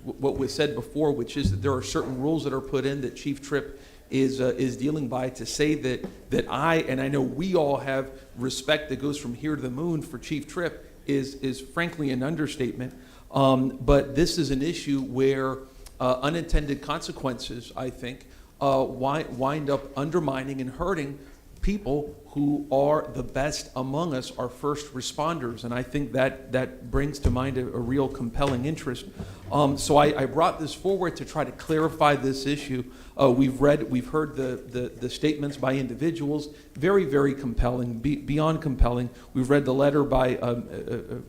what was said before, which is that there are certain rules that are put in that Chief Tripp is dealing by. To say that I know we all have respect that goes from here to the moon for Chief Tripp is frankly an understatement. But this is an issue where unintended consequences, I think, wind up undermining and hurting people who are the best among us, our first responders. And I think that brings to mind a real compelling interest. So I brought this forward to try to clarify this issue. We've heard the statements by individuals, very, very compelling, beyond compelling. We've read the letter by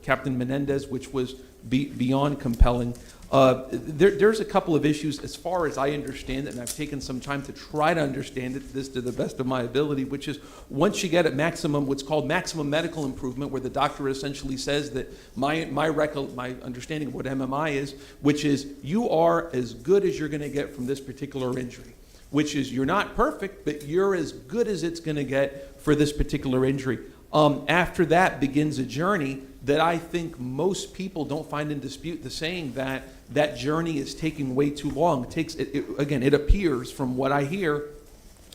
Captain Menendez, which was beyond compelling. There's a couple of issues as far as I understand it, and I've taken some time to try to understand this to the best of my ability, which is once you get at what's called maximum medical improvement, where the doctor essentially says that my understanding of what MMI is, which is you are as good as you're going to get from this particular injury, which is you're not perfect, but you're as good as it's going to get for this particular injury. After that begins a journey that I think most people don't find in dispute, the saying that journey is taking way too long. It appears from what I hear,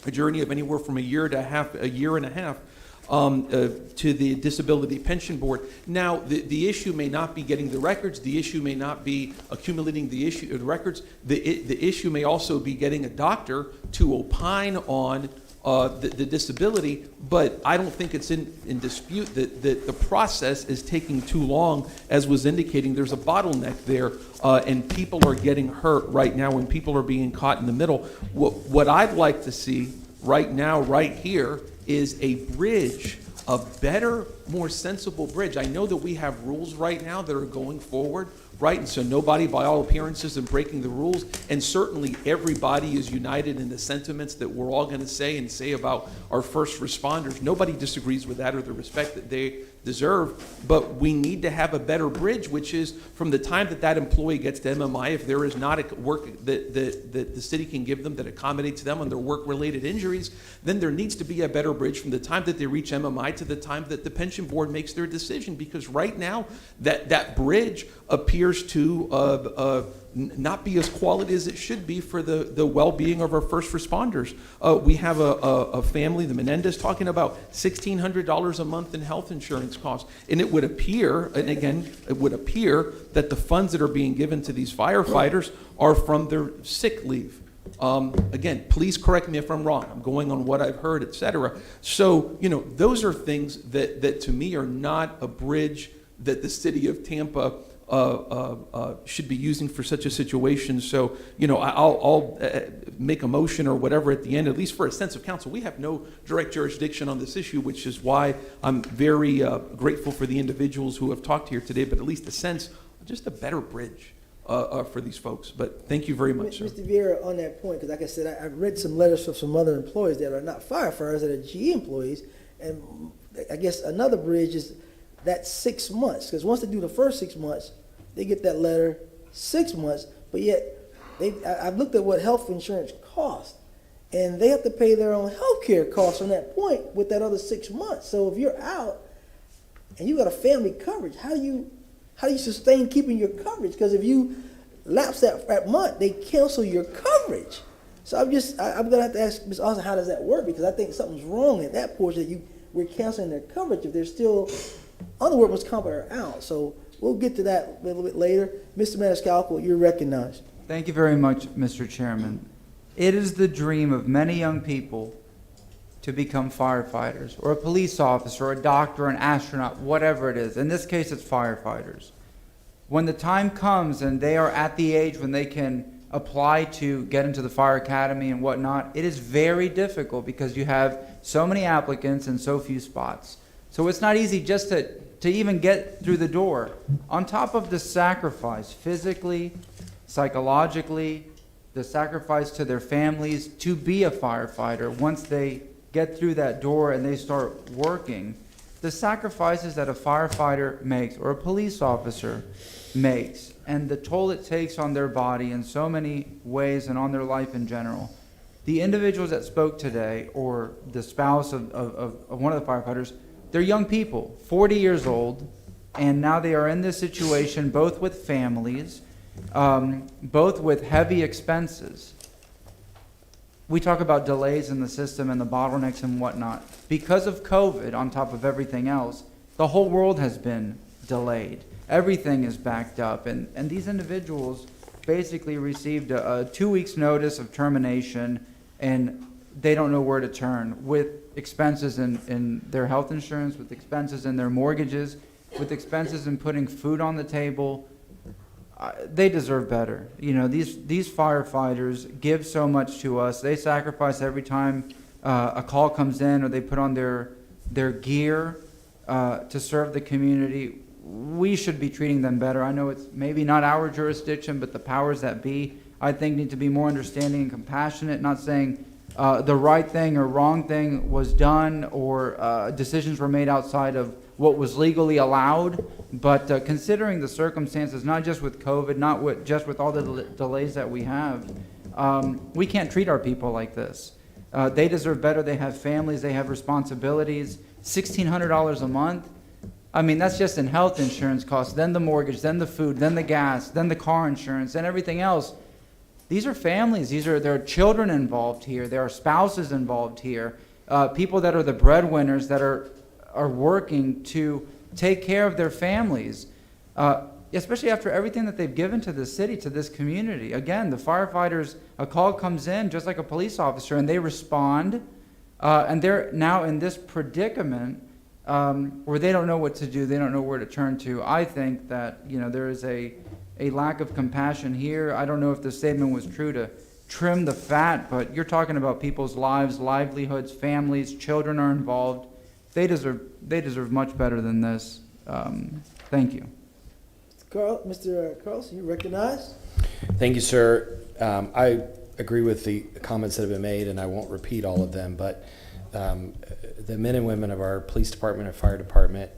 a journey of anywhere from a year and a half to the Disability Pension Board. Now, the issue may not be getting the records. The issue may not be accumulating the records. The issue may also be getting a doctor to opine on the disability, but I don't think it's in dispute that the process is taking too long. As was indicating, there's a bottleneck there, and people are getting hurt right now, and people are being caught in the middle. What I'd like to see right now, right here, is a bridge a better, more sensible bridge. I know that we have rules right now that are going forward, right? And so nobody, by all appearances, is breaking the rules. And certainly everybody is united in the sentiments that we're all going to say about our first responders. Nobody disagrees with that or the respect that they deserve. But we need to have a better bridge, which is from the time that that employee gets to MMI, if there is not a work that the city can give them that accommodates them on their work-related injuries, then there needs to be a better bridge from the time that they reach MMI to the time that the pension board makes their decision. Because right now, that bridge appears to not be as quality as it should be for the well-being of our first responders. We have a family, the Menendez, talking about $1,600 a month in health insurance costs. And it would appear, and again, it would appear that the funds that are being given to these firefighters are from their sick leave. Again, please correct me if I'm wrong. I'm going on what I've heard, et cetera. So, those are things that to me are not a bridge that the city of Tampa should be using for such a situation. So, I'll make a motion or whatever at the end, at least for a sense of council. We have no direct jurisdiction on this issue, which is why I'm very grateful for the individuals who have talked here today, but at least a sense, just a better bridge for these folks. But thank you very much, sir. Mr. Vieira, on that point, because like I said, I've read some letters from some other employees that are not firefighters, that are GE employees, and I guess another bridge is that 6 months, because once they do the first 6 months, they get that letter 6 months, but yet I've looked at what health insurance costs, and they have to pay their own health care costs on that point with that other 6 months. So if you're out and you got a family coverage, how do you sustain keeping your coverage? Because if you lapse that month, they cancel your coverage. So I'm gonna have to ask Ms. Austin, how does that work? Because I think something's wrong at that portion that we're canceling their coverage if they're still other workers' comp are out. So we'll get to that a little bit later. Mr. Maniscalco, you're recognized. Thank you very much, Mr. Chairman. It is the dream of many young people to become firefighters, or a police officer, or a doctor, an astronaut, whatever it is. In this case, it's firefighters. When the time comes and they are at the age when they can apply to get into the fire academy and whatnot, it is very difficult because you have so many applicants and so few spots. So it's not easy just to even get through the door. On top of the sacrifice, physically, psychologically, the sacrifice to their families to be a firefighter, once they get through that door and they start working, the sacrifices that a firefighter makes or a police officer makes, and the toll it takes on their body in so many ways and on their life in general. The individuals that spoke today, or the spouse of one of the firefighters, they're young people, 40 years old, and now they are in this situation both with families, both with heavy expenses. We talk about delays in the system and the bottlenecks and whatnot. Because of COVID, on top of everything else, the whole world has been delayed. Everything is backed up, and these individuals basically received a 2 weeks notice of termination, and they don't know where to turn, with expenses in their health insurance, with expenses in their mortgages, with expenses in putting food on the table. They deserve better. These firefighters give so much to us. They sacrifice every time a call comes in, or they put on their gear to serve the community. We should be treating them better. I know it's maybe not our jurisdiction, but the powers that be, I think, need to be more understanding and compassionate, not saying the right thing or wrong thing was done, or decisions were made outside of what was legally allowed, but considering the circumstances, not just with COVID, not just with all the delays that we have, we can't treat our people like this. They deserve better. They have families. They have responsibilities. $1,600 a month. I mean, that's just in health insurance costs, then the mortgage, then the food, then the gas, then the car insurance, and everything else. These are families. There are children involved here. There are spouses involved here. People that are the breadwinners that are working to take care of their families, especially after everything that they've given to the city, to this community. Again, the firefighters, a call comes in just like a police officer, and they respond, and they're now in this predicament where they don't know what to do. They don't know where to turn to. I think that there is a lack of compassion here. I don't know if the statement was true to trim the fat, but you're talking about people's lives, livelihoods, families, children are involved. They deserve much better than this. Thank you. Mr. Carlson, you recognize? Thank you, sir. I agree with the comments that have been made, and I won't repeat all of them, but the men and women of our police department and fire department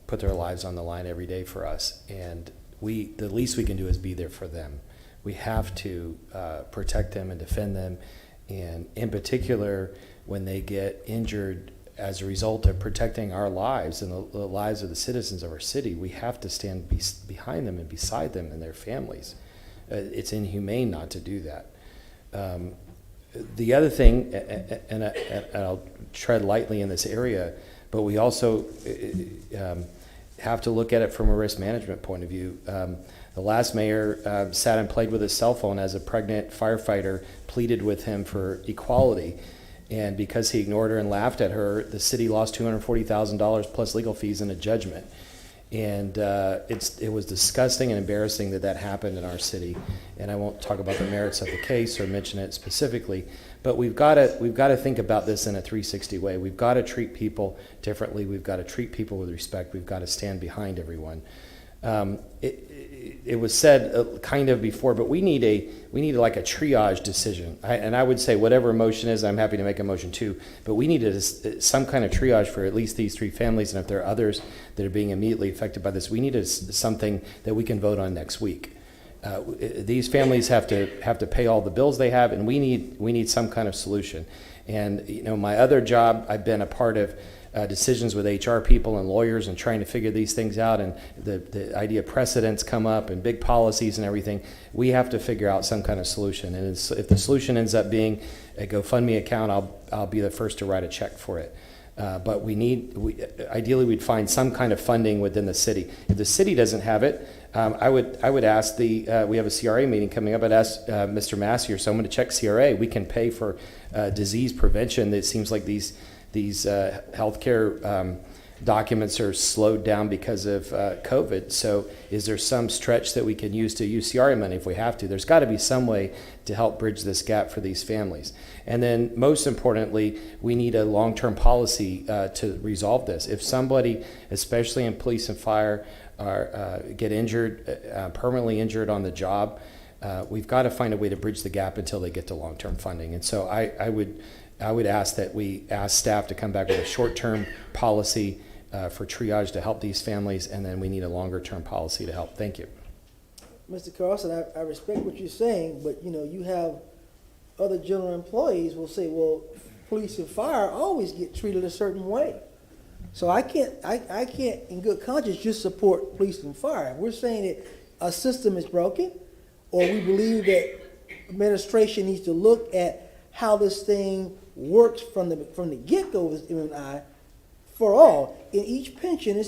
put their lives on the line every day for us, and the least we can do is be there for them. We have to protect them and defend them, and in particular, when they get injured as a result of protecting our lives and the lives of the citizens of our city, we have to stand behind them and beside them and their families. It's inhumane not to do that. The other thing, and I'll tread lightly in this area, but we also have to look at it from a risk management point of view. The last mayor sat and played with his cell phone as a pregnant firefighter pleaded with him for equality. And because he ignored her and laughed at her, the city lost $240,000 plus legal fees and a judgment. And it was disgusting and embarrassing that happened in our city. And I won't talk about the merits of the case or mention it specifically, but we've got to think about this in a 360 way. We've got to treat people differently. We've got to treat people with respect. We've got to stand behind everyone. It was said kind of before, but we need like a triage decision. And I would say whatever a motion is, I'm happy to make a motion too, but we need some kind of triage for at least these three families. And if there are others that are being immediately affected by this, we need something that we can vote on next week. These families have to pay all the bills they have, and we need some kind of solution. And my other job, I've been a part of decisions with HR people and lawyers and trying to figure these things out, and the idea of precedents come up and big policies and everything. We have to figure out some kind of solution, and if the solution ends up being a GoFundMe account, I'll be the first to write a check for it. But ideally we'd find some kind of funding within the city. If the city doesn't have it, I would ask we have a CRA meeting coming up. I'd ask Mr. Massey or someone to check CRA. We can pay for disease prevention. It seems like these healthcare documents are slowed down because of COVID. So is there some stretch that we can use to use CRA money if we have to? There's got to be some way to help bridge this gap for these families. And then most importantly, we need a long-term policy to resolve this. If somebody, especially in police and fire, get injured, permanently injured on the job, we've got to find a way to bridge the gap until they get to long-term funding. And so I would ask that we ask staff to come back with a short-term policy for triage to help these families, and then we need a longer-term policy to help. Thank you. Mr. Carlson, I respect what you're saying, but you have other general employees will say, well, police and fire always get treated a certain way. So I can't in good conscience just support police and fire. If we're saying that a system is broken, or we believe that administration needs to look at how this thing works from the get-go with M&I for all. In each pension,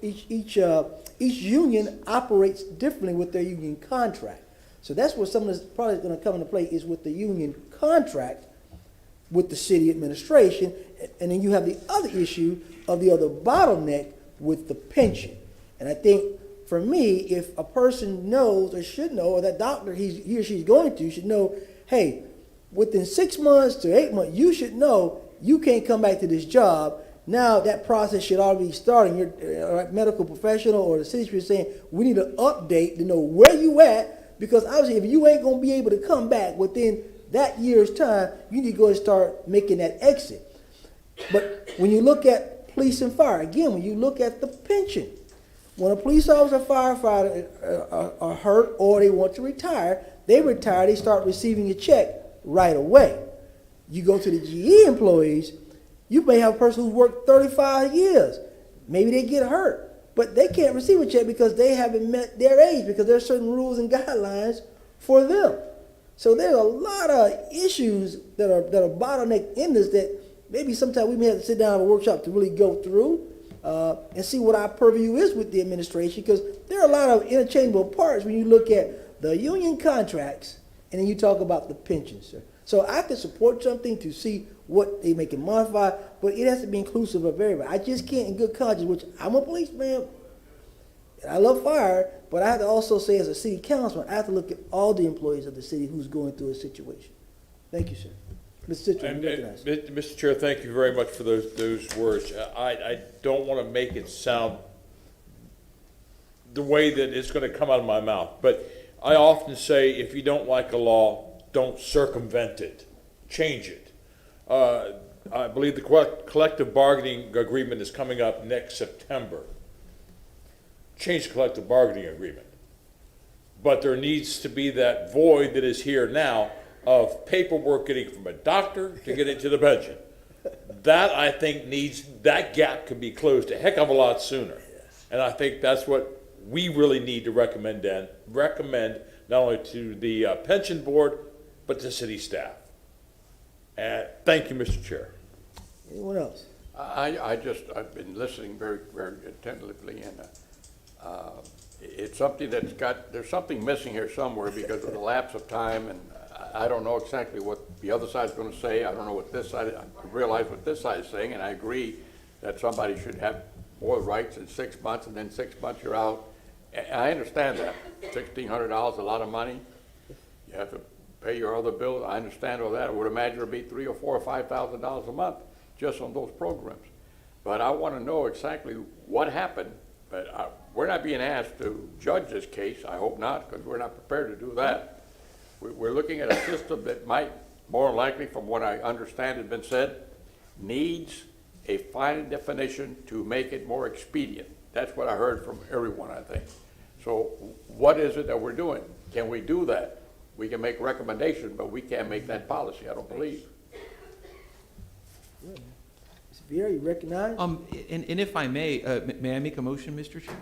each union operates differently with their union contract. So that's where some of this probably going to come into play, is with the union contract with the city administration. And then you have the other issue of the other bottleneck with the pension. And I think for me, if a person knows or should know, or that doctor he or she's going to should know, hey, within 6 months to 8 months, you should know you can't come back to this job. Now that process should already be starting. Your medical professional or the city should be saying, we need an update to know where you at, because obviously if you ain't going to be able to come back within that year's time, you need to go and start making that exit. But when you look at police and fire, again, when you look at the pension, when a police officer or firefighter are hurt or they want to retire, they start receiving a check right away. You go to the GE employees, you may have a person who's worked 35 years. Maybe they get hurt, but they can't receive a check because they haven't met their age, because there's certain rules and guidelines for them. So there's a lot of issues that are bottleneck in this that maybe sometime we may have to sit down and have a workshop to really go through and see what our purview is with the administration, because there are a lot of interchangeable parts when you look at the union contracts and then you talk about the pensions, sir. So I could support something to see what they make it modify, but it has to be inclusive of everybody. I just can't in good conscience, which I'm a policeman, and I love fire, but I have to also say as a city councilman, I have to look at all the employees of the city who's going through a situation. Thank you, sir. Ms. Citro, And, you recognize. Mr. Chair, thank you very much for those words. I don't want to make it sound the way that it's going to come out of my mouth, but I often say, if you don't like a law, don't circumvent it, change it. I believe the collective bargaining agreement is coming up next September. Change the collective bargaining agreement. But there needs to be that void that is here now of paperwork getting from a doctor to get into the pension. That, I think, that gap can be closed a heck of a lot sooner. And I think that's what we really need to recommend not only to the pension board, but to city staff. And thank you, Mr. Chair. Anyone else? I've been listening very, very attentively, and it's something there's something missing here somewhere because of the lapse of time, and I don't know exactly what the other side's going to say. I don't know what this side, I realize what this side is saying, and I agree that somebody should have more rights in 6 months, and then 6 months you're out. And I understand that. $1,600 is a lot of money. You have to pay your other bills. I understand all that. I would imagine it'd be $3,000 or $4,000 or $5,000 a month just on those programs. But I want to know exactly what happened. But we're not being asked to judge this case. I hope not, because we're not prepared to do that. We're looking at a system that might, more likely, from what I understand has been said, needs a fine definition to make it more expedient. That's what I heard from everyone, I think. So what is it that we're doing? Can we do that? We can make recommendations, but we can't make that policy, I don't believe. Ms. Vera, you recognize? And if I may I make a motion, Mr. Chair?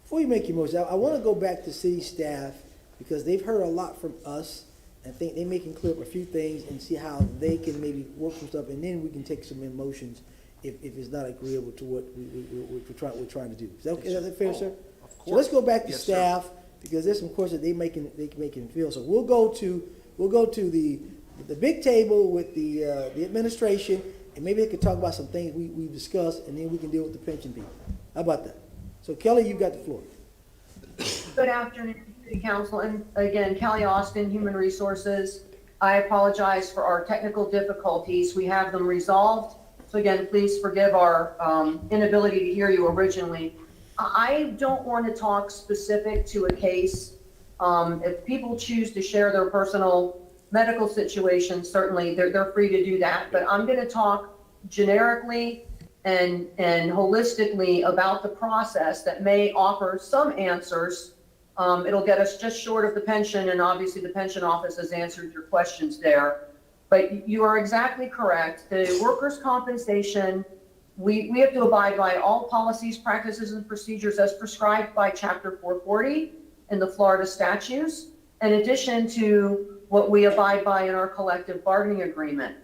Before you make your motion, I want to go back to city staff because they've heard a lot from us. I think they may can clear up a few things and see how they can maybe work some stuff, and then we can take some emotions if it's not agreeable to what we're trying to do. Is that fair, sir? Of course. So let's go back to Yes, staff because there's some questions they can feel. So we'll go to the big table with the administration, and maybe they could talk about some things we discussed, and then we can deal with the pension people. How about that? So Kelly, you've got the floor. Good afternoon, City Council, and again, Kelly Austin, Human Resources. I apologize for our technical difficulties. We have them resolved. So again, please forgive our inability to hear you originally. I don't want to talk specific to a case. If people choose to share their personal medical situation, certainly they're free to do that. But I'm going to talk generically and holistically about the process that may offer some answers. It'll get us just short of the pension, and obviously the pension office has answered your questions there. But you are exactly correct. The workers' compensation, we have to abide by all policies, practices, and procedures as prescribed by Chapter 440 in the Florida statutes, in addition to what we abide by in our collective bargaining agreement.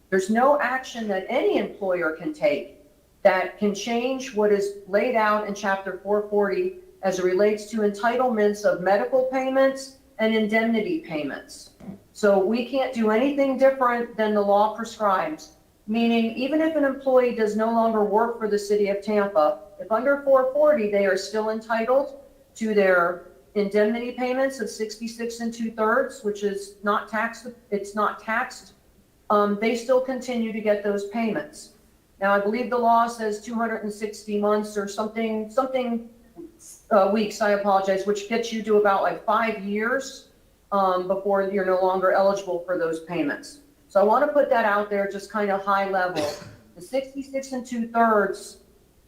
There's no action that any employer can take that can change what is laid out in Chapter 440 as it relates to entitlements of medical payments and indemnity payments. So we can't do anything different than the law prescribes, meaning even if an employee does no longer work for the city of Tampa, if under 440, they are still entitled to their indemnity payments of 66 2/3, which is not taxed, it's not taxed, they still continue to get those payments. Now, I believe the law says 260 months or something weeks, I apologize, which gets you to about like 5 years before you're no longer eligible for those payments. So I want to put that out there just kind of high level. The 66 2/3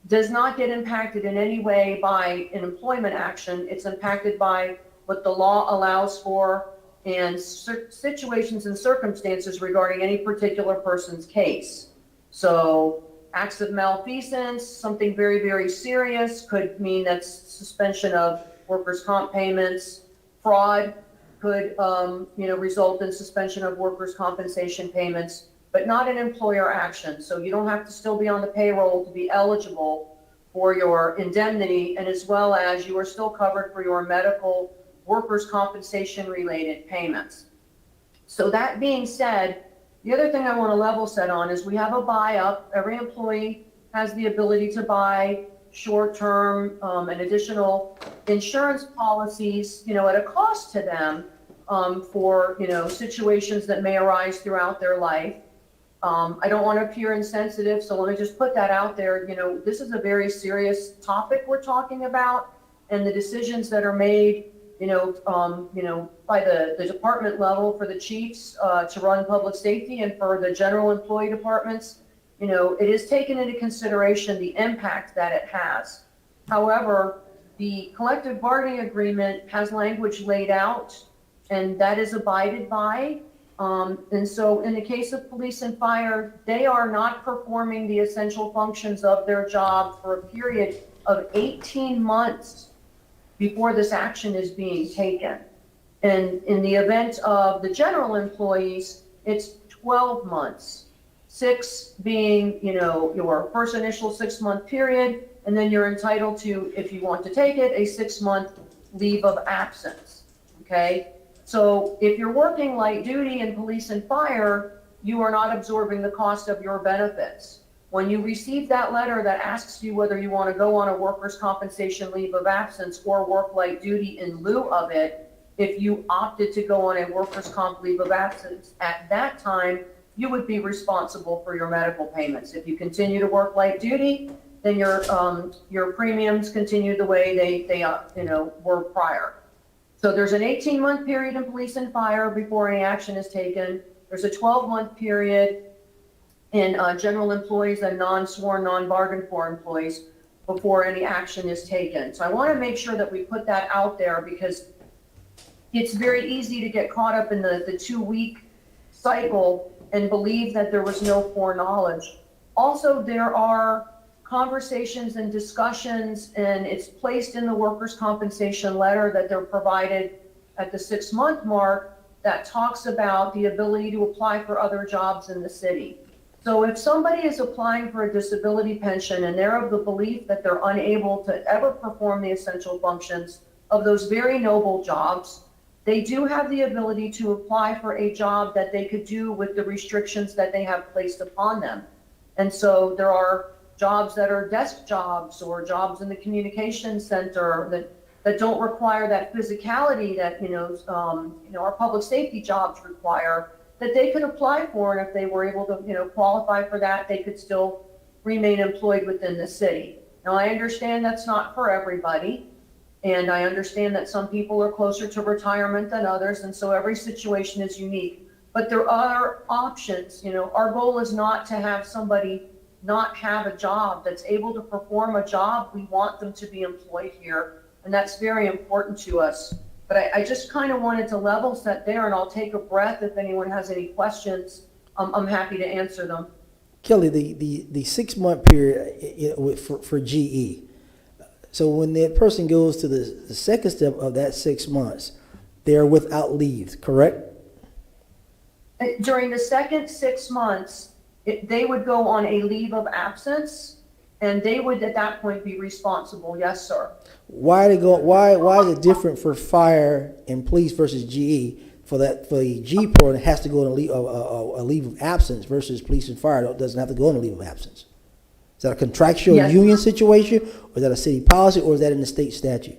does not get impacted in any way by an employment action. It's impacted by what the law allows for and situations and circumstances regarding any particular person's case. So acts of malfeasance, something very, very serious, could mean that's suspension of workers' comp payments. Fraud could result in suspension of workers' compensation payments, but not an employer action. So you don't have to still be on the payroll to be eligible for your indemnity, and as well as you are still covered for your medical workers' compensation related payments. So that being said, the other thing I want to level set on is we have a buy up. Every employee has the ability to buy short-term and additional insurance policies, at a cost to them. for, situations that may arise throughout their life. I don't want to appear insensitive, so let me just put that out there. This is a very serious topic we're talking about, and the decisions that are made, by the department level for the chiefs to run public safety and for the general employee departments, it is taken into consideration the impact that it has. However, the collective bargaining agreement has language laid out, and that is abided by. And so in the case of police and fire, they are not performing the essential functions of their job for a period of 18 months before this action is being taken. And in the event of the general employees, it's 12 months. 6 being, your first initial 6-month period, and then you're entitled to, if you want to take it, a 6-month leave of absence, okay? So if you're working light duty in police and fire, you are not absorbing the cost of your benefits. When you receive that letter that asks you whether you want to go on a workers' compensation leave of absence or work light duty in lieu of it, if you opted to go on a workers' comp leave of absence at that time, you would be responsible for your medical payments. If you continue to work light duty, then your premiums continue the way they were prior. So there's an 18-month period in police and fire before any action is taken. There's a 12-month period in general employees and non-sworn, non-bargained for employees before any action is taken. So I want to make sure that we put that out there, because it's very easy to get caught up in the 2-week cycle and believe that there was no foreknowledge. Also, there are conversations and discussions, and it's placed in the workers' compensation letter that they're provided at the 6-month mark, that talks about the ability to apply for other jobs in the city. So if somebody is applying for a disability pension and they're of the belief that they're unable to ever perform the essential functions of those very noble jobs, they do have the ability to apply for a job that they could do with the restrictions that they have placed upon them. And so there are jobs that are desk jobs or jobs in the communication center that don't require that physicality that our public safety jobs require, that they could apply for, and if they were able to qualify for that, they could still remain employed within the city. Now, I understand that's not for everybody, and I understand that some people are closer to retirement than others, and so every situation is unique. But there are options. Our goal is not to have somebody not have a job that's able to perform a job. We want them to be employed here, and that's very important to us. But I just kind of wanted to level set there, and I'll take a breath. If anyone has any questions, I'm happy to answer them. Kelly, the 6-month period for GE. So when that person goes to the second step of that 6 months, they're without leave, correct? During the second 6 months, they would go on a leave of absence, and they would at that point be responsible. Yes, sir. Why is it different for fire and police versus GE? For the G part, it has to go on a leave of absence versus police and fire doesn't have to go on a leave of absence. Is that a contractual union situation, or is that a city policy, or is that in the state statute?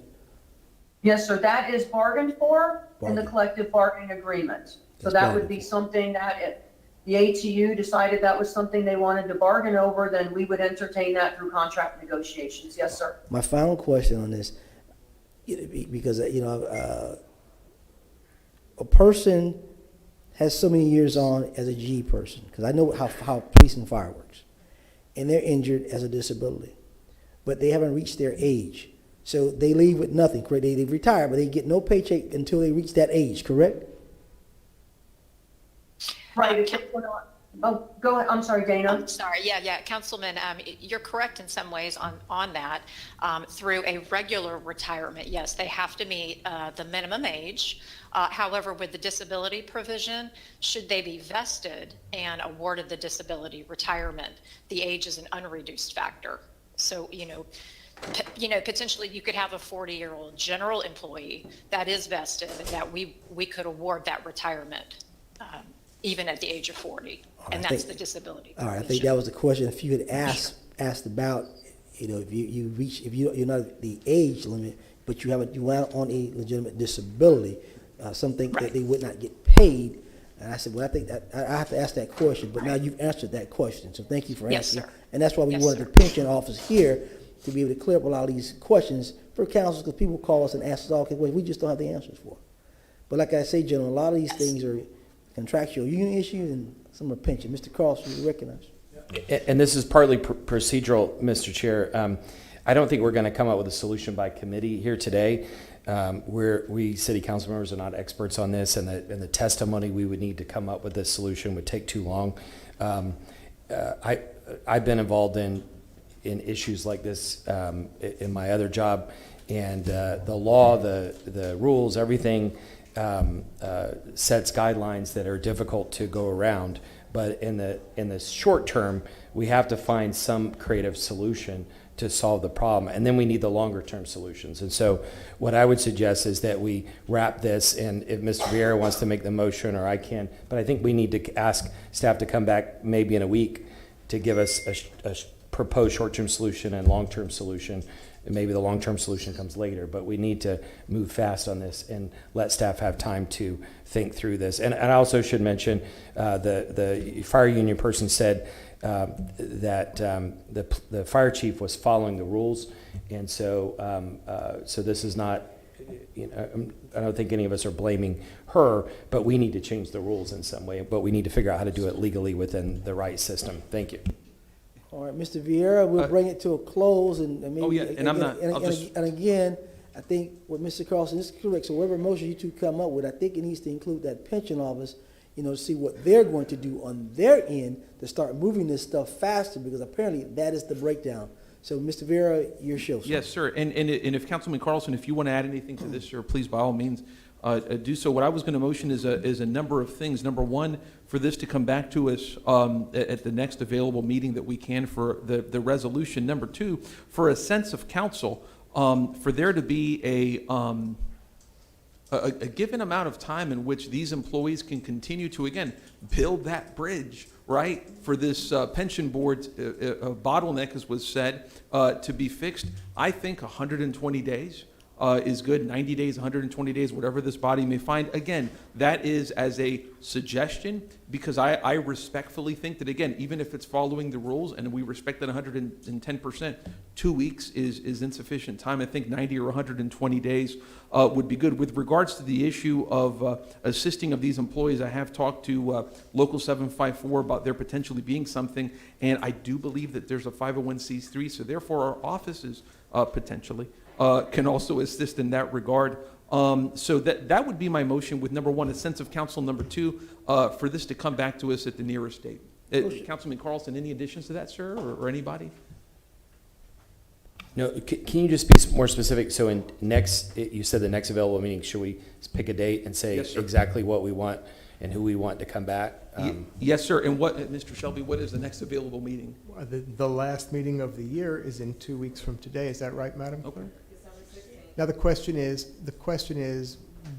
Yes, sir. That is bargained for in the collective bargaining agreement. So that would be something that if the ATU decided that was something they wanted to bargain over, then we would entertain that through contract negotiations. Yes, sir. My final question on this, because a person has so many years on as a G person, because I know how police and fire works, and they're injured as a disability, but they haven't reached their age, so they leave with nothing. Correct? They retire, but they get no paycheck until they reach that age. Correct? Right. Oh, go ahead. I'm sorry, Dana. I'm sorry. Yeah. Councilman, you're correct in some ways on that. Through a regular retirement, yes, they have to meet the minimum age. However, with the disability provision, should they be vested and awarded the disability retirement, the age is an unreduced factor. So, potentially you could have a 40-year-old general employee that is vested, and that we could award that retirement even at the age of 40, and that's the disability. All right, I think that was the question. If you had asked about, if you're not at the age limit, but you went on a legitimate disability, some think that they would not get paid. And I said, well, I think that I have to ask that question, but now you've answered that question, so thank you for Yes, answering. sir. And that's why we Yes, wanted sir. the pension office here to be able to clear up a lot of these questions for councils, because people call us and ask us all kinds of questions we just don't have the answers for. But like I say, gentlemen, a lot of these things are contractual union issues and some are pension. Mr. Carlson, you recognize? And this is partly procedural, Mr. Chair. I don't think we're going to come up with a solution by committee here today. We city council members are not experts on this, and the testimony we would need to come up with this solution would take too long. I've been involved in issues like this in my other job, and the law, the rules, everything sets guidelines that are difficult to go around. But in the short term, we have to find some creative solution to solve the problem, and then we need the longer term solutions. And so what I would suggest is that we wrap this, and if Mr. Vieira wants to make the motion, or I can, but I think we need to ask staff to come back maybe in a week to give us a proposed short-term solution and long-term solution. And maybe the long-term solution comes later, but we need to move fast on this and let staff have time to think through this. And I also should mention, the fire union person said that the fire chief was following the rules, and so so this is not, I don't think any of us are blaming her, but we need to change the rules in some way, but we need to figure out how to do it legally within the right system. Thank you. All right, Mr. Vieira, we'll bring it to a close, and maybe. Oh, yeah, and I'm not- I'll just- And again, I think what Mr. Carlson is correct, so whatever motion you two come up with, I think it needs to include that pension office, to see what they're going to do on their end to start moving this stuff faster, because apparently that is the breakdown. So, Mr. Vieira, your show, sir. Yes, sir. And if Councilman Carlson, if you want to add anything to this, sir, please, by all means, do so. What I was going to motion is a number of things. Number one, for this to come back to us at the next available meeting that we can for the resolution. Number two, for a sense of council, for there to be a given amount of time in which these employees can continue to, again, build that bridge, right, for this pension board bottleneck, as was said, to be fixed. I think 120 days is good. 90 days, 120 days, whatever this body may find. Again, that is as a suggestion, because I respectfully think that, again, even if it's following the rules, and we respect that 110%, 2 weeks is insufficient time. I think 90 or 120 days would be good. With regards to the issue of assisting of these employees, I have talked to Local 754 about there potentially being something, and I do believe that there's a 501c3, so therefore our offices potentially can also assist in that regard. So that would be my motion, with number one, a sense of council. Number two, for this to come back to us at the nearest date. Councilman Carlson, any additions to that, sir, or anybody? No, can you just be more specific? So you said the next available meeting, should we pick a date and say Yes, sir. exactly what we want and who we want to come back? Yes, sir. And what, Mr. Shelby, what is the next available meeting? The last meeting of the year is in 2 weeks from today. Is that right, madam? Okay. Now, the question is,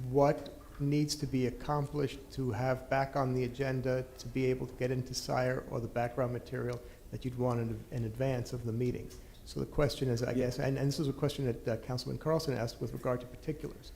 what needs to be accomplished to have back on the agenda to be able to get into SIRE or the background material that you'd want in advance of the meeting? So the question is, I guess, and this is a question that Councilman Carlson asked with regard to particulars.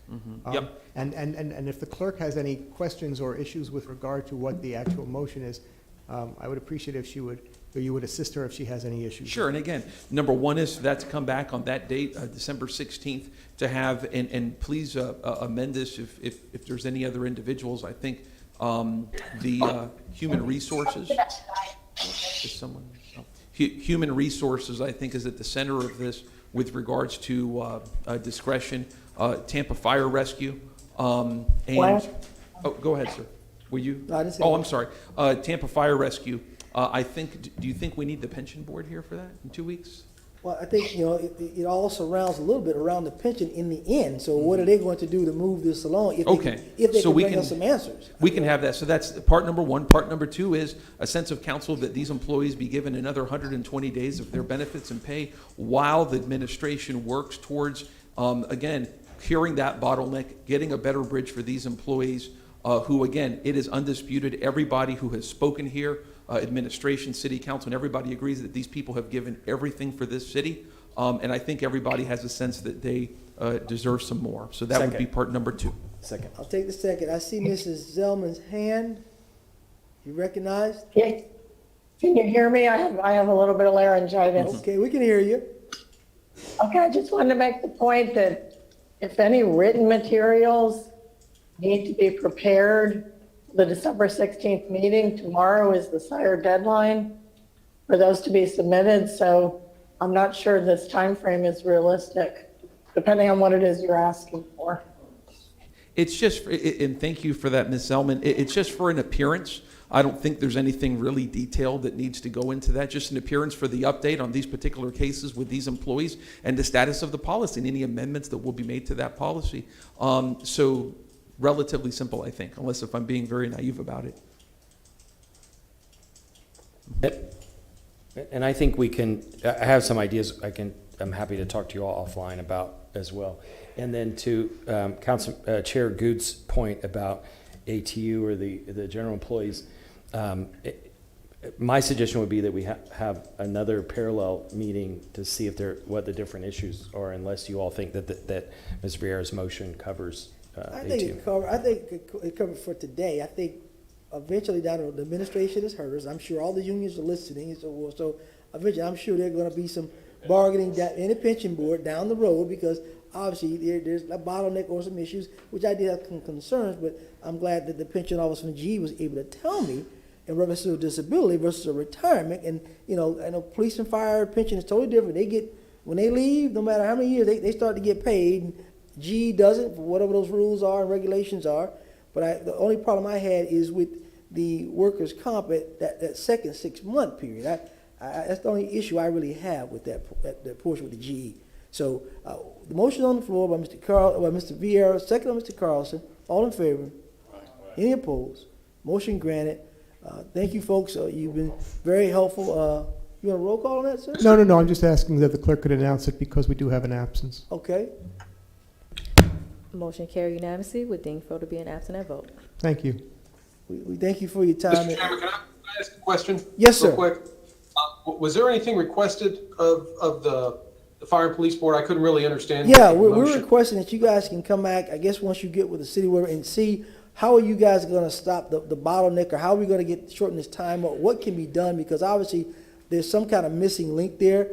Yep. And if the clerk has any questions or issues with regard to what the actual motion is, I would appreciate if you would assist her if she has any issues. Sure, and again, number one is that to come back on that date, December 16th, to have, and please amend this if there's any other individuals. I think the human resources, is someone, human resources, I think, is at the center of this with regards to discretion, Tampa Fire Rescue, and, oh, go ahead, sir. Were you? No, I didn't say Oh, that. I'm sorry. Tampa Fire Rescue. I think, do you think we need the pension board here for that in 2 weeks? Well, I think, it all surrounds a little bit around the pension in the end. So what are they going to do to move this along if they So can we bring can- us some answers? We can have that. So that's part number one. Part number two is a sense of council that these employees be given another 120 days of their benefits and pay while the administration works towards, again, curing that bottleneck, getting a better bridge for these employees who, again, it is undisputed. Everybody who has spoken here, administration, city council, and everybody agrees that these people have given everything for this city. And I think everybody has a sense that they deserve some more. So that would be part number two. Second. I'll take the second. I see Mrs. Zellman's hand. You recognized? Yeah. Can you hear me? I have a little bit of laryngitis. Okay, we can hear you. Okay, I just wanted to make the point that if any written materials need to be prepared for the December 16th meeting, tomorrow is the SIRE deadline for those to be submitted. So I'm not sure this time frame is realistic, depending on what it is you're asking for. It's just, and thank you for that, Ms. Zellman. It's just for an appearance. I don't think there's anything really detailed that needs to go into that. Just an appearance for the update on these particular cases with these employees and the status of the policy and any amendments that will be made to that policy. So relatively simple, I think, unless if I'm being very naive about it. And I think we can, I have some ideas I'm happy to talk to you all offline about as well. And then to Chair Good's point about ATU or the general employees, my suggestion would be that we have another parallel meeting to see if what the different issues are, unless you all think that Ms. Vieira's motion covers I think it covered for today. I think eventually down the administration has heard us. I'm sure all the unions are listening and so forth. So eventually I'm sure there's going to be some bargaining in the pension board down the road, because obviously there's a bottleneck or some issues, which I did have some concerns, but I'm glad that the pension office from G was able to tell me in reference to a disability versus a retirement. And, I know police and fire pension is totally different. When they leave, no matter how many years, they start to get paid. G doesn't, for whatever those rules are and regulations are. But the only problem I had is with the workers' comp at that second 6-month period. That's the only issue I really have with that portion with the GE. So the motion on the floor by Mr. Vieira, second by Mr. Carlson. All in favor? Any opposed? Motion granted. Thank you, folks. You've been very helpful. You want a roll call on that, sir? No. I'm just asking that the clerk could announce it because we do have an absence. Okay. Motion carried unanimously with Dingfellow to be an absent at vote. Thank you. We thank you for your time. Mr. Chairman, can I ask a question? Yes, sir. Real quick. Was there anything requested of the Fire and Police Board? I couldn't really understand. Yeah, we're requesting that you guys can come back, I guess, once you get with the city and see how are you guys going to stop the bottleneck, or how are we going to shorten this time, or what can be done, because obviously there's some kind of missing link there.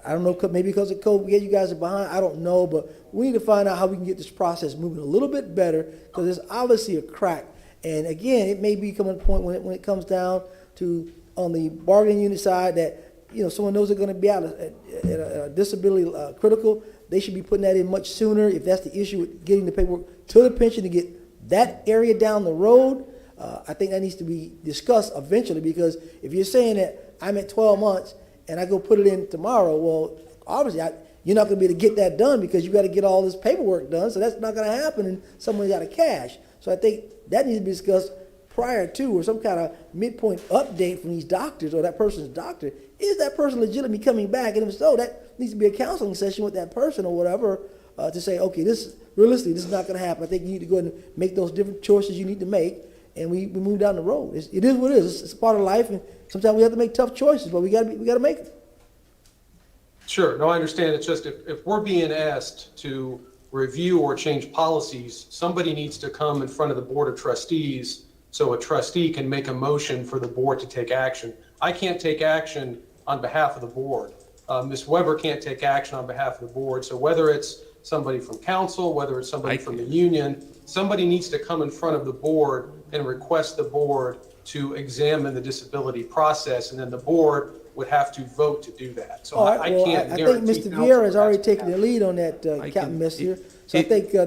I don't know, maybe because of COVID, you guys are behind. I don't know, but we need to find out how we can get this process moving a little bit better, because there's obviously a crack. And again, it may be coming to a point when it comes down to on the bargaining unit side that someone knows they're going to be out at a disability critical. They should be putting that in much sooner if that's the issue with getting the paperwork to the pension to get that area down the road. I think that needs to be discussed eventually, because if you're saying that I'm at 12 months and I go put it in tomorrow, well, obviously you're not going to be able to get that done because you got to get all this paperwork done. So that's not going to happen, and someone's out of cash. So I think that needs to be discussed prior to, or some kind of midpoint update from these doctors or that person's doctor. Is that person legitimately coming back? And if so, that needs to be a counseling session with that person or whatever to say, okay, realistically, this is not going to happen. I think you need to go ahead and make those different choices you need to make, and we move down the road. It is what it is. It's part of life, and sometimes we have to make tough choices, but we got to make them. Sure. No, I understand. It's just if we're being asked to review or change policies, somebody needs to come in front of the Board of Trustees so a trustee can make a motion for the board to take action. I can't take action on behalf of the board. Ms. Weber can't take action on behalf of the board. So whether it's somebody from council, whether it's somebody from the union, somebody needs to come in front of the board and request the board to examine the disability process, and then the board would have to vote to do that. So I can't guarantee. I think Mr. Vieira has already taken the lead on that, Captain Messier. So I think your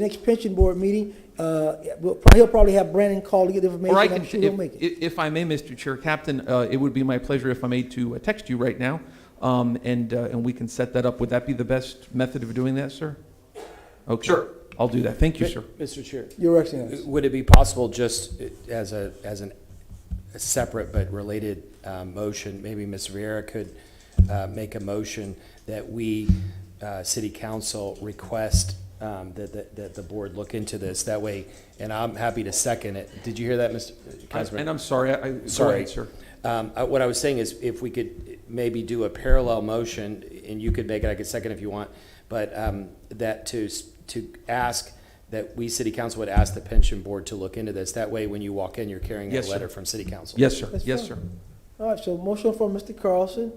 next pension board meeting, he'll probably have Brandon call to get the information. I'm sure he'll make it. If I may, Mr. Chair, Captain, it would be my pleasure if I may to text you right now, and we can set that up. Would that be the best method of doing that, sir? Okay. Sure. I'll do that. Thank you, sir. Mr. Chair. Your Excellency. Would it be possible, just as a separate but related motion, maybe Ms. Vieira could make a motion that we, City Council, request that the board look into this that way, and I'm happy to second it. Did you hear that, Mr. Councilman? And I'm sorry. Sorry, go ahead, sir. What I was saying is, if we could maybe do a parallel motion, and you could make it, I could second if you want, but that to ask that we, city council, would ask the pension board to look into this. That way, when you walk in, you're carrying a Yes, sir. letter from city council. Yes, sir. That's Yes, fine. sir. All right, so motion from Mr. Carlson.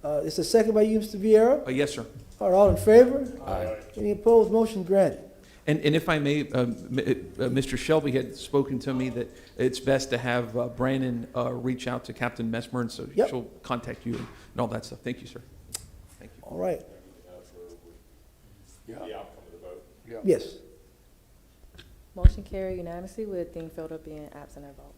It's a second by you, Mr. Vieira. Yes, sir. All right, all in favor? Aye. Any opposed? Motion granted. And if I may, Mr. Shelby had spoken to me that it's best to have Brandon reach out to Captain Messmer, and so Yep. she'll contact you and all that stuff. Thank you, sir. Thank you. All right. Yeah. Yeah. Yes. Motion carried unanimously with Dingfelder being absent at vote.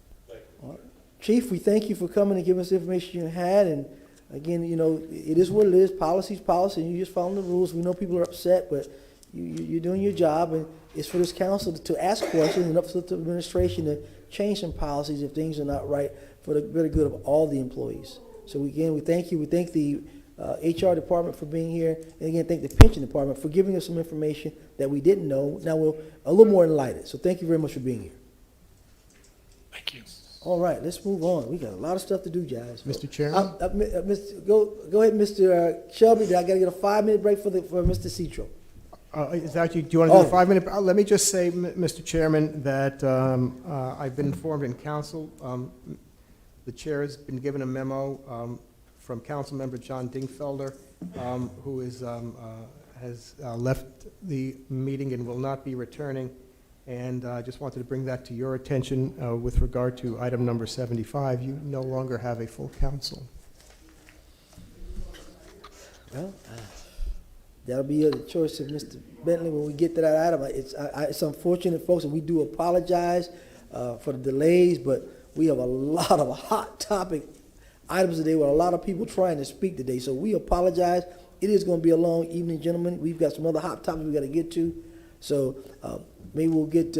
All right. Chief, we thank you for coming and giving us the information you had. And again, you know, it is what it is. Policy's policy, and you're just following the rules. We know people are upset, but you're doing your job, and it's for this council to ask questions and up to the administration to change some policies if things are not right for the better good of all the employees. So again, we thank you. We thank the HR department for being here, and again, thank the pension department for giving us some information that we didn't know. Now we're a little more enlightened. So thank you very much for being here. Thank you. All right, let's move on. We got a lot of stuff to do, guys. Mr. Chairman? Go ahead, Mr. Shelby. I got to get a 5-minute break for Mr. Citro. Is that you? Do you want to do a 5-minute? Let me just say, Mr. Chairman, that I've been informed in council. The chair has been given a memo from Councilmember John Dingfelder, who has left the meeting and will not be returning. And I just wanted to bring that to your attention with regard to item number 75. You no longer have a full council. Well, that'll be the choice of Mr. Bentley when we get to that item. It's unfortunate, folks, and we do apologize for the delays, but we have a lot of hot topic items today with a lot of people trying to speak today. So we apologize. It is going to be a long evening, gentlemen. We've got some other hot topics we got to get to. So maybe we'll get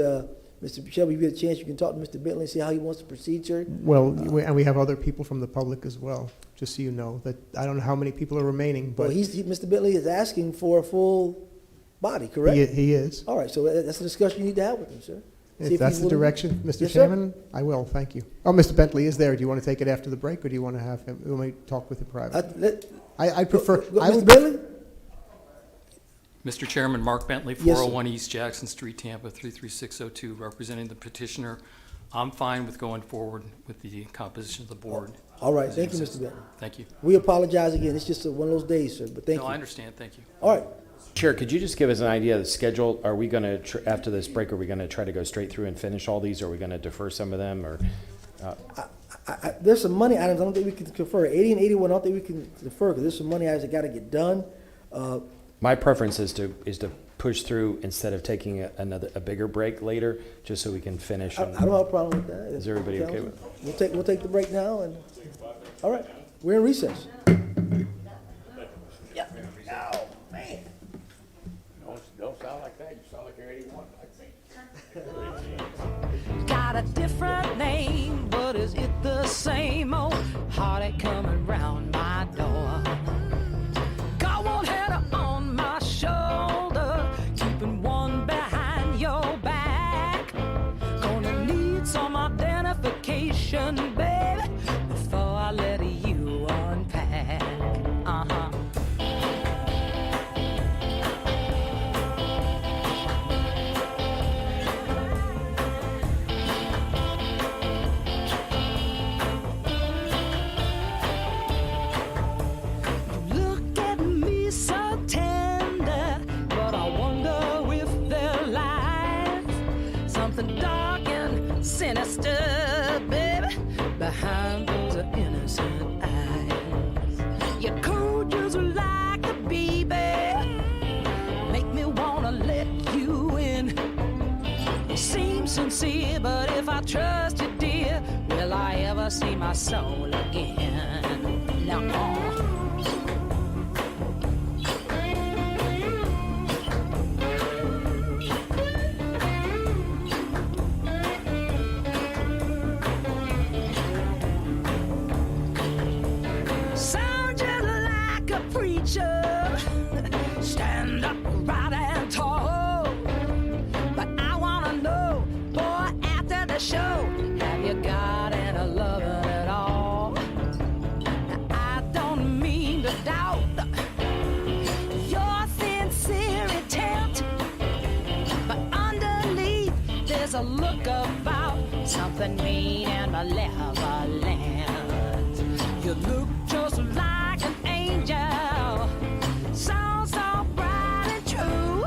Mr. Shelby, if you get a chance, you can talk to Mr. Bentley and see how he wants to proceed, sir. Well, and we have other people from the public as well, just so you know. That I don't know how many people are remaining, but Well, Mr. Bentley is asking for a full body, correct? he is. All right, so that's a discussion you need to have with him, sir. See If that's he's the willing- direction, Mr. Yes, sir? Chairman, I will, thank you. Oh, Mr. Bentley is there. Do you want to take it after the break, or do you want to have him, let me talk with him privately? I prefer, I Mr. would, Bentley? Mr. Chairman, Mark Bentley, Yes, sir. 401 East Jackson Street, Tampa, 33602, representing the petitioner. I'm fine with going forward with the composition of the board. All right, thank you, Mr. Bentley. Thank you. We apologize again. It's just one of those days, sir, but thank you. No, I understand. Thank you. All right. Chair, could you just give us an idea of the schedule? Are we going to, after this break, are we going to try to go straight through and finish all these? Or are we going to defer some of them, or? There's some money items I don't think we can defer. 80 and 81, I don't think we can defer, because there's some money items that got to get done. My preference is to push through instead of taking a bigger break later, just so we can finish. I don't have a problem with that. Is everybody okay with it? We'll take the break now, and, all right, we're in recess. Don't sound like that. You sound like you're 81. Got a different name, but is it the same old heartache coming round my door? Got one head on my shoulder, keeping one behind your back. Gonna need some identification, baby, before I let you unpack. Uh-huh. Look at me so tender, but I wonder if there lies something dark and sinister, baby, behind those innocent eyes. You're cold just like a baby, make me wanna let you in. You seem sincere, but if I trust you, dear, will I ever see my soul again? No. Sound just like a preacher. Stand up right and tall. But I wanna know, boy, after the show, have you got any loving at all? I don't mean has a look about something mean and malevolent. You look just like an angel, sound so bright and true.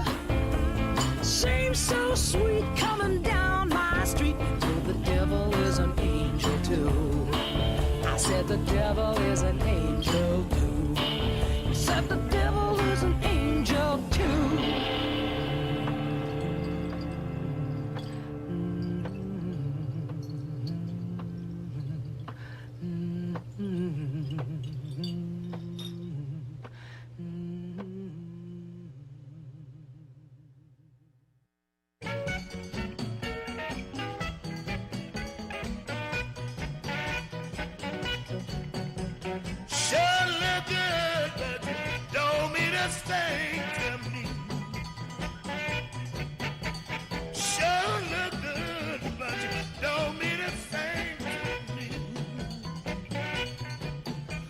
Seems so sweet coming down my street. Oh, the devil is an angel too. I said the devil is an angel too. I said the devil is an angel too. Sure look good, but don't mean a thing to me. Sure look good, but don't mean a thing to me.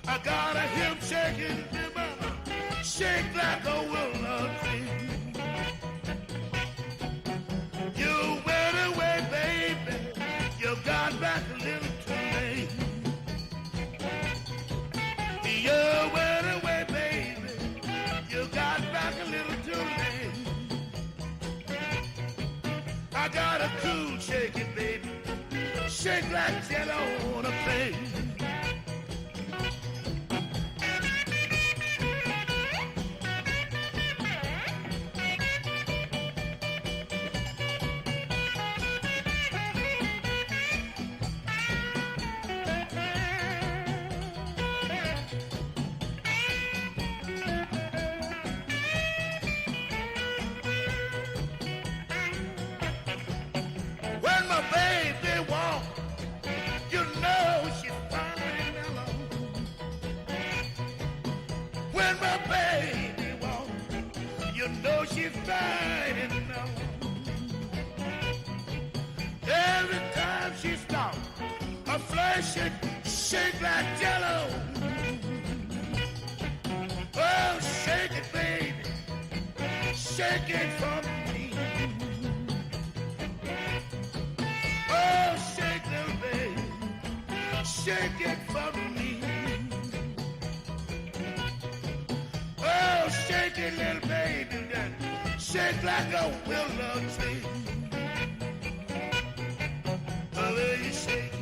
I got a hip shaking, shake like a willow tree. You went away, baby. You got back a little too late. You went away, baby. You got back a little too late. I got a cool shaking, baby. Shake like jello on a plate. When my baby walks, you know she's fine and mellow. When my baby walks, you know she's fine and mellow. Every time she stops, her flesh shake like jello. Oh, shake it, baby, shake it for me. Oh, shake little baby, shake it for me. Oh, shake it, little baby, then shake like a willow tree. The way you shake.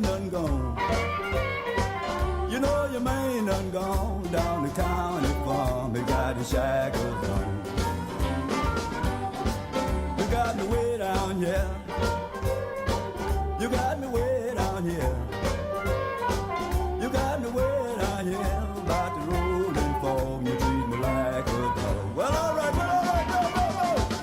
done gone. You know your man done gone down the county farm. He got his shackles on. You got me way down here. You got me way down here. You got me way down here. About to roll and fall. You treat me like a dog. Well, all right, go, go, go, go.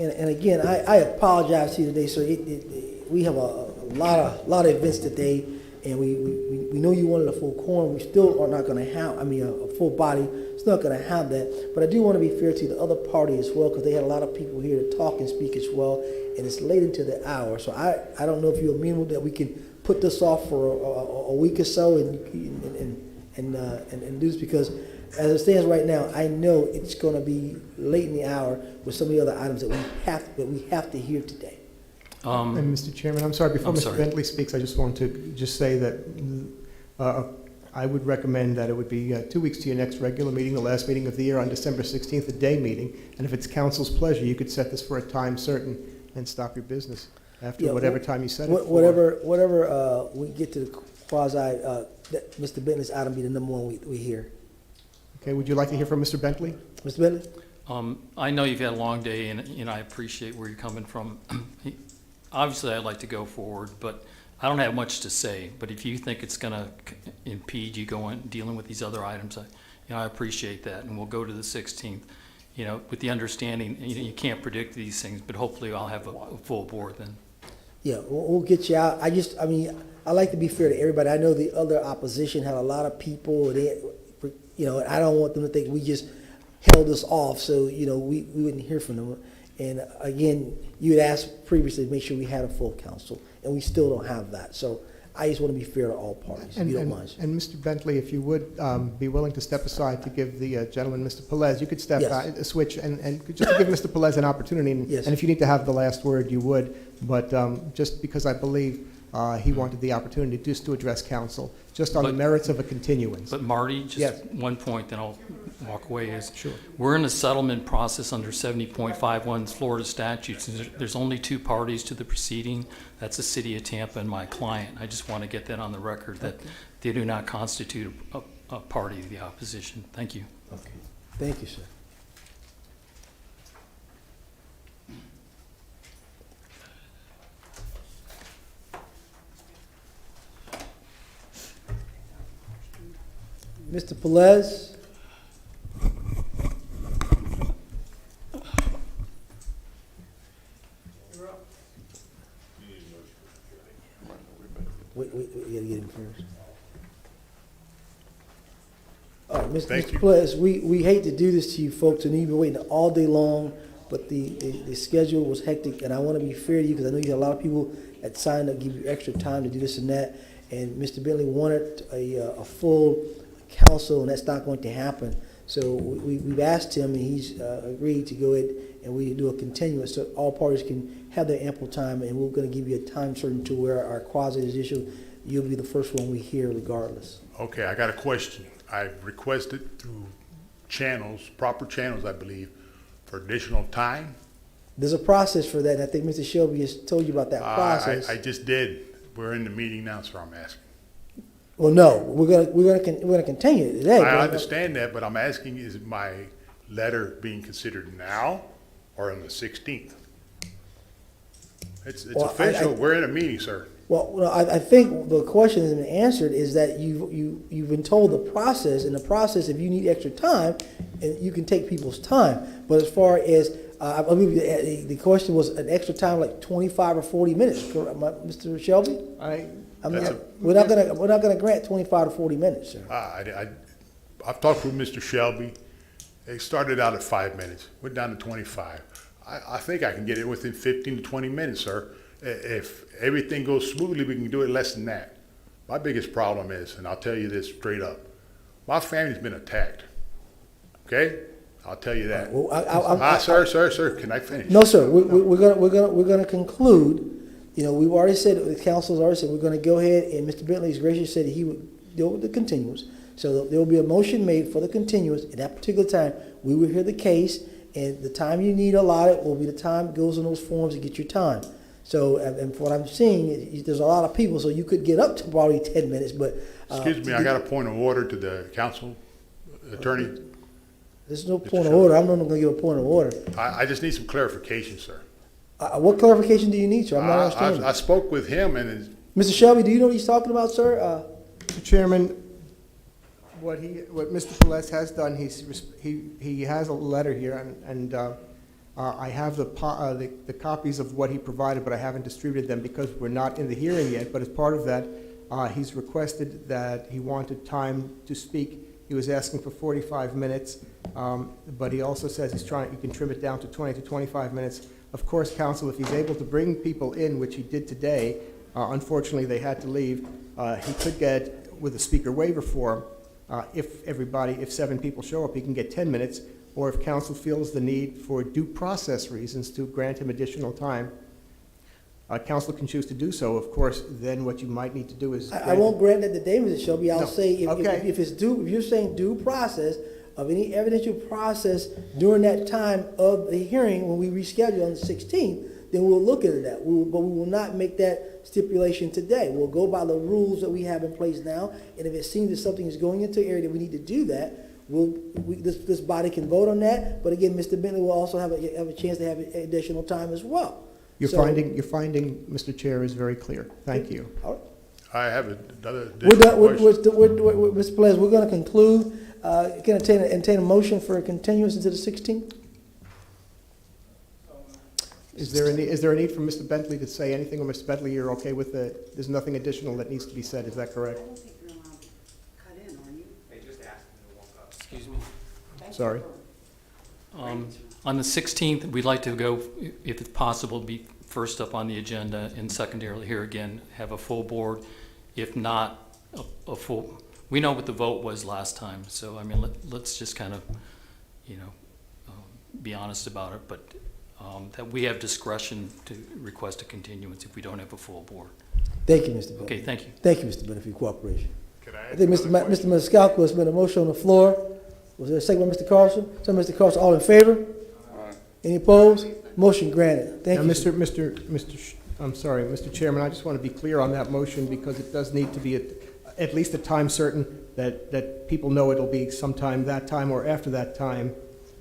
And again, I apologize to you today, sir. We have a lot of events today, and we know you wanted a full quorum. We still are not going to have, a full body. It's not going to have that. But I do want to be fair to the other party as well, because they had a lot of people here to talk and speak as well, and it's late into the hour. So I don't know if you're amenable that we can put this off for a week or so and do this, because as it stands right now, I know it's going to be late in the hour with some of the other items that we have to hear today. And Mr. Chairman, I'm sorry, before I'm Mr. sorry. Bentley speaks, I just want to just say that I would recommend that it would be 2 weeks to your next regular meeting, the last meeting of the year on December 16th, a day meeting. And if it's council's pleasure, you could set this for a time certain and stop your business after whatever time you set it for. Whatever we get to the quasi, that Mr. Bentley's item be the number one we hear. Okay, would you like to hear from Mr. Bentley? Mr. Bentley? I know you've had a long day, and I appreciate where you're coming from. Obviously, I'd like to go forward, but I don't have much to say. But if you think it's going to impede you going dealing with these other items, I appreciate that, and we'll go to the 16th. With the understanding, you can't predict these things, but hopefully I'll have a full board then. Yeah, we'll get you out. I like to be fair to everybody. I know the other opposition had a lot of people, and I don't want them to think we just held us off, so, we wouldn't hear from them. And again, you had asked previously to make sure we had a full council, and we still don't have that. So I just want to be fair to all parties, if you don't mind. And Mr. Bentley, if you would be willing to step aside to give the gentleman, Mr. Pelez, you could step switch and just to give Mr. Pelez an opportunity. And if you need to have the last word, you would. But just because I believe he wanted the opportunity just to address council, just on the merits of a continuance. But Marty, just one point, then I'll walk away, is we're in a settlement process under 70.51 Florida statutes. There's only two parties to the proceeding. That's the city of Tampa and my client. I just want to get that on the record, that they do not constitute a party of the opposition. Thank you. Okay. Thank you, sir. Mr. Pelez? We gotta get him first. All right, Mr. Pelez, we hate to do this to you folks, and you've been waiting all day long, but the schedule was hectic, and I want to be fair to you, because I know you have a lot of people that signed up, give you extra time to do this and that, and Mr. Bentley wanted a full council, and that's not going to happen. So we've asked him, and he's agreed to go ahead and we do a continuance so all parties can have their ample time, and we're going to give you a time certain to where our quasi-judicial, you'll be the first one we hear regardless. Okay, I got a question. I requested through channels, proper channels, I believe, for additional time. There's a process for that, and I think Mr. Shelby has told you about that process. I just did. We're in the meeting now, so I'm asking. Well, no, we're gonna continue it today. I understand that, but I'm asking, is my letter being considered now or on the 16th? It's official. We're in a meeting, sir. Well, I think the question has been answered, is that you've been told the process, and the process, if you need extra time, you can take people's time. But as far as, I believe the question was an extra time, like 25 or 40 minutes, correct, Mr. Shelby? We're not gonna grant 25 to 40 minutes, sir. I've talked with Mr. Shelby. They started out at 5 minutes, went down to 25. I think I can get it within 15 to 20 minutes, sir. If everything goes smoothly, we can do it less than that. My biggest problem is, and I'll tell you this straight up, my family's been attacked. Okay? I'll tell you that. Sir, can I finish? No, sir. We're gonna conclude. We've already said, the council's already said, we're gonna go ahead, and Mr. Bentley's gracious said he would deal with the continuance. So there will be a motion made for the continuance. At that particular time, we will hear the case, and the time you need allotted will be the time it goes in those forms to get your time. So, and what I'm seeing, there's a lot of people, so you could get up to probably 10 minutes, but. Excuse me, I got a point of order to the council attorney. There's no point of order. I'm not gonna give a point of order. I just need some clarification, sir. What clarification do you need, sir? I'm not understanding. I spoke with him and. Mr. Shelby, do you know what he's talking about, sir? Mr. Chairman, what Mr. Pelez has done, he has a letter here, and I have the copies of what he provided, but I haven't distributed them because we're not in the hearing yet. But as part of that, he's requested that he wanted time to speak. He was asking for 45 minutes, but he also says you can trim it down to 20 to 25 minutes. Of course, counsel, if he's able to bring people in, which he did today, unfortunately they had to leave, he could get, with a speaker waiver form, if 7 people show up, he can get 10 minutes, or if counsel feels the need for due process reasons to grant him additional time, counsel can choose to do so. Of course, then what you might need to do is... I won't grant that to David, Shelby. I'll No. say if it's due, if you're saying due process of any evidential process during that time of the hearing when we reschedule on the 16th, then we'll look into that. But we will not make that stipulation today. We'll go by the rules that we have in place now, and if it seems that something is going into an area that we need to do that, this body can vote on that. But again, Mr. Bentley will also have a chance to have additional time as well. Your finding, Mr. Chair, is very clear. Thank you. All right. I have another We're done, question. Mr. Pelez, we're going to conclude. Can I entertain a motion for a continuance into the 16th? Is there a need for Mr. Bentley to say anything, or Mr. Bentley, you're okay with there's nothing additional that needs to be said, is that correct? Excuse me. Sorry. On the 16th, we'd like to go, if it's possible, be first up on the agenda, and secondarily here again, have a full board. If not, a full, we know what the vote was last time, so I mean, let's just kind of, be honest about it, but that we have discretion to request a continuance if we don't have a full board. Thank you, Mr. Bentley. Okay, thank you. Thank you, Mr. Bentley, for your cooperation. I I think Mr. Maniscalco has been a motion on the floor. Was there a second by Mr. Carlson? So, Mr. Carlson, all in favor? Any opposed? Motion granted. Thank Now, you. I'm sorry, Mr. Chairman, I just want to be clear on that motion because it does need to be at least a time certain that people know it'll be sometime that time or after that time,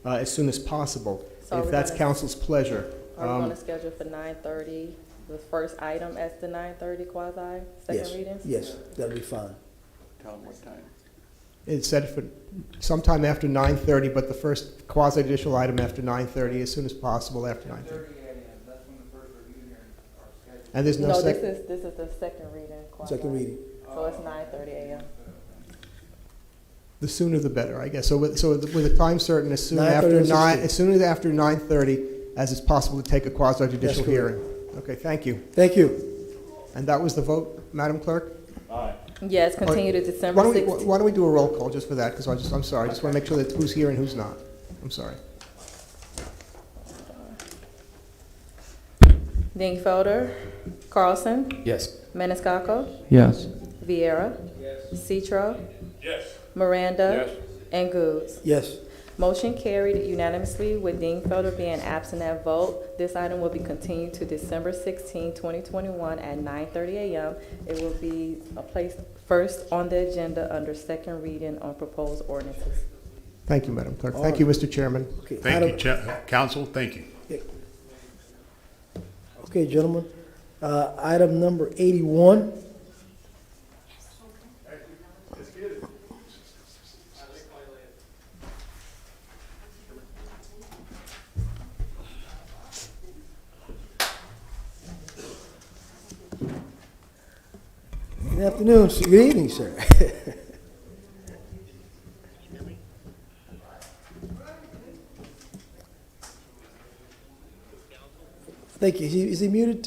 as soon as possible, So if we're that's gonna- council's pleasure. Are we going to schedule for 9:30, the first item as the 9:30 quasi, second reading? Yes, that'll be fine. Tell them what time. It's set for sometime after 9:30, but the first quasi-judicial item after 9:30, as soon as possible after 9:30. And there's no No, second? this is the second reading. quasi. Second reading. So it's 9:30 a.m. The sooner the better, I guess. So with a time certain, as soon 9:30 after or 9, 16? as soon as after 9:30, as it's possible to take a quasi-judicial That's correct. hearing. Okay, thank you. Thank you. And that was the vote, Madam Clerk? Yes, continue to December Why don't we, 16th. why don't we do a roll call just for that? Because I'm sorry, I just want to make sure that who's here and who's not. I'm sorry. Dingfelder, Carlson, Yes. Maniscalco, Yes. Vieira, Citro, Yes. Miranda, Yes. and Goods. Yes. Motion carried unanimously with Dingfelder being absent at vote. This item will be continued to December 16, 2021 at 9:30 a.m. It will be placed first on the agenda under second reading on proposed ordinances. Thank you, Madam Clerk. Thank you, Mr. Chairman. Okay. Thank you, council, thank you. Okay, gentlemen. Item number 81. Good afternoon, good evening, sir. Thank you. Is he muted,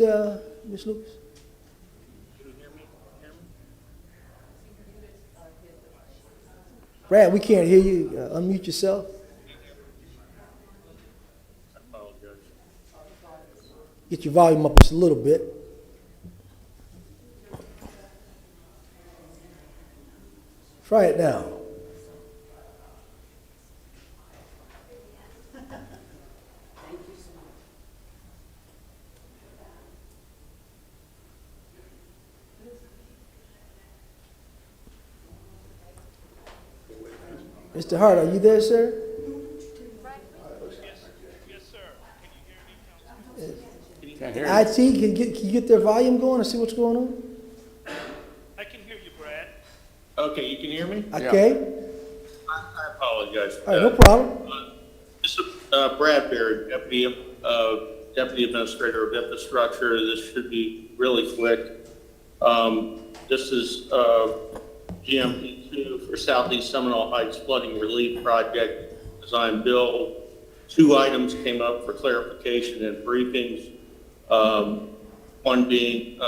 Ms. Lucas? Brad, we can't hear you. Unmute yourself. Get your volume up just a little bit. Try it now. Mr. Hart, are you there, sir? Can't hear you. IT, can you get their volume going and see what's going on? I can hear you, Brad. Okay, you can hear me? Okay. I apologize. All right, no problem. This is Brad Baird, Deputy Administrator of Infrastructure. This should be really quick. This is GMP2 for Southeast Seminole Heights Flooding Relief Project Design Build. 2 items came up for clarification and briefings. One being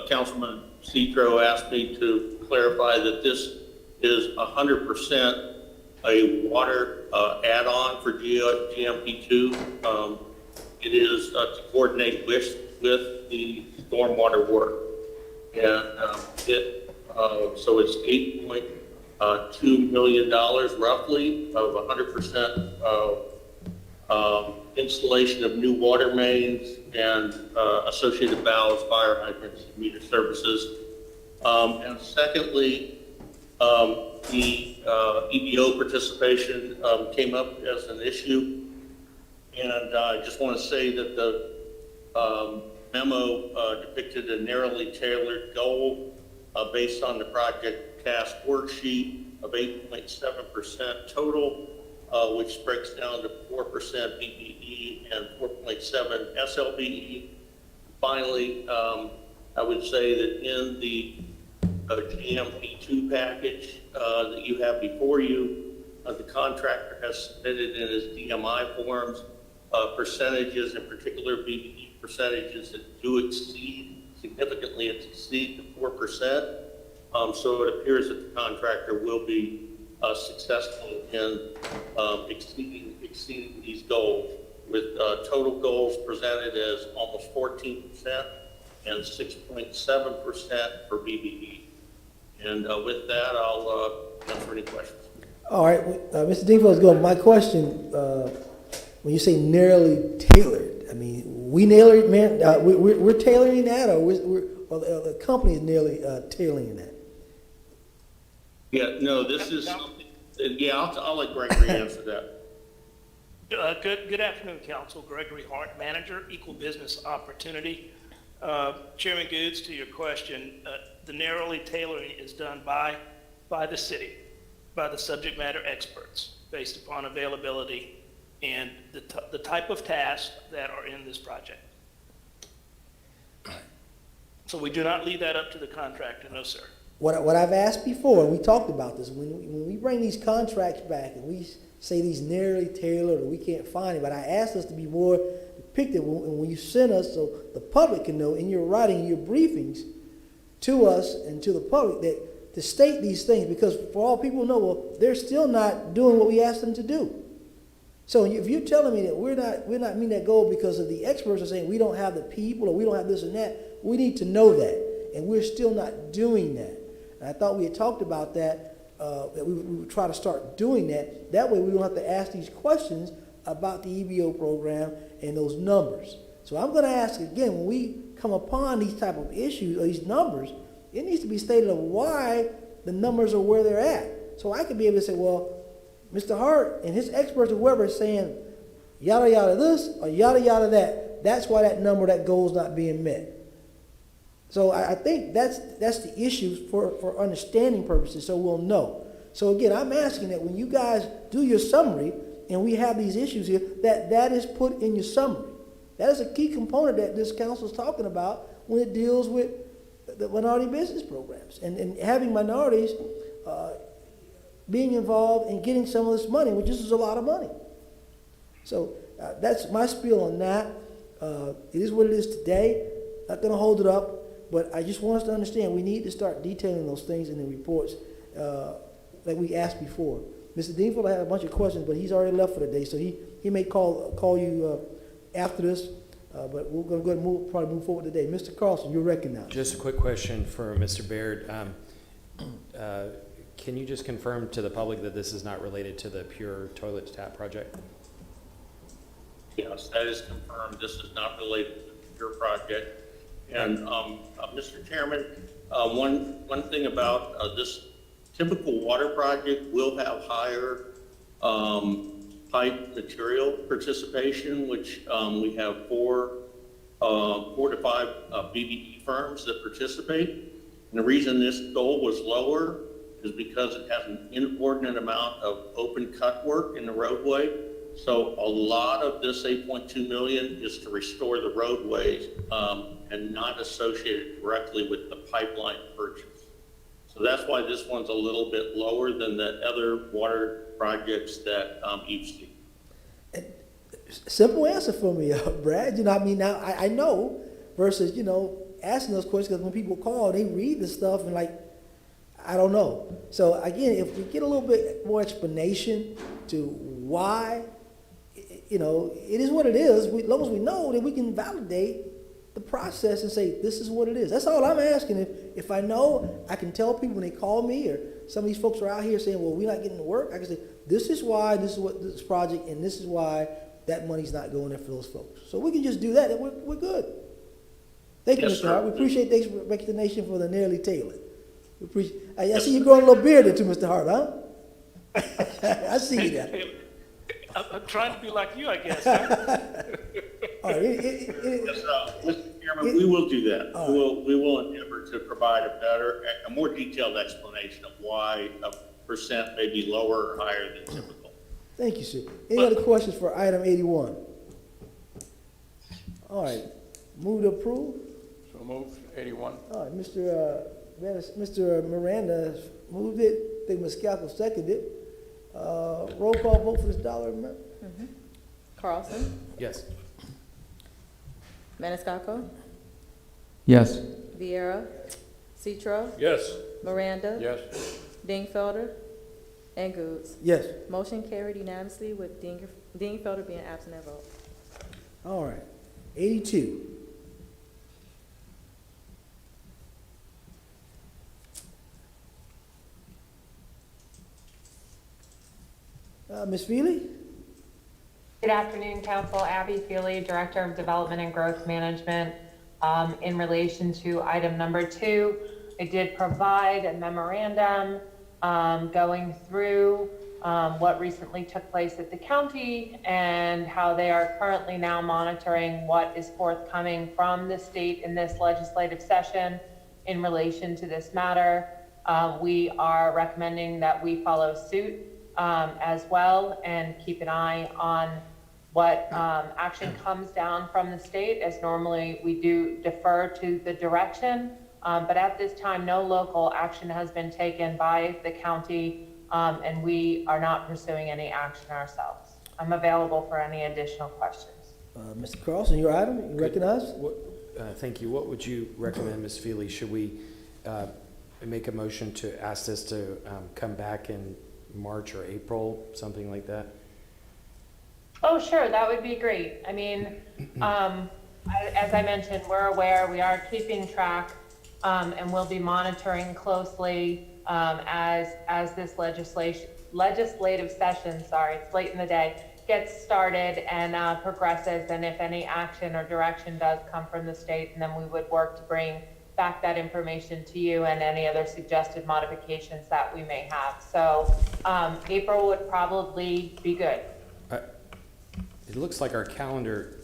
Councilman Citro asked me to clarify that this is 100% a water add-on for GMP2. It is to coordinate with the stormwater work. And so it's $8.2 million roughly of 100% installation of new water mains and associated valves, fire hydrants, meter services. And secondly, the EBO participation came up as an issue. And I just want to say that the memo depicted a narrowly tailored goal based on the project task worksheet of 8.7% total, which breaks down to 4% BBE and 4.7 SLBE. Finally, I would say that in the GMP2 package that you have before you, the contractor has submitted in his DMI forms percentages, in particular BBE percentages that do significantly exceed the 4%. So it appears that the contractor will be successful in exceeding these goals, with total goals presented as almost 14% and 6.7% for BBE. And with that, I'll answer any questions. All right, Mr. Dingfellow, let's go. My question, when you say narrowly tailored, I mean, we nail it, man. We're tailoring that, or the company is nearly tailoring that? Yeah, no, this is something, yeah, I'll let Gregory answer that. Good afternoon, Council. Gregory Hart, Manager, Equal Business Opportunity. Chairman Goods, to your question, the narrowly tailoring is done by the city, by the subject matter experts, based upon availability and the type of tasks that are in this project. So we do not leave that up to the contractor, no, sir. What I've asked before, and we talked about this, when we bring these contracts back and we say these narrowly tailored or we can't find it, but I asked us to be more depicted when you send us so the public can know in your writing, your briefings to us and to the public that to state these things, because for all people know, well, they're still not doing what we asked them to do. So if you're telling me that we're not meeting that goal because of the experts are saying we don't have the people or we don't have this and that, we need to know that, and we're still not doing that. And I thought we had talked about that, that we would try to start doing that. That way we don't have to ask these questions about the EBO program and those numbers. So I'm going to ask again, when we come upon these type of issues or these numbers, it needs to be stated of why the numbers are where they're at. So I could be able to say, well, Mr. Hart and his experts or whoever is saying yada yada this or yada yada that. That's why that number, that goal is not being met. So I think that's the issue for understanding purposes, so we'll know. So again, I'm asking that when you guys do your summary and we have these issues here, that is put in your summary. That is a key component that this council is talking about when it deals with the minority business programs and having minorities being involved in getting some of this money, which is a lot of money. So that's my spiel on that. It is what it is today. Not going to hold it up. But I just want us to understand we need to start detailing those things in the reports like we asked before. Mr. Dingfellow had a bunch of questions, but he's already left for the day, so he may call you after this. But we're going to go ahead and probably move forward today. Mr. Carlson, you're recognized. Just a quick question for Mr. Baird. Can you just confirm to the public that this is not related to the Pure Toilet to Tap project? Yes, that is confirmed. This is not related to the Pure project. And Mr. Chairman, one thing about this typical water project will have higher pipe material participation, which we have four to five BBE firms that participate. And the reason this goal was lower is because it has an inordinate amount of open cut work in the roadway. So a lot of this 8.2 million is to restore the roadways, and not associated directly with the pipeline purchase. So that's why this one's a little bit lower than the other water projects that you've seen. Simple answer for me, Brad. You know, I mean, now I know versus, you know, asking those questions, because when people call, they read the stuff and like, I don't know. So again, if we get a little bit more explanation to why, you know, it is what it is, as long as we know, then we can validate the process and say, this is what it is. That's all I'm asking. If I know, I can tell people when they call me, or some of these folks are out here saying, well, we're not getting to work, I can say, this is why, this is what this project, and this is why that money's not going there for those folks. So we can just do that, and we're good. Thank you, Yes, Mr. sir. Hart. We appreciate the recognition for the nearly tailored. We appreciate. I see you growing a little beard there too, Mr. Hart, huh? I see you there. I'm trying to be like you, I guess. Huh? All right, Yes, Mr. Chairman, we will do that. We will endeavor to provide a better, a more detailed explanation of why a percent may be lower or higher than typical. Thank you, sir. Any other questions for item 81? All right, move to approve. So moved, 81. All right, Mr. Miranda has moved it. I think Ms. Scalco seconded it. Roll call vote for this dollar amount. Carlson, Yes. Maniscalco, Yes. Vieira, Citro, Yes. Miranda, Yes. Dingfelder, and Goods. Yes. Motion carried unanimously with Dingfelder being absent at vote. All right, 82. Ms. Feely? Good afternoon, Council. Abby Feely, Director of Development and Growth Management. In relation to item number 2, I did provide a memorandum going through what recently took place at the county and how they are currently now monitoring what is forthcoming from the state in this legislative session in relation to this matter. We are recommending that we follow suit as well and keep an eye on what action comes down from the state, as normally we do defer to the direction. But at this time, no local action has been taken by the county, and we are not pursuing any action ourselves. I'm available for any additional questions. Mr. Carlson, your item, you recognize? Thank you. What would you recommend, Ms. Feely? Should we make a motion to ask this to come back in March or April, something like that? Oh, sure, that would be great. I mean, as I mentioned, we're aware, we are keeping track, and we'll be monitoring closely as this legislative session, sorry, it's late in the day, gets started and progresses, and if any action or direction does come from the state, and then we would work to bring back that information to you and any other suggested modifications that we may have. So April would probably be good. It looks like our calendar,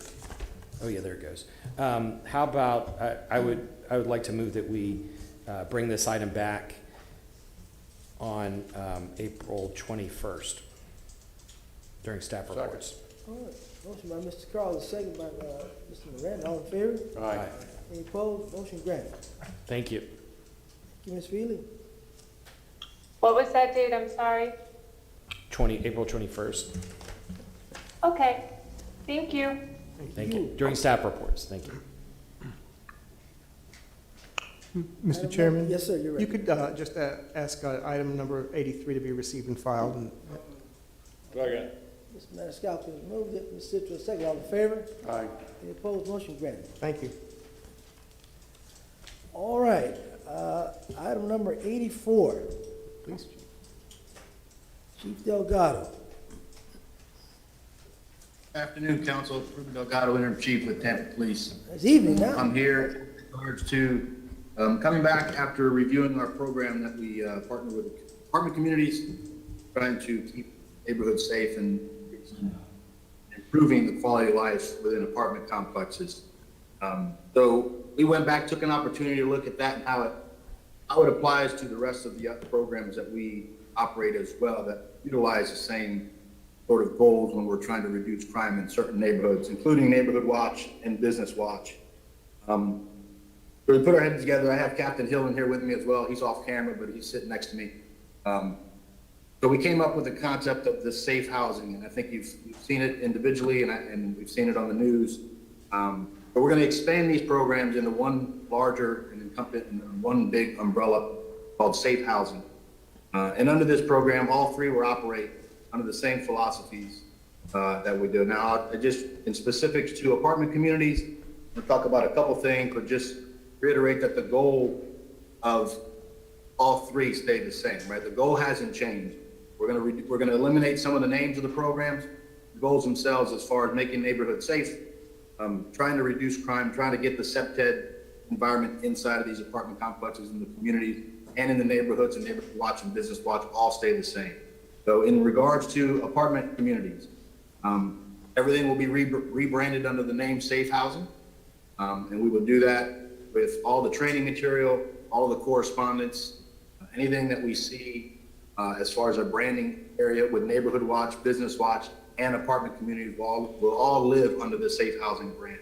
oh yeah, there it goes. How about, I would like to move that we bring this item back on April 21st during staff reports. All right, motion by Mr. Carlson, second by Mr. Miranda. All in favor? Aye. Any opposed? Motion granted. Thank you. Thank you, Ms. Feely. What was that date? I'm sorry. April 21st. Okay, thank you. Thank you. During staff reports. Thank you. Mr. Chairman? Yes, sir, you're right. You could just ask item number 83 to be received and filed. Second. Mr. Maniscalco has moved it. Ms. Citro, second. All in favor? Aye. Any opposed? Motion granted. Thank you. All right, item number 84. Please. Chief Delgado. Afternoon, Council. Ruben Delgado, Interim Chief with Tampa Police. It's evening now. I'm here in regards to coming back after reviewing our program that we partner with apartment communities, trying to keep neighborhoods safe and improving the quality of life within apartment complexes. So we went back, took an opportunity to look at that and how it applies to the rest of the programs that we operate as well that utilize the same sort of goals when we're trying to reduce crime in certain neighborhoods, including Neighborhood Watch and Business Watch. So we put our heads together. I have Captain Hill in here with me as well. He's off camera, but he's sitting next to me. So we came up with the concept of this safe housing, and I think you've seen it individually, and we've seen it on the news. But we're going to expand these programs into one larger and one big umbrella called safe housing. And under this program, all three will operate under the same philosophies that we do. Now, just in specifics to apartment communities, we'll talk about a couple things, but just reiterate that the goal of all three stay the same, right? The goal hasn't changed. We're going to eliminate some of the names of the programs. The goals themselves, as far as making neighborhoods safe, trying to reduce crime, trying to get the SEPTED environment inside of these apartment complexes in the communities and in the neighborhoods, and Neighborhood Watch and Business Watch all stay the same. So in regards to apartment communities, everything will be rebranded under the name Safe Housing. And we will do that with all the training material, all of the correspondence, anything that we see as far as our branding area with Neighborhood Watch, Business Watch, and apartment communities will all live under the Safe Housing brand.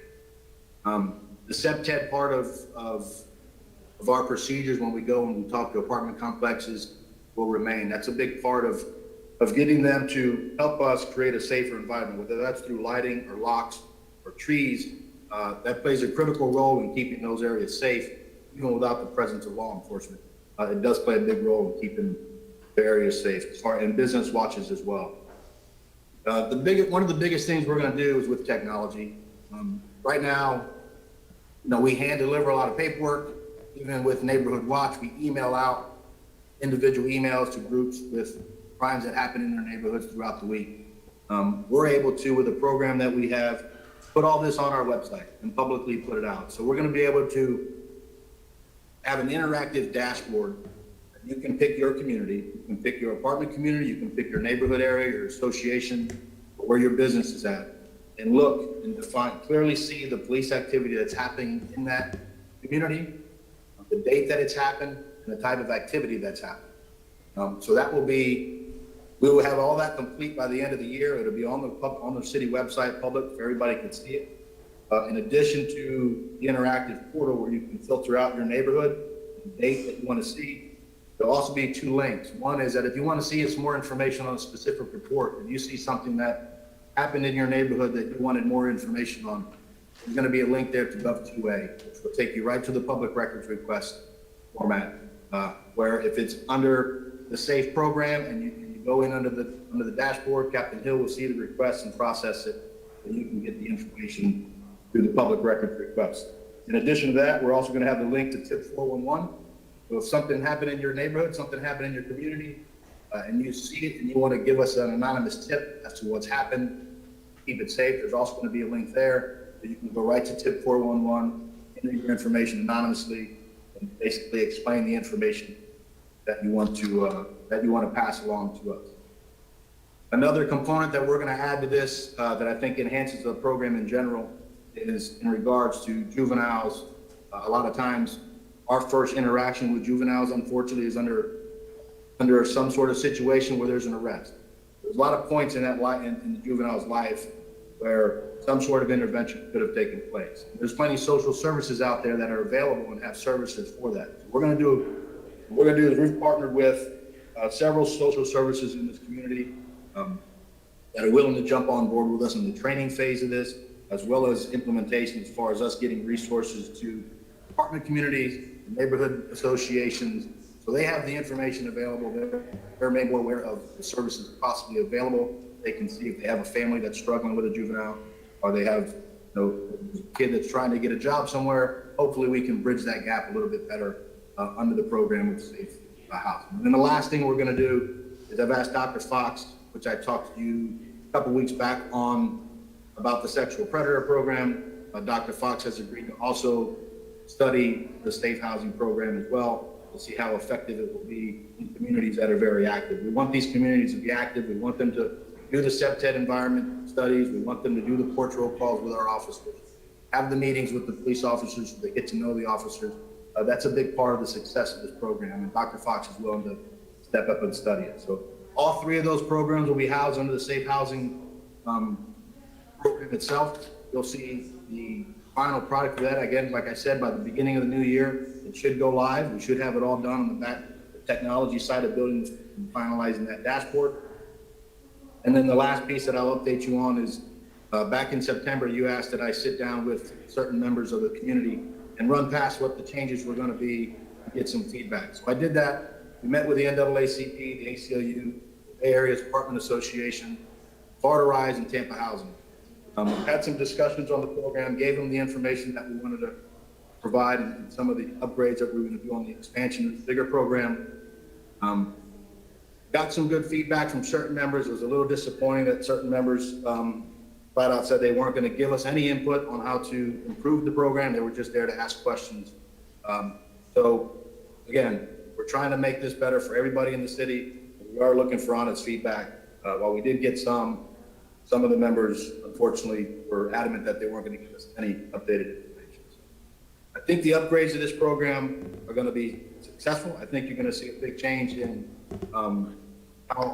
The SEPTED part of our procedures when we go and we talk to apartment complexes will remain. That's a big part of getting them to help us create a safer environment, whether that's through lighting or locks or trees. That plays a critical role in keeping those areas safe, even without the presence of law enforcement. It does play a big role in keeping the areas safe, and business watches as well. One of the biggest things we're going to do is with technology. Right now, we hand deliver a lot of paperwork. Even with Neighborhood Watch, we email out individual emails to groups with crimes that happen in their neighborhoods throughout the week. We're able to, with a program that we have, put all this on our website and publicly put it out. So we're going to be able to have an interactive dashboard. You can pick your community, you can pick your apartment community, you can pick your neighborhood area, your association, where your business is at, and look and clearly see the police activity that's happening in that community, the date that it's happened, and the type of activity that's happened. So that we will have all that complete by the end of the year. It'll be on the city website, public, so everybody can see it. In addition to the interactive portal where you can filter out your neighborhood, the date that you want to see, there'll also be two links. One is that if you want to see some more information on a specific report, if you see something that happened in your neighborhood that you wanted more information on, there's going to be a link there to Gov2A, which will take you right to the public records request format, where if it's under the SAFE program and you go in under the dashboard, Captain Hill will see the request and process it, and you can get the information through the public records request. In addition to that, we're also going to have the link to Tip 411. So if something happened in your neighborhood, something happened in your community, and you see it and you want to give us an anonymous tip as to what's happened, keep it safe, there's also going to be a link there that you can go right to Tip 411, enter your information anonymously, and basically explain the information that you want to pass along to us. Another component that we're going to add to this that I think enhances the program in general is in regards to juveniles. A lot of times, our first interaction with juveniles, unfortunately, is under some sort of situation where there's an arrest. There's a lot of points in the juvenile's life where some sort of intervention could have taken place. There's plenty of social services out there that are available and have services for that. So what we're going to do is we've partnered with several social services in this community that are willing to jump on board with us in the training phase of this, as well as implementation as far as us getting resources to apartment communities, neighborhood associations, so they have the information available. They're made more aware of the services possibly available. They can see if they have a family that's struggling with a juvenile, or they have a kid that's trying to get a job somewhere. Hopefully we can bridge that gap a little bit better under the program of Safe Housing. And then the last thing we're going to do is I've asked Dr. Fox, which I talked to you a couple weeks back on about the sexual predator program. Dr. Fox has agreed to also study the Safe Housing program as well to see how effective it will be in communities that are very active. We want these communities to be active. We want them to do the SEPTED environment studies. We want them to do the porch roll calls with our officers, have the meetings with the police officers so they get to know the officers. That's a big part of the success of this program, and Dr. Fox is willing to step up and study it. So All three of those programs will be housed under the safe housing program itself. You'll see the final product of that, again, like I said, by the beginning of the new year, it should go live. We should have it all done on the back technology side of building and finalizing that dashboard. And then the last piece that I'll update you on is back in September, you asked that I sit down with certain members of the community and run past what the changes were going to be, get some feedback. So I did that. We met with the NAACP, the ACLU, Bay Area Apartment Association, Florida Rise, and Tampa Housing. We've had some discussions on the program, gave them the information that we wanted to provide and some of the upgrades that we were going to do on the expansion of the bigger program. Got some good feedback from certain members. It was a little disappointing that certain members flat out said they weren't going to give us any input on how to improve the program. They were just there to ask questions. So again, we're trying to make this better for everybody in the city. We are looking for honest feedback. While we did get some of the members, unfortunately, were adamant that they weren't going to give us any updated information. I think the upgrades to this program are going to be successful. I think you're going to see a big change in how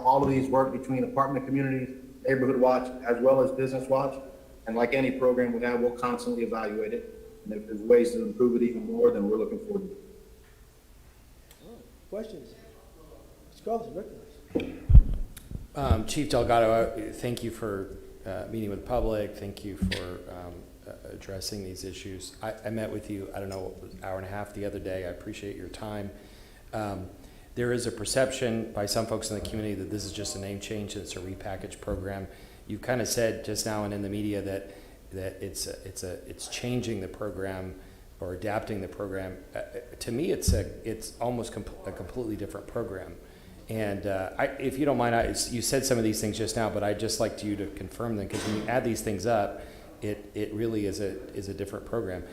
all of these work between apartment communities, neighborhood watch, as well as business watch. And like any program we have, we'll constantly evaluate it. And if there's ways to improve it even more, then we're looking forward to it. Questions? Mr. Carlson, recognize. Chief Delgado, thank you for meeting with the public. Thank you for addressing these issues. I met with you, I don't know, an hour and a half the other day. I appreciate your time. There is a perception by some folks in the community that this is just a name change, it's a repackaged program. You've kind of said just now and in the media that it's changing the program or adapting the program. To me, it's almost a completely different program. And if you don't mind, you said some of these things just now, but I'd just like you to confirm them, because when you add these things up, it really is a different program.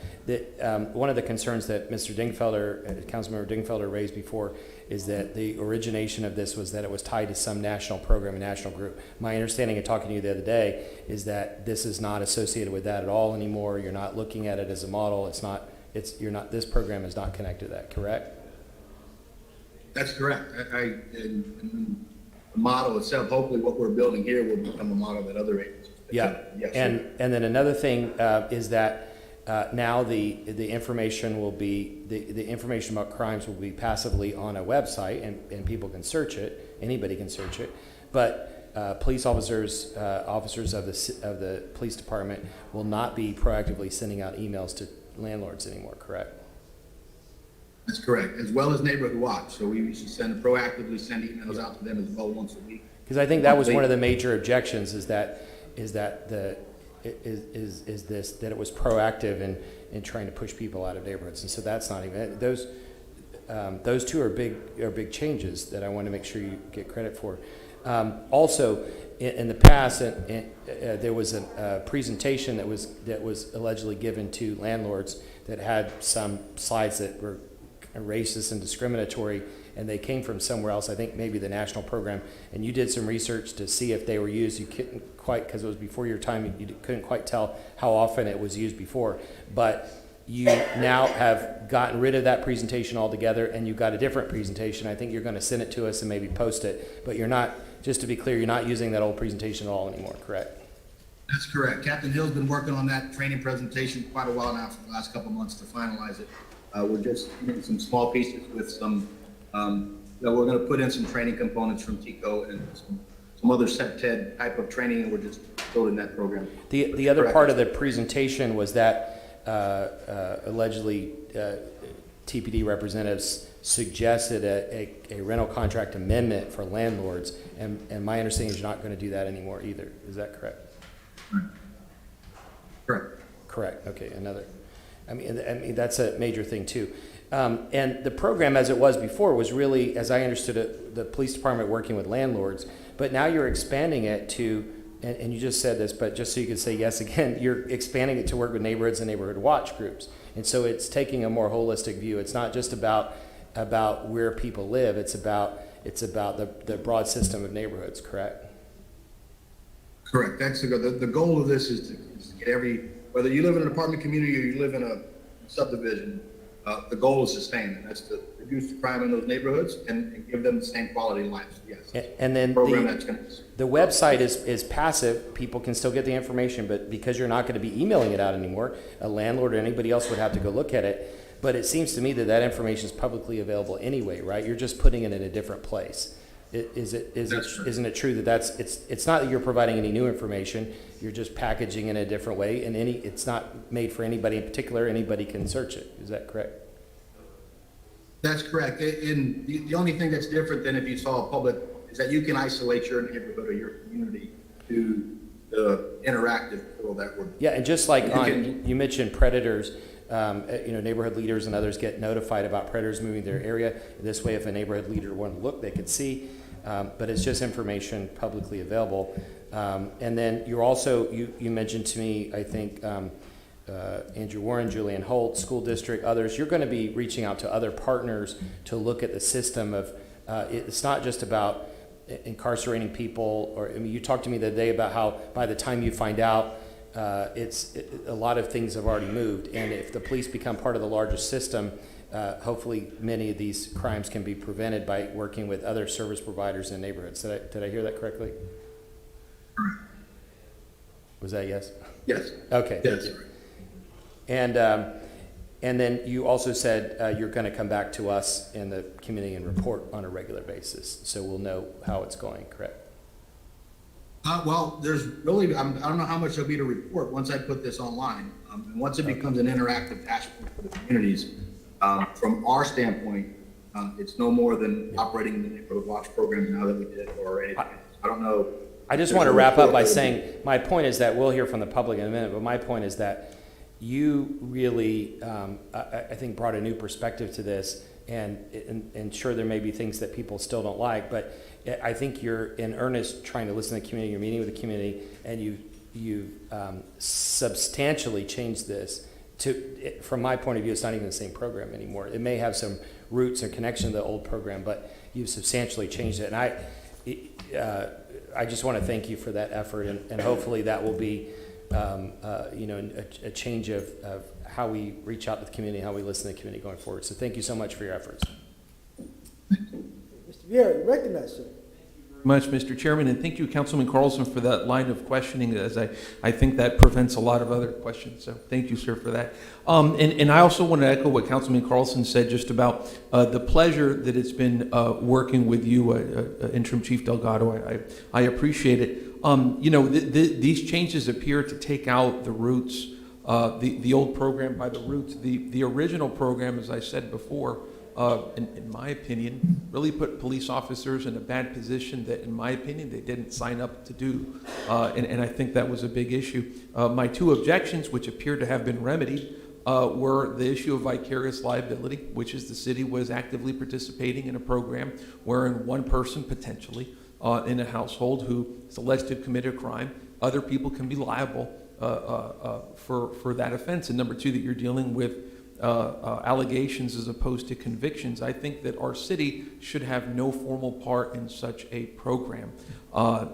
One of the concerns that Mr. Dingfelder, Councilmember Dingfelder raised before, is that the origination of this was that it was tied to some national program, a national group. My understanding of talking to you the other day is that this is not associated with that at all anymore. You're not looking at it as a model. This program is not connected to that, correct? That's correct. And the model itself, hopefully what we're building here will become a model that other agencies. Yeah. Yes, and then another thing is that now the information will be, the information about crimes will be passively on a website, and people can search it. Anybody can search it. But police officers of the police department will not be proactively sending out emails to landlords anymore, correct? That's correct, as well as neighborhood watch. So we used to proactively send emails out to them as well once a week. Because I think that was one of the major objections, that it was proactive in trying to push people out of neighborhoods, and so that's not even those two are big changes that I want to make sure you get credit for. Also, in the past, there was a presentation that was allegedly given to landlords that had some slides that were racist and discriminatory, and they came from somewhere else, I think maybe the national program, and you did some research to see if they were used. You couldn't quite, because it was before your time, you couldn't quite tell how often it was used before, but you now have gotten rid of that presentation altogether, and you've got a different presentation. I think you're going to send it to us and maybe post it, but you're not, just to be clear, you're not using that old presentation at all anymore, correct? That's correct. Captain Hill's been working on that training presentation quite a while now, for the last couple months, to finalize it. We're just doing some small pieces with some, we're going to put in some training components from TICO and some other SEPTED type of training, and we're just building that program. The other part of the presentation was that allegedly TPD representatives suggested a rental contract amendment for landlords, and my understanding is you're not going to do that anymore either. Is that correct? Correct. Correct. Okay. I mean, that's a major thing too. And the program, as it was before, was really, as I understood it, the police department working with landlords. But now you're expanding it to, and you just said this, but just so you could say yes again, you're expanding it to work with neighborhoods and neighborhood watch groups. And so it's taking a more holistic view. It's not just about where people live. It's about the broad system of neighborhoods. Correct. Correct. That's the goal of this is to get whether you live in an apartment community or you live in a subdivision, the goal is the same, and that's to reduce the crime in those neighborhoods and give them the same quality of life. Yes. And then Program that's going to. the website is passive. People can still get the information, but because you're not going to be emailing it out anymore, a landlord or anybody else would have to go look at it. But it seems to me that that information is publicly available anyway, right? You're just putting it in a different place. Isn't it true that it's not that you're providing any new information, you're just packaging in a different way, and it's not made for anybody in particular, anybody can search it. Is that correct? That's correct. And the only thing that's different than if you saw a public is that you can isolate your neighborhood or your community to the interactive portal that we're. Yeah, and just like you mentioned predators, neighborhood leaders and others get notified about predators moving their area. This way, if a neighborhood leader wanted to look, they could see. But it's just information publicly available. And then you're also, you mentioned to me, I think, Andrew Warren, Julian Holt, school district, others, you're going to be reaching out to other partners to look at the system of, it's not just about incarcerating people, or, I mean, you talked to me the other day about how by the time you find out, a lot of things have already moved. And if the police become part of the larger system, hopefully many of these crimes can be prevented by working with other service providers in neighborhoods. Did I hear that correctly? Was that yes? Yes. Okay. Yes. And then you also said you're going to come back to us in the community and report on a regular basis, so we'll know how it's going, correct? Well, there's really, I don't know how much there'll be to report once I put this online. And once it becomes an interactive dashboard for the communities, from our standpoint, it's no more than operating in the neighborhood watch program now that we did or anything. I don't know. I just want to wrap up by saying, my point is that we'll hear from the public in a minute, but my point is that you really, I think, brought a new perspective to this, and sure, there may be things that people still don't like, but I think you're in earnest trying to listen to the community, you're meeting with the community, and you've substantially changed this to, from my point of view, it's not even the same program anymore. It may have some roots and connection to the old program, but you've substantially changed it. And I just want to thank you for that effort, and hopefully that will be a change of how we reach out to the community, how we listen to the community going forward. So thank you so much for your efforts. Mr. Vieira, you recognize, sir. Much, Mr. Chairman, and thank you, Councilman Carlson, for that line of questioning, as I think that prevents a lot of other questions. So thank you, sir, for that. And I also want to echo what Councilman Carlson said just about the pleasure that it's been working with you, Interim Chief Delgado. I appreciate it. These changes appear to take out the roots, the old program by the roots. The original program, as I said before, in my opinion, really put police officers in a bad position that, in my opinion, they didn't sign up to do. And I think that was a big issue. My two objections, which appear to have been remedied, were the issue of vicarious liability, which is the city was actively participating in a program wherein one person potentially in a household who is alleged to have committed a crime, other people can be liable for that offense. And number two, that you're dealing with allegations as opposed to convictions. I think that our city should have no formal part in such a program.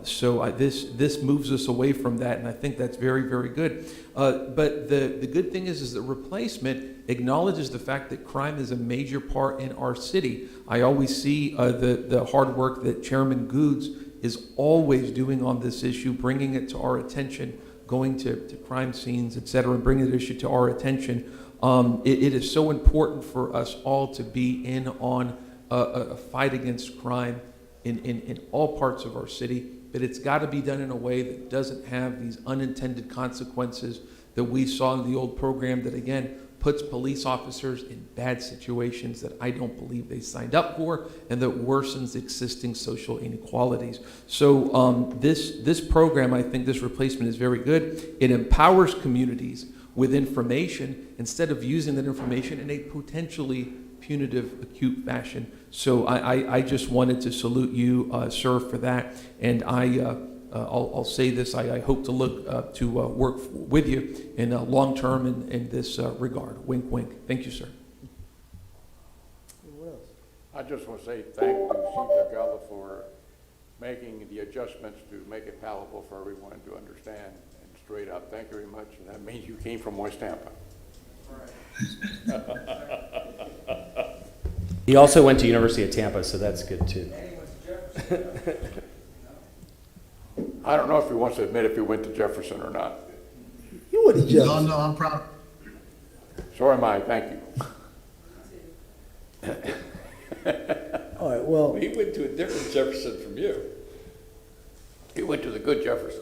So this moves us away from that, and I think that's very, very good. But the good thing is the replacement acknowledges the fact that crime is a major part in our city. I always see the hard work that Chairman Goods is always doing on this issue, bringing it to our attention, going to crime scenes, et cetera, and bringing the issue to our attention. It is so important for us all to be in on a fight against crime in all parts of our city, but it's got to be done in a way that doesn't have these unintended consequences that we saw in the old program that, again, puts police officers in bad situations that I don't believe they signed up for and that worsens existing social inequalities. So this program, I think this replacement is very good. It empowers communities with information instead of using that information in a potentially punitive, acute fashion. So I just wanted to salute you, sir, for that. And I'll say this, I hope to look to work with you in long term in this regard. Wink, wink. Thank you, sir. I just want to say thank you to Chief Delgado for making the adjustments to make it palatable for everyone to understand and straight up. Thank you very much. And that means you came from West Tampa. All right. He also went to University of Tampa, so that's good too. I don't know if he wants to admit if he went to Jefferson or not. You went to Jefferson. No, I'm proud. So am I, thank you. All right, well, He went to a different Jefferson from you. He went to the good Jefferson.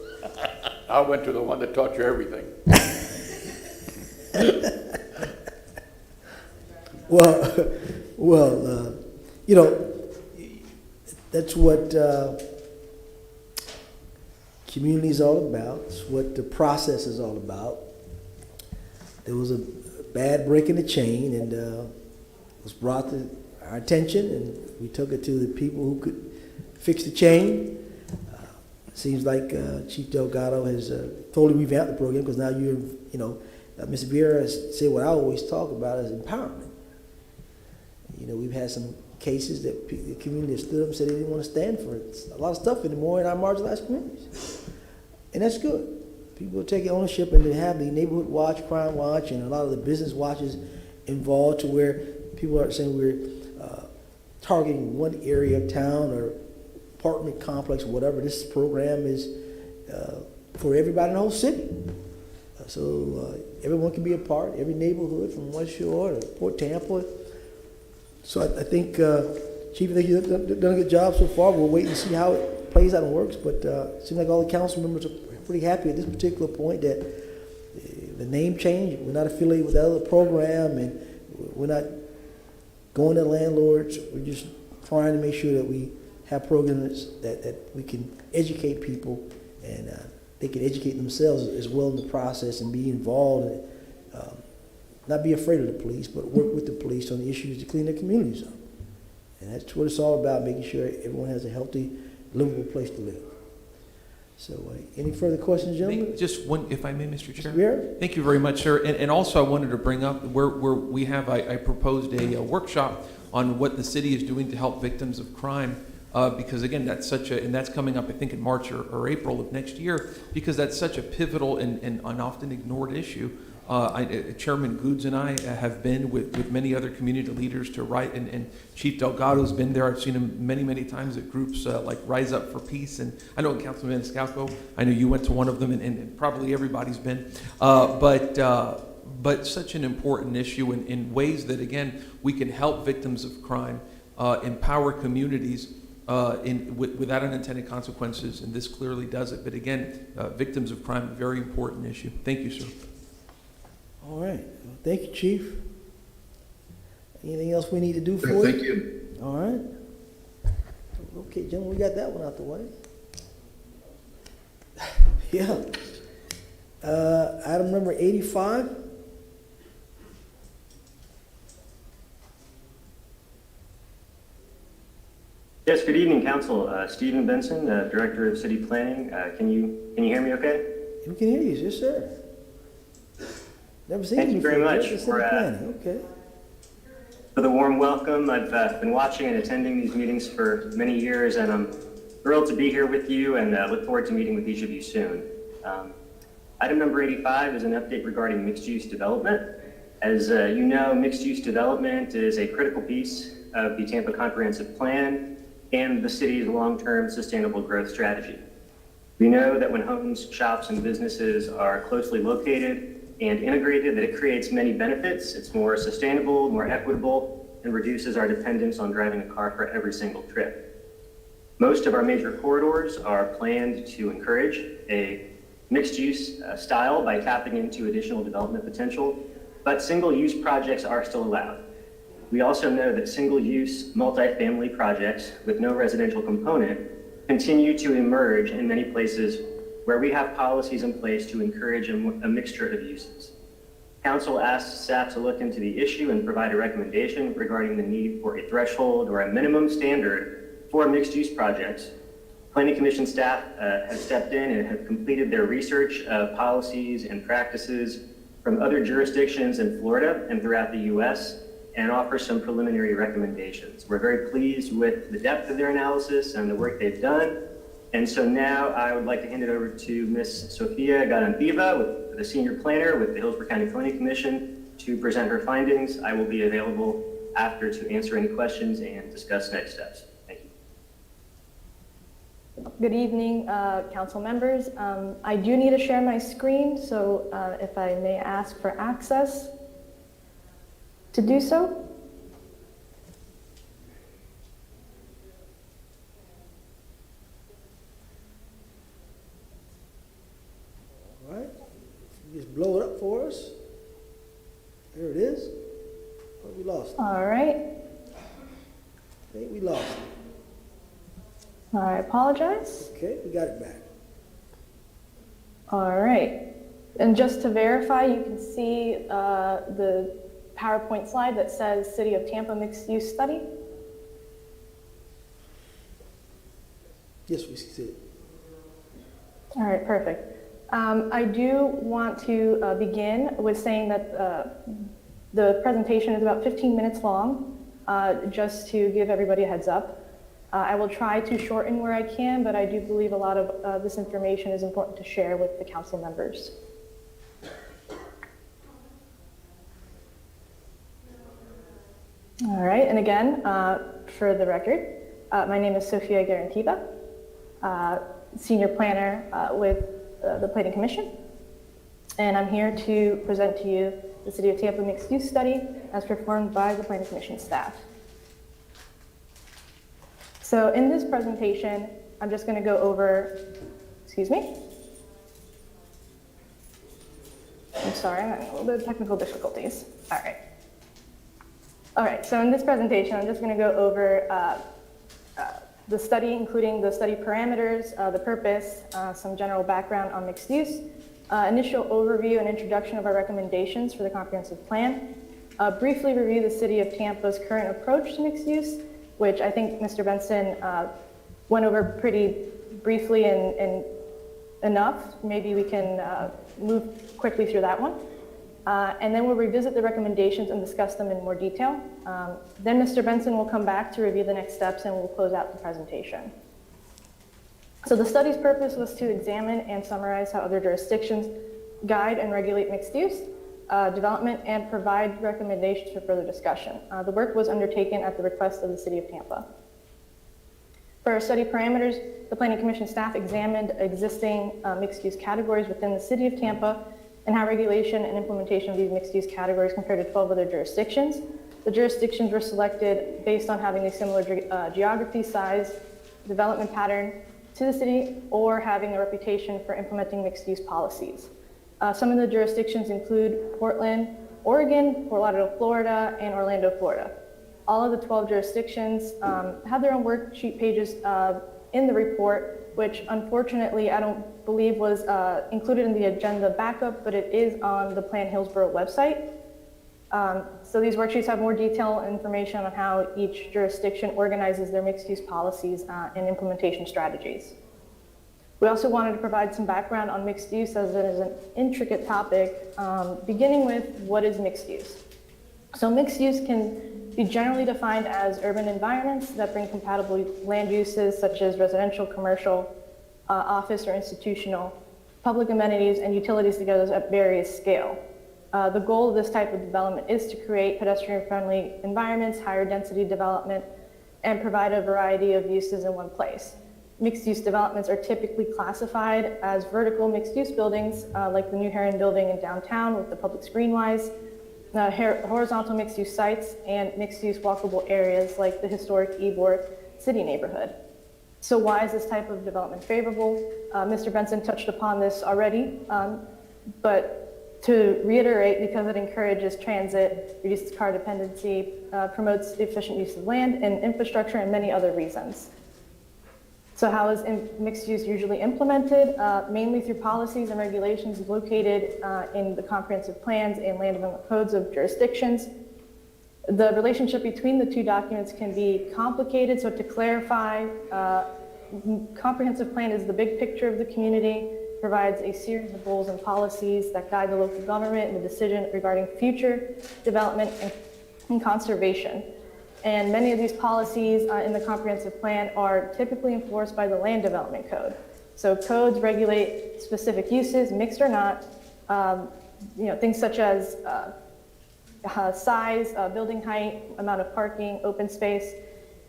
I went to the one that taught you everything. well, you know, that's what community is all about. It's what the process is all about. There was a bad break in the chain, and it was brought to our attention, and we took it to the people who could fix the chain. Seems like Chief Delgado has totally revamped the program, because now Mr. Vieira said what I always talk about is empowerment. You know, we've had some cases that the community has stood up and said they didn't want to stand for it. A lot of stuff anymore in our marginalized communities. And that's good. People are taking ownership, and they have the neighborhood watch, crime watch, and a lot of the business watches involved, to where people aren't saying we're targeting one area of town or apartment complex or whatever. This program is for everybody in the whole city. So everyone can be a part, every neighborhood from West Shore to Port Tampa. So I think, Chief, I think you've done a good job so far. We'll wait and see how it plays out and works, but it seems like all the council members are pretty happy at this particular point that the name change, we're not affiliated with that other program, and we're not going to landlords. We're just trying to make sure that we have programs that we can educate people, and they can educate themselves as well in the process and be involved in it. Not be afraid of the police, but work with the police on the issues to clean their communities up. And that's what it's all about, making sure everyone has a healthy, livable place to live. So any further questions, gentlemen? Just one, if I may, Mr. Chair. Vieira? Thank you very much, sir. And also I wanted to bring up where we have, I proposed a workshop on what the city is doing to help victims of crime. Because again, that's and that's coming up, I think, in March or April of next year, because that's such a pivotal and often ignored issue. Chairman Goods and I have been with many other community leaders to write, and Chief Delgado's been there. I've seen him many, many times at groups like Rise Up for Peace, and I know Councilman Scalco, I know you went to one of them, and probably everybody's been. But such an important issue in ways that, again, we can help victims of crime, empower communities, without unintended consequences, and this clearly does it. But again, victims of crime, a very important issue. Thank you, sir. All right. Well, thank you, Chief. Anything else we need to do for you? Thank you. All right. Okay, gentlemen, we got that one out the way. Yeah. Item number 85. Yes, good evening, Council. Stephen Benson, Director of City Planning. Can you hear me okay? We can hear you, yes, sir. Never seen Thank you very much for okay. For the warm welcome. I've been watching and attending these meetings for many years, and I'm thrilled to be here with you, and look forward to meeting with each of you soon. Item number 85 is an update regarding mixed-use development. As you know, mixed-use development is a critical piece of the Tampa Comprehensive Plan and the city's long-term sustainable growth strategy. We know that when homes, shops, and businesses are closely located and integrated, that it creates many benefits. It's more sustainable, more equitable, and reduces our dependence on driving a car for every single trip. Most of our major corridors are planned to encourage a mixed-use style by tapping into additional development potential, but single-use projects are still allowed. We also know that single-use multifamily projects with no residential component continue to emerge in many places where we have policies in place to encourage a mixture of uses. Council asks staff to look into the issue and provide a recommendation regarding the need for a threshold or a minimum standard for mixed-use projects. Planning Commission staff have stepped in and have completed their research of policies and practices from other jurisdictions in Florida and throughout the U.S. and offer some preliminary recommendations. We're very pleased with the depth of their analysis and the work they've done. And so now I would like to hand it over to Ms. Sofia Garantiva, the Senior Planner with the Hillsborough County Planning Commission, to present her findings. I will be available after to answer any questions and discuss next steps. Thank you. Good evening, council members. I do need to share my screen, so if I may ask for access to do so. All right, you just blow it up for us. There it is. Oh, we lost it. All right. I think we lost it. I apologize. Okay, we got it back. All right. And just to verify, you can see the PowerPoint slide that says City of Tampa Mixed Use Study. Yes, we see it. All right, perfect. I do want to begin with saying that the presentation is about 15 minutes long, just to give everybody a heads up. I will try to shorten where I can, but I do believe a lot of this information is important to share with the council members. All right, and again, for the record, my name is Sofia Garantiba, Senior Planner with the Planning Commission, and I'm here to present to you the City of Tampa Mixed Use Study as performed by the Planning Commission staff. So in this presentation, I'm just going to go over, excuse me. I'm sorry, I'm having a little bit of technical difficulties. All right. All right, so in this presentation, I'm just going to go over the study, including the study parameters, the purpose, some general background on mixed use, initial overview and introduction of our recommendations for the comprehensive plan, briefly review the City of Tampa's current approach to mixed use, which I think Mr. Benson went over pretty briefly and enough. Maybe we can move quickly through that one. And then we'll revisit the recommendations and discuss them in more detail. Then Mr. Benson will come back to review the next steps and we'll close out the presentation. So the study's purpose was to examine and summarize how other jurisdictions guide and regulate mixed use development and provide recommendations for further discussion. The work was undertaken at the request of the City of Tampa. For our study parameters, the Planning Commission staff examined existing mixed-use categories within the City of Tampa and how regulation and implementation of these mixed-use categories compared to 12 other jurisdictions. The jurisdictions were selected based on having a similar geography, size, development pattern to the city, or having a reputation for implementing mixed-use policies. Some of the jurisdictions include Portland, Oregon, Fort Lauderdale, Florida, and Orlando, Florida. All of the 12 jurisdictions have their own worksheet pages in the report, which unfortunately I don't believe was included in the agenda backup, but it is on the Plan Hillsborough website. So these worksheets have more detailed information on how each jurisdiction organizes their mixed-use policies and implementation strategies. We also wanted to provide some background on mixed use as it is an intricate topic, beginning with what is mixed use. So mixed use can be generally defined as urban environments that bring compatible land uses such as residential, commercial, office or institutional, public amenities and utilities together at various scale. The goal of this type of development is to create pedestrian-friendly environments, higher density development, and provide a variety of uses in one place. Mixed-use developments are typically classified as vertical mixed-use buildings, like the New Heron building in downtown with the Publix Greenwise, horizontal mixed-use sites, and mixed-use walkable areas like the historic Ybor City neighborhood. So why is this type of development favorable? Mr. Benson touched upon this already, but to reiterate, because it encourages transit, reduces car dependency, promotes the efficient use of land and infrastructure, and many other reasons. So how is mixed use usually implemented? Mainly through policies and regulations located in the comprehensive plans and land development codes of jurisdictions. The relationship between the two documents can be complicated, so to clarify, comprehensive plan is the big picture of the community, provides a series of goals and policies that guide the local government in the decision regarding future development and conservation. And many of these policies in the comprehensive plan are typically enforced by the land development code. So codes regulate specific uses, mixed or not, things such as size, building height, amount of parking, open space,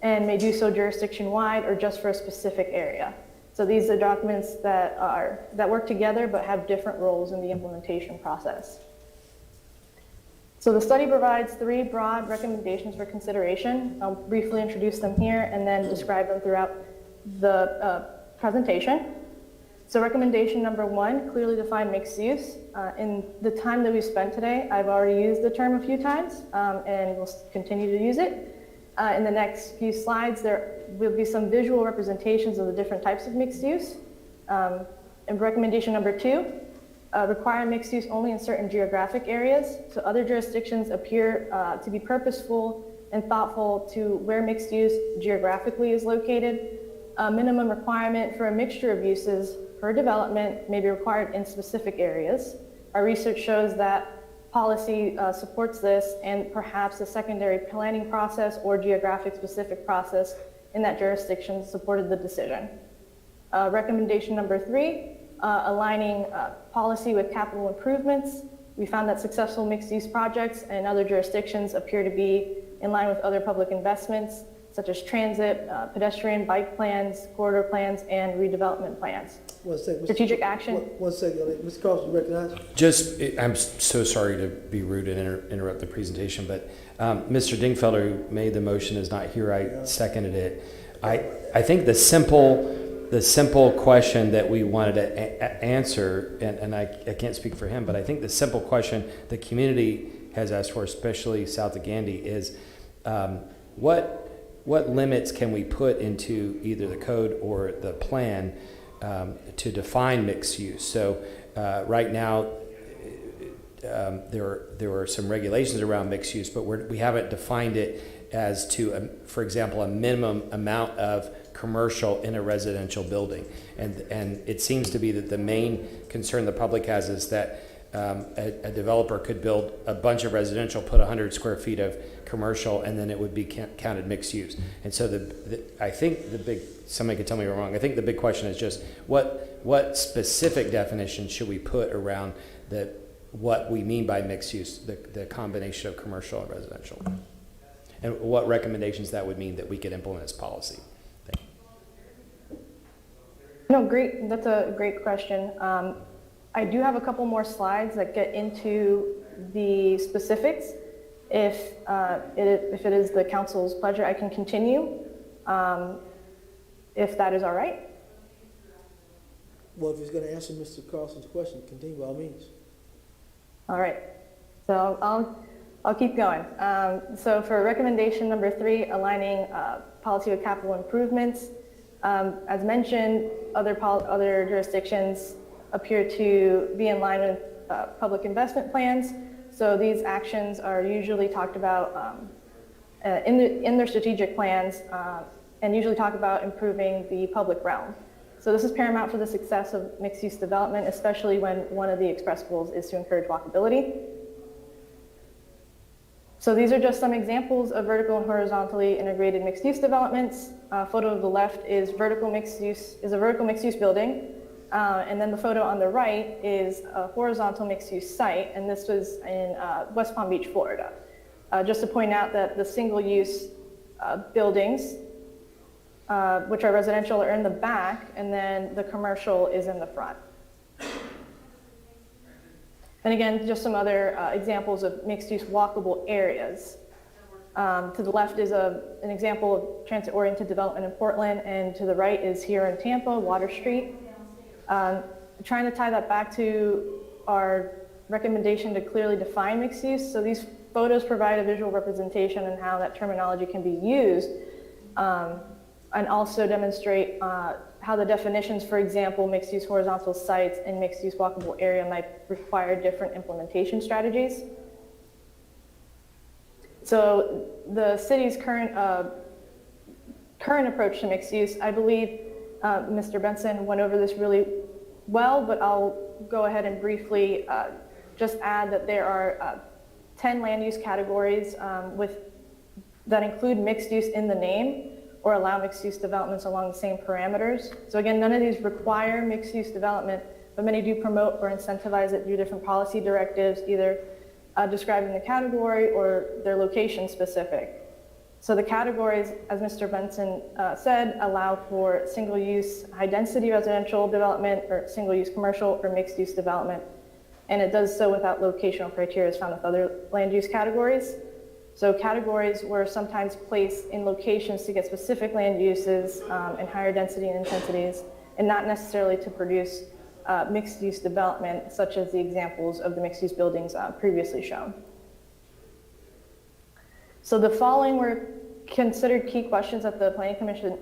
and may do so jurisdiction-wide or just for a specific area. So these are documents that work together but have different roles in the implementation process. So the study provides 3 broad recommendations for consideration. I'll briefly introduce them here and then describe them throughout the presentation. So recommendation number 1, clearly define mixed use. In the time that we've spent today, I've already used the term a few times and will continue to use it. In the next few slides, there will be some visual representations of the different types of mixed use. And recommendation number 2, require mixed use only in certain geographic areas. So other jurisdictions appear to be purposeful and thoughtful to where mixed use geographically is located. A minimum requirement for a mixture of uses per development may be required in specific areas. Our research shows that policy supports this, and perhaps a secondary planning process or geographic specific process in that jurisdiction supported the decision. Recommendation number 3, aligning policy with capital improvements. We found that successful mixed-use projects in other jurisdictions appear to be in line with other public investments, such as transit, pedestrian bike plans, corridor plans, and redevelopment plans. One second. Strategic action. One second. Mr. Carlson, recognized. I'm so sorry to be rude and interrupt the presentation, but Mr. Dingfelder, who made the motion, is not here. I seconded it. I think the simple question that we wanted to answer, and I can't speak for him, but I think the simple question the community has asked for, especially south of Gandy, is what limits can we put into either the code or the plan to define mixed use? So right now, there are some regulations around mixed use, but we haven't defined it as to, for example, a minimum amount of commercial in a residential building. And it seems to be that the main concern the public has is that a developer could build a bunch of residential, put 100 square feet of commercial, and then it would be counted mixed use. And so I think somebody could tell me if I'm wrong, I think the big question is just what specific definition should we put around what we mean by mixed use, the combination of commercial and residential, and what recommendations that would mean that we could implement as policy. Thank you. No, great. That's a great question. I do have a couple more slides that get into the specifics. If it is the council's pleasure, I can continue, if that is all right. Well, if he's going to answer Mr. Carlson's question, continue by all means. All right. So I'll keep going. So for recommendation number 3, aligning policy with capital improvements. As mentioned, other jurisdictions appear to be in line with public investment plans. So these actions are usually talked about in their strategic plans and usually talk about improving the public realm. So this is paramount for the success of mixed-use development, especially when one of the express goals is to encourage walkability. So these are just some examples of vertical and horizontally integrated mixed-use developments. Photo of the left is a vertical mixed-use building. And then the photo on the right is a horizontal mixed-use site, and this was in West Palm Beach, Florida. Just to point out that the single-use buildings, which are residential, are in the back, and then the commercial is in the front. And again, just some other examples of mixed-use walkable areas. To the left is an example of transit-oriented development in Portland, and to the right is here in Tampa, Water Street. Trying to tie that back to our recommendation to clearly define mixed use. So these photos provide a visual representation on how that terminology can be used, and also demonstrate how the definitions, for example, mixed use horizontal sites and mixed use walkable area might require different implementation strategies. So the city's current approach to mixed use, I believe Mr. Benson went over this really well, but I'll go ahead and briefly just add that there are 10 land use categories that include mixed use in the name or allow mixed use developments along the same parameters. So again, none of these require mixed use development, but many do promote or incentivize it through different policy directives, either describing the category or their location specific. So the categories, as Mr. Benson said, allow for single-use high-density residential development or single-use commercial or mixed-use development. And it does so without locational criteria as found with other land use categories. So categories were sometimes placed in locations to get specific land uses and higher density and intensities, and not necessarily to produce mixed-use development, such as the examples of the mixed-use buildings previously shown. So the following were considered key questions that the Planning Commission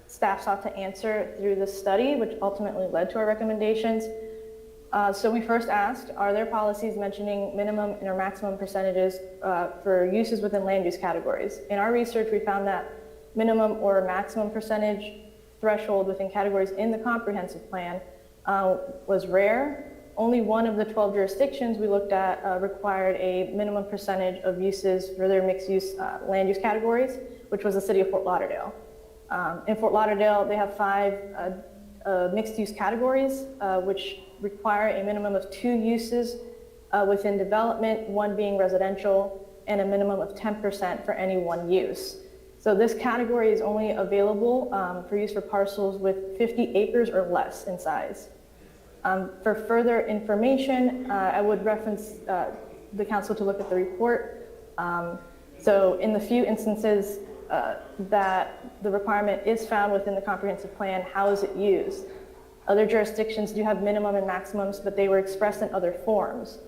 staff sought to answer through this study, which ultimately led to our recommendations. So we first asked, are there policies mentioning minimum or maximum percentages for uses within land use categories? In our research, we found that minimum or maximum percentage threshold within categories in the comprehensive plan was rare. Only one of the 12 jurisdictions we looked at required a minimum percentage of uses for their mixed use land use categories, which was the city of Fort Lauderdale. In Fort Lauderdale, they have 5 mixed use categories, which require a minimum of 2 uses within development, 1 being residential, and a minimum of 10% for any 1 use. So this category is only available for use for parcels with 50 acres or less in size. For further information, I would reference the council to look at the report. So in the few instances that the requirement is found within the comprehensive plan, how is it used? Other jurisdictions do have minimum and maximums, but they were expressed in other forms.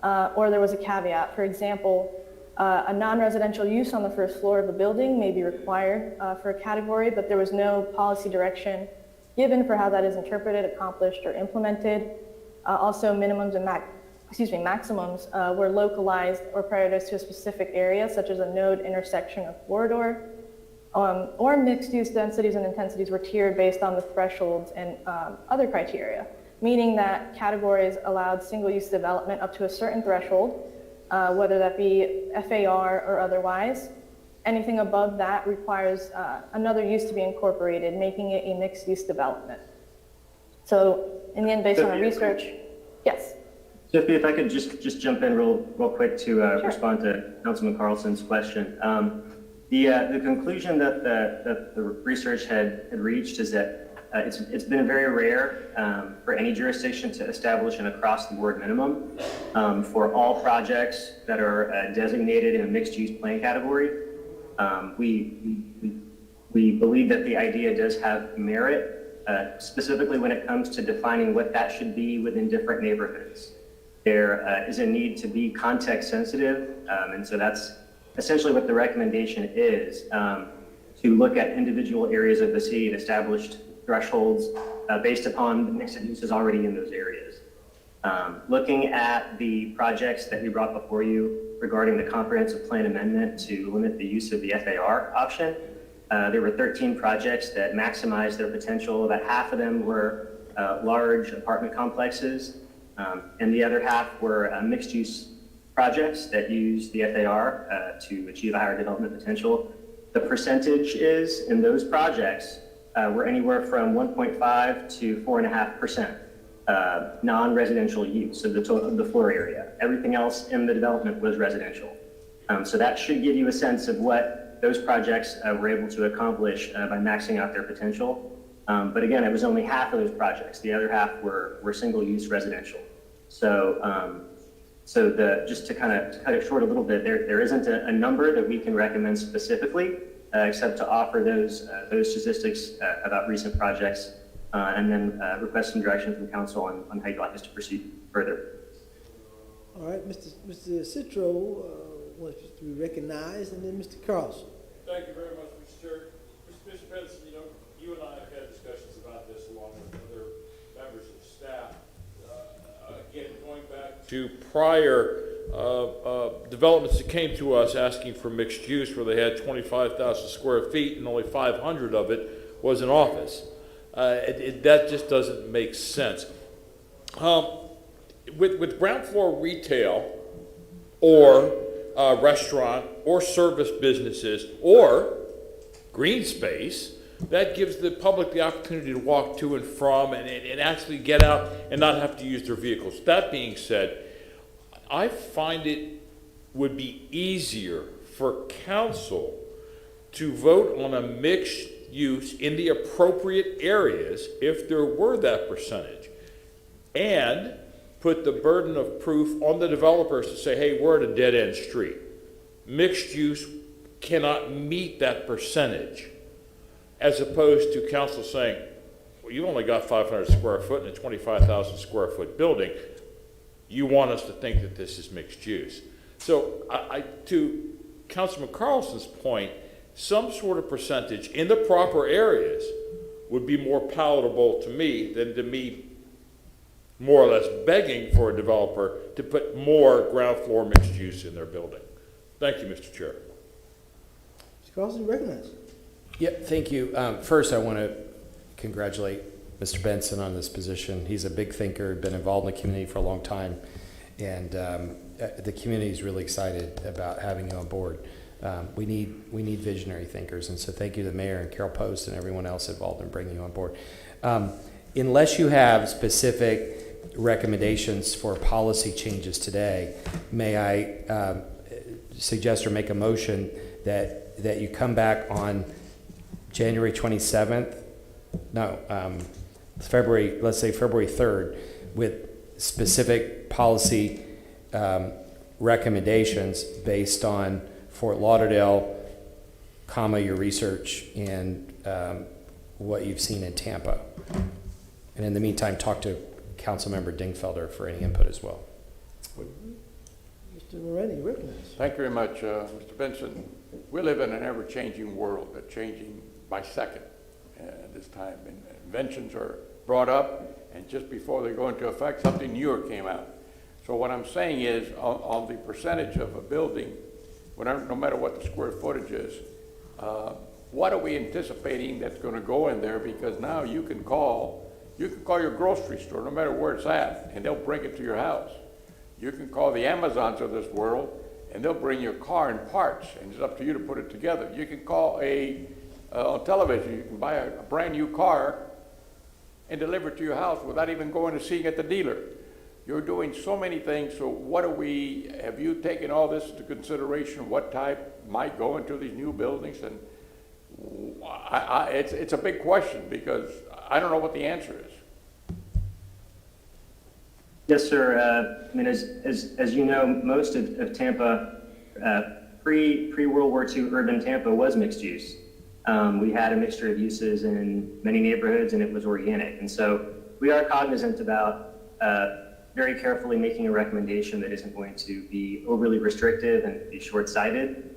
Or there was a caveat. For example, a non-residential use on the first floor of a building may be required for a category, but there was no policy direction given for how that is interpreted, accomplished, or implemented. Also, minimums and maximums were localized or prioritized to a specific area, such as a node, intersection, or corridor. Or mixed-use densities and intensities were tiered based on the thresholds and other criteria, meaning that categories allowed single-use development up to a certain threshold, whether that be FAR or otherwise. Anything above that requires another use to be incorporated, making it a mixed-use development. So in the end, based on our research, yes. Sophie, if I could just jump in real quick to respond to Councilman Carlson's question. The conclusion that the research had reached is that it's been very rare for any jurisdiction to establish an across-the-board minimum for all projects that are designated in a mixed-use plan category. We believe that the idea does have merit, specifically when it comes to defining what that should be within different neighborhoods. There is a need to be context sensitive, and so that's essentially what the recommendation is, to look at individual areas of the city and established thresholds based upon the mix of uses already in those areas. Looking at the projects that we brought before you regarding the comprehensive plan amendment to limit the use of the FAR option, there were 13 projects that maximized their potential. About half of them were large apartment complexes, and the other half were mixed use projects that use the FAR to achieve a higher development potential. The percentage is in those projects were anywhere from 1.5 to 4.5% non-residential use of the floor area. Everything else in the development was residential. So that should give you a sense of what those projects were able to accomplish by maxing out their potential. But again, it was only half of those projects. The other half were single-use residential. So just to kind of cut it short a little bit, there isn't a number that we can recommend specifically, except to offer those statistics about recent projects, and then request some direction from council on how you'd like us to proceed further. All right, Mr. Citro wants to be recognized, and then Mr. Carlson. Thank you very much, Mr. Chair. Mr. Benson, you and I have had discussions about this along with other members of staff. Again, going back to prior developments that came to us asking for mixed use where they had 25,000 square feet and only 500 of it was an office. That just doesn't make sense. With ground floor retail or restaurant or service businesses or green space, that gives the public the opportunity to walk to and from and actually get out and not have to use their vehicles. That being said, I find it would be easier for council to vote on a mixed use in the appropriate areas if there were that percentage, and put the burden of proof on the developers to say, hey, we're at a dead-end street. Mixed use cannot meet that percentage, as opposed to council saying, well, you've only got 500 square foot in a 25,000 square foot building. You want us to think that this is mixed use. So to Councilman Carlson's point, some sort of percentage in the proper areas would be more palatable to me than to me more or less begging for a developer to put more ground floor mixed use in their building. Thank you, Mr. Chair. Mr. Carlson, recognized. Yeah, thank you. First, I want to congratulate Mr. Benson on this position. He's a big thinker, been involved in the community for a long time, and the community is really excited about having you on board. We need visionary thinkers, and so thank you to the mayor and Carol Post and everyone else involved in bringing you on board. Unless you have specific recommendations for policy changes today, may I suggest or make a motion that you come back on January 27th, let's say February 3rd, with specific policy recommendations based on Fort Lauderdale, your research, and what you've seen in Tampa. And in the meantime, talk to Councilmember Dingfelder for any input as well. Mr. Moretti, recognized. Thank you very much, Mr. Benson. We live in an ever-changing world, that's changing by second this time. And inventions are brought up, and just before they go into effect, something newer came out. So what I'm saying is, on the percentage of a building, no matter what the square footage is, what are we anticipating that's going to go in there? Because now you can call your grocery store, no matter where it's at, and they'll bring it to your house. You can call the Amazons of this world, and they'll bring your car in parts, and it's up to you to put it together. You can call on television, you can buy a brand new car and deliver it to your house without even going to see it at the dealer. You're doing so many things, so have you taken all this into consideration, what type might go into these new buildings? And it's a big question, because I don't know what the answer is. Yes, sir. I mean, as you know, most of Tampa, pre-World War II urban Tampa was mixed use. We had a mixture of uses in many neighborhoods, and it was organic. And so we are cognizant about very carefully making a recommendation that isn't going to be overly restrictive and be short-sighted,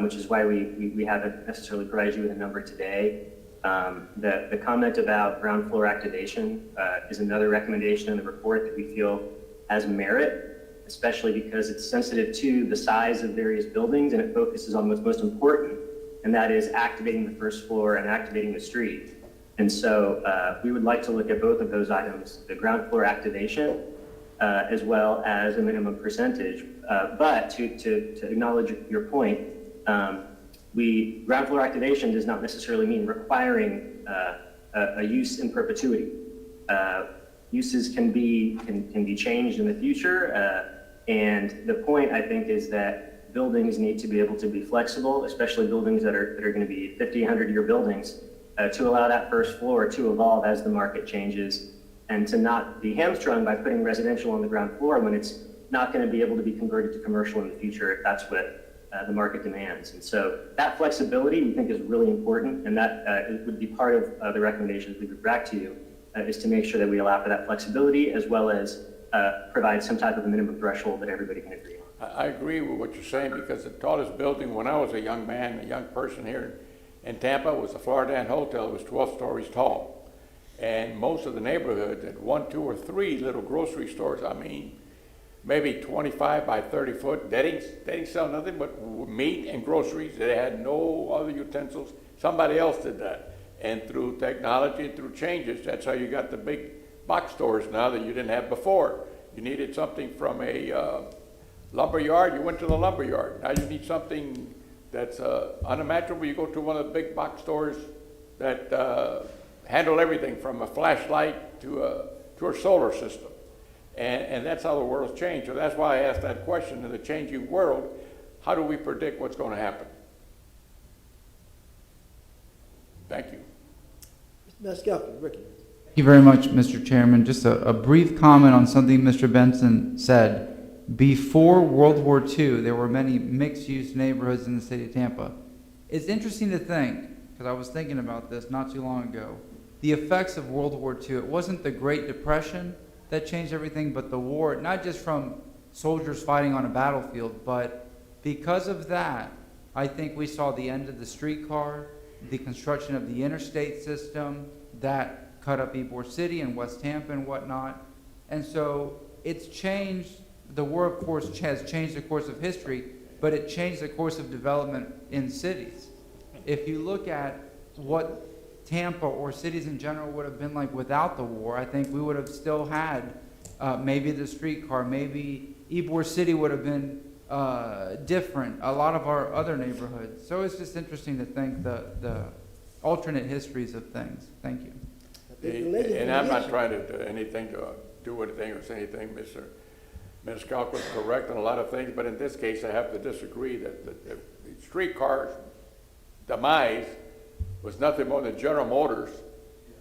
which is why we haven't necessarily provided you with a number today. The comment about ground floor activation is another recommendation in the report that we feel has merit, especially because it's sensitive to the size of various buildings, and it focuses on what's most important, and that is activating the first floor and activating the street. And so we would like to look at both of those items, the ground floor activation, as well as a minimum percentage. But to acknowledge your point, ground floor activation does not necessarily mean requiring a use in perpetuity. Uses can be changed in the future, and the point, I think, is that buildings need to be able to be flexible, especially buildings that are going to be 50, 100-year buildings, to allow that first floor to evolve as the market changes, and to not be hamstrung by putting residential on the ground floor when it's not going to be able to be converted to commercial in the future if that's what the market demands. And so that flexibility we think is really important, and that it would be part of the recommendations we would back to you, is to make sure that we allow for that flexibility, as well as provide some type of a minimum threshold that everybody can agree on. I agree with what you're saying, because the tallest building when I was a young man, a young person here in Tampa, was the Florida Inn Hotel. It was 12 stories tall. And most of the neighborhood had 1, 2, or 3 little grocery stores. I mean, maybe 25 by 30 foot. They didn't sell nothing but meat and groceries. They had no other utensils. Somebody else did that. And through technology and through changes, that's how you got the big box stores now that you didn't have before. You needed something from a lumber yard, you went to the lumber yard. Now you need something that's unimaginable. You go to one of the big box stores that handle everything from a flashlight to a solar system. And that's how the world's changed. So that's why I asked that question. In the changing world, how do we predict what's going to happen? Thank you. Mr. Maniscalco, Ricky. Thank you very much, Mr. Chairman. Just a brief comment on something Mr. Benson said. Before World War II, there were many mixed-use neighborhoods in the city of Tampa. It's interesting to think, because I was thinking about this not too long ago, the effects of World War II. It wasn't the Great Depression that changed everything, but the war, not just from soldiers fighting on a battlefield, but because of that, I think we saw the end of the streetcar, the construction of the interstate system that cut up Ybor City and West Tampa and whatnot. And so it's changed, the war of course has changed the course of history, but it changed the course of development in cities. If you look at what Tampa or cities in general would have been like without the war, I think we would have still had maybe the streetcar, maybe Ybor City would have been different, a lot of our other neighborhoods. So it's just interesting to think the alternate histories of things. Thank you. And I'm not trying to do anything or say anything. Mr. Maniscalco is correct on a lot of things, but in this case, I have to disagree that the streetcar's demise was nothing more than General Motors.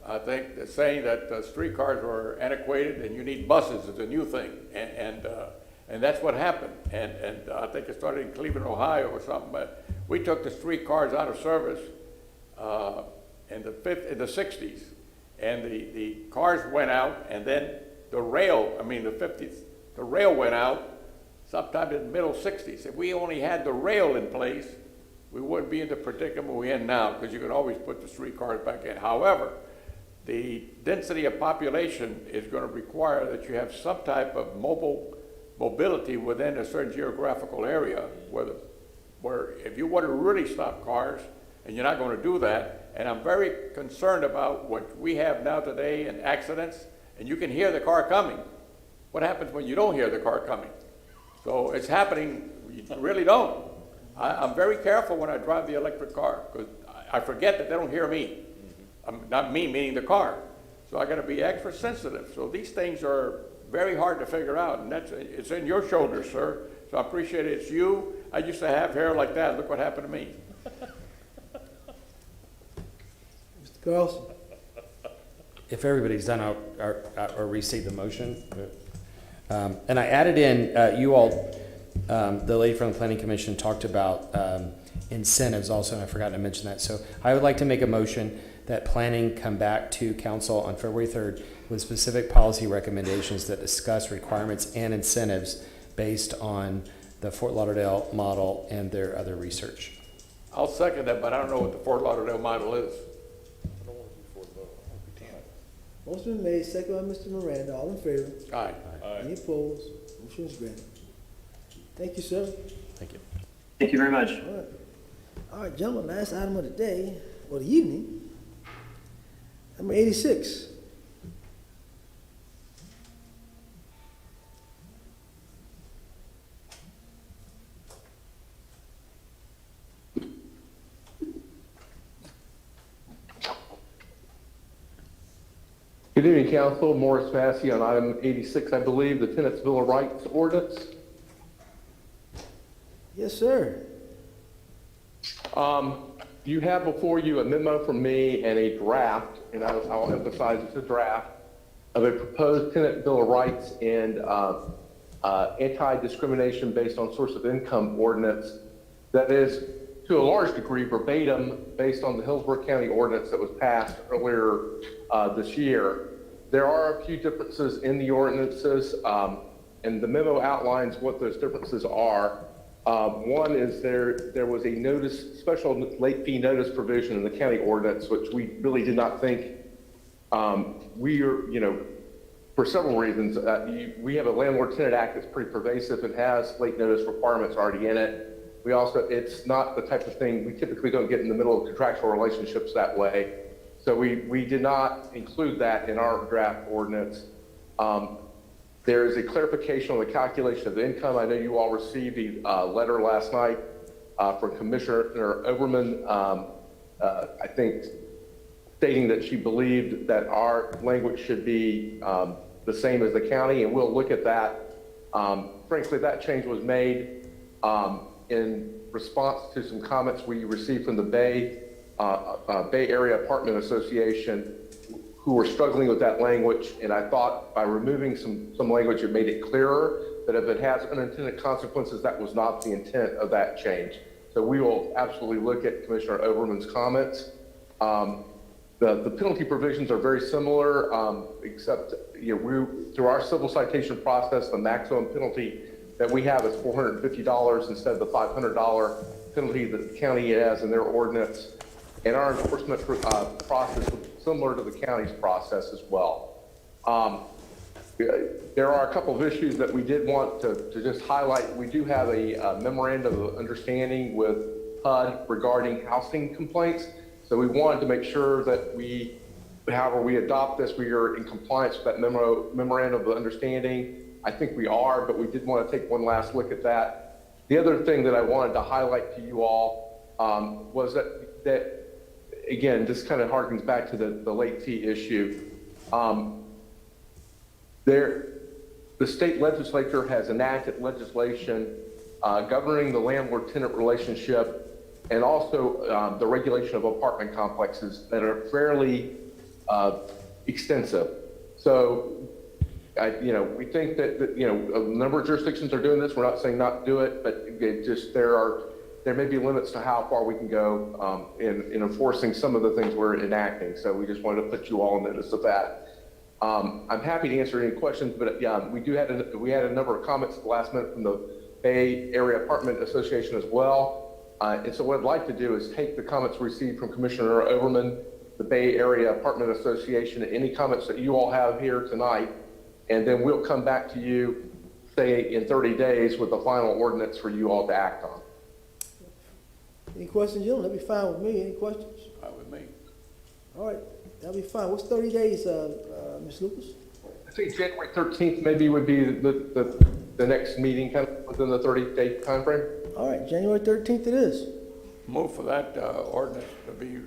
I think saying that streetcars were antiquated and you need buses is a new thing, and that's what happened. And I think it started in Cleveland, Ohio, or something. But we took the streetcars out of service in the 60s, and the cars went out, and then the rail. I mean, the 50s, the rail went out sometime in the middle 60s. If we only had the rail in place, we wouldn't be in the predicament we're in now, because you can always put the streetcars back in. However, the density of population is going to require that you have some type of mobility within a certain geographical area, where if you want to really stop cars, and you're not going to do that, and I'm very concerned about what we have now today in accidents, and you can hear the car coming. What happens when you don't hear the car coming? So it's happening, you really don't. I'm very careful when I drive the electric car, because I forget that they don't hear me. Not me, meaning the car. So I got to be extra sensitive. So these things are very hard to figure out, and it's in your shoulders, sir. So I appreciate it. It's you. I used to have hair like that. Look what happened to me. Mr. Carlson. If everybody's done, I'll restate the motion. And I added in, you all, the lady from the Planning Commission talked about incentives also, and I forgot to mention that. So I would like to make a motion that planning come back to council on February 3rd with specific policy recommendations that discuss requirements and incentives based on the Fort Lauderdale model and their other research. I'll second that, but I don't know what the Fort Lauderdale model is. Motion made, second by Mr. Miranda. All in favor? Aye. Any opposed? Motion is granted. Thank you, sir. Thank you. Thank you very much. All right, gentlemen, last item of the day, or the evening, number 86. Good evening, Council. Morris Massey on item 86, I believe, the Tenants' Bill of Rights ordinance. Yes, sir. You have before you a memo from me and a draft, and I'll emphasize it's a draft, of a proposed Tenant Bill of Rights and anti-discrimination based on source of income ordinance that is, to a large degree, verbatim based on the Hillsborough County ordinance that was passed earlier this year. There are a few differences in the ordinances, and the memo outlines what those differences are. One is there was a special late fee notice provision in the county ordinance, which we really did not think for several reasons. We have a landlord-tenant act that's pretty pervasive and has late notice requirements already in it. It's not the type of thing, we typically don't get in the middle of contractual relationships that way. So we did not include that in our draft ordinance. There is a clarification on the calculation of income. I know you all received a letter last night from Commissioner Overman, I think, stating that she believed that our language should be the same as the county, and we'll look at that. Frankly, that change was made in response to some comments we received from the Bay Area Apartment Association, who were struggling with that language, and I thought by removing some language, it made it clearer that if it has unintended consequences, that was not the intent of that change. So we will absolutely look at Commissioner Overman's comments. The penalty provisions are very similar, except through our civil citation process, the maximum penalty that we have is $450 instead of the $500 penalty that the county has in their ordinance. And our enforcement process is similar to the county's process as well. There are a couple of issues that we did want to just highlight. We do have a memorandum of understanding with HUD regarding housing complaints. So we wanted to make sure that however we adopt this, we are in compliance with that memorandum of understanding. I think we are, but we did want to take one last look at that. The other thing that I wanted to highlight to you all was that again, this kind of harkens back to the late fee issue. The state legislature has enacted legislation governing the landlord-tenant relationship and also the regulation of apartment complexes that are fairly extensive. So, we think that a number of jurisdictions are doing this. We're not saying not to do it, but there may be limits to how far we can go in enforcing some of the things we're enacting. So we just wanted to put you all on notice of that. I'm happy to answer any questions, but we had a number of comments at the last minute from the Bay Area Apartment Association as well. And so what I'd like to do is take the comments received from Commissioner Overman, the Bay Area Apartment Association, and any comments that you all have here tonight, and then we'll come back to you, say, in 30 days with the final ordinance for you all to act on. Any questions, gentlemen? That'd be fine with me. Any questions? Fine with me. All right, that'll be fine. What's 30 days, Ms. Lucas? I think January 13th maybe would be the next meeting, kind of within the 30-day time frame. All right, January 13th it is. Move for that ordinance to be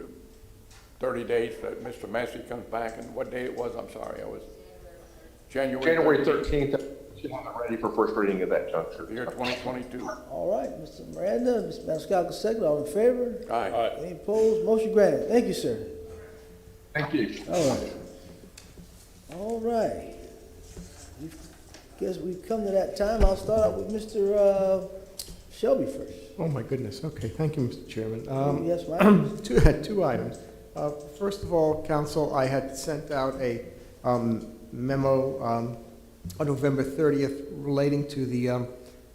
30 days that Mr. Massey comes back, and what day it was, I'm sorry, I was January 13th. Should have it ready for first reading of that juncture. Year 2022. All right, Mr. Miranda, Mr. Maniscalco, second, all in favor? Aye. Any opposed? Motion granted. Thank you, sir. Thank you. All right. All right. Guess we've come to that time. I'll start out with Mr. Shelby first. Oh, my goodness. Okay, thank you, Mr. Chairman. Yes, ma'am. Two items. First of all, Council, I had sent out a memo on November 30th relating to the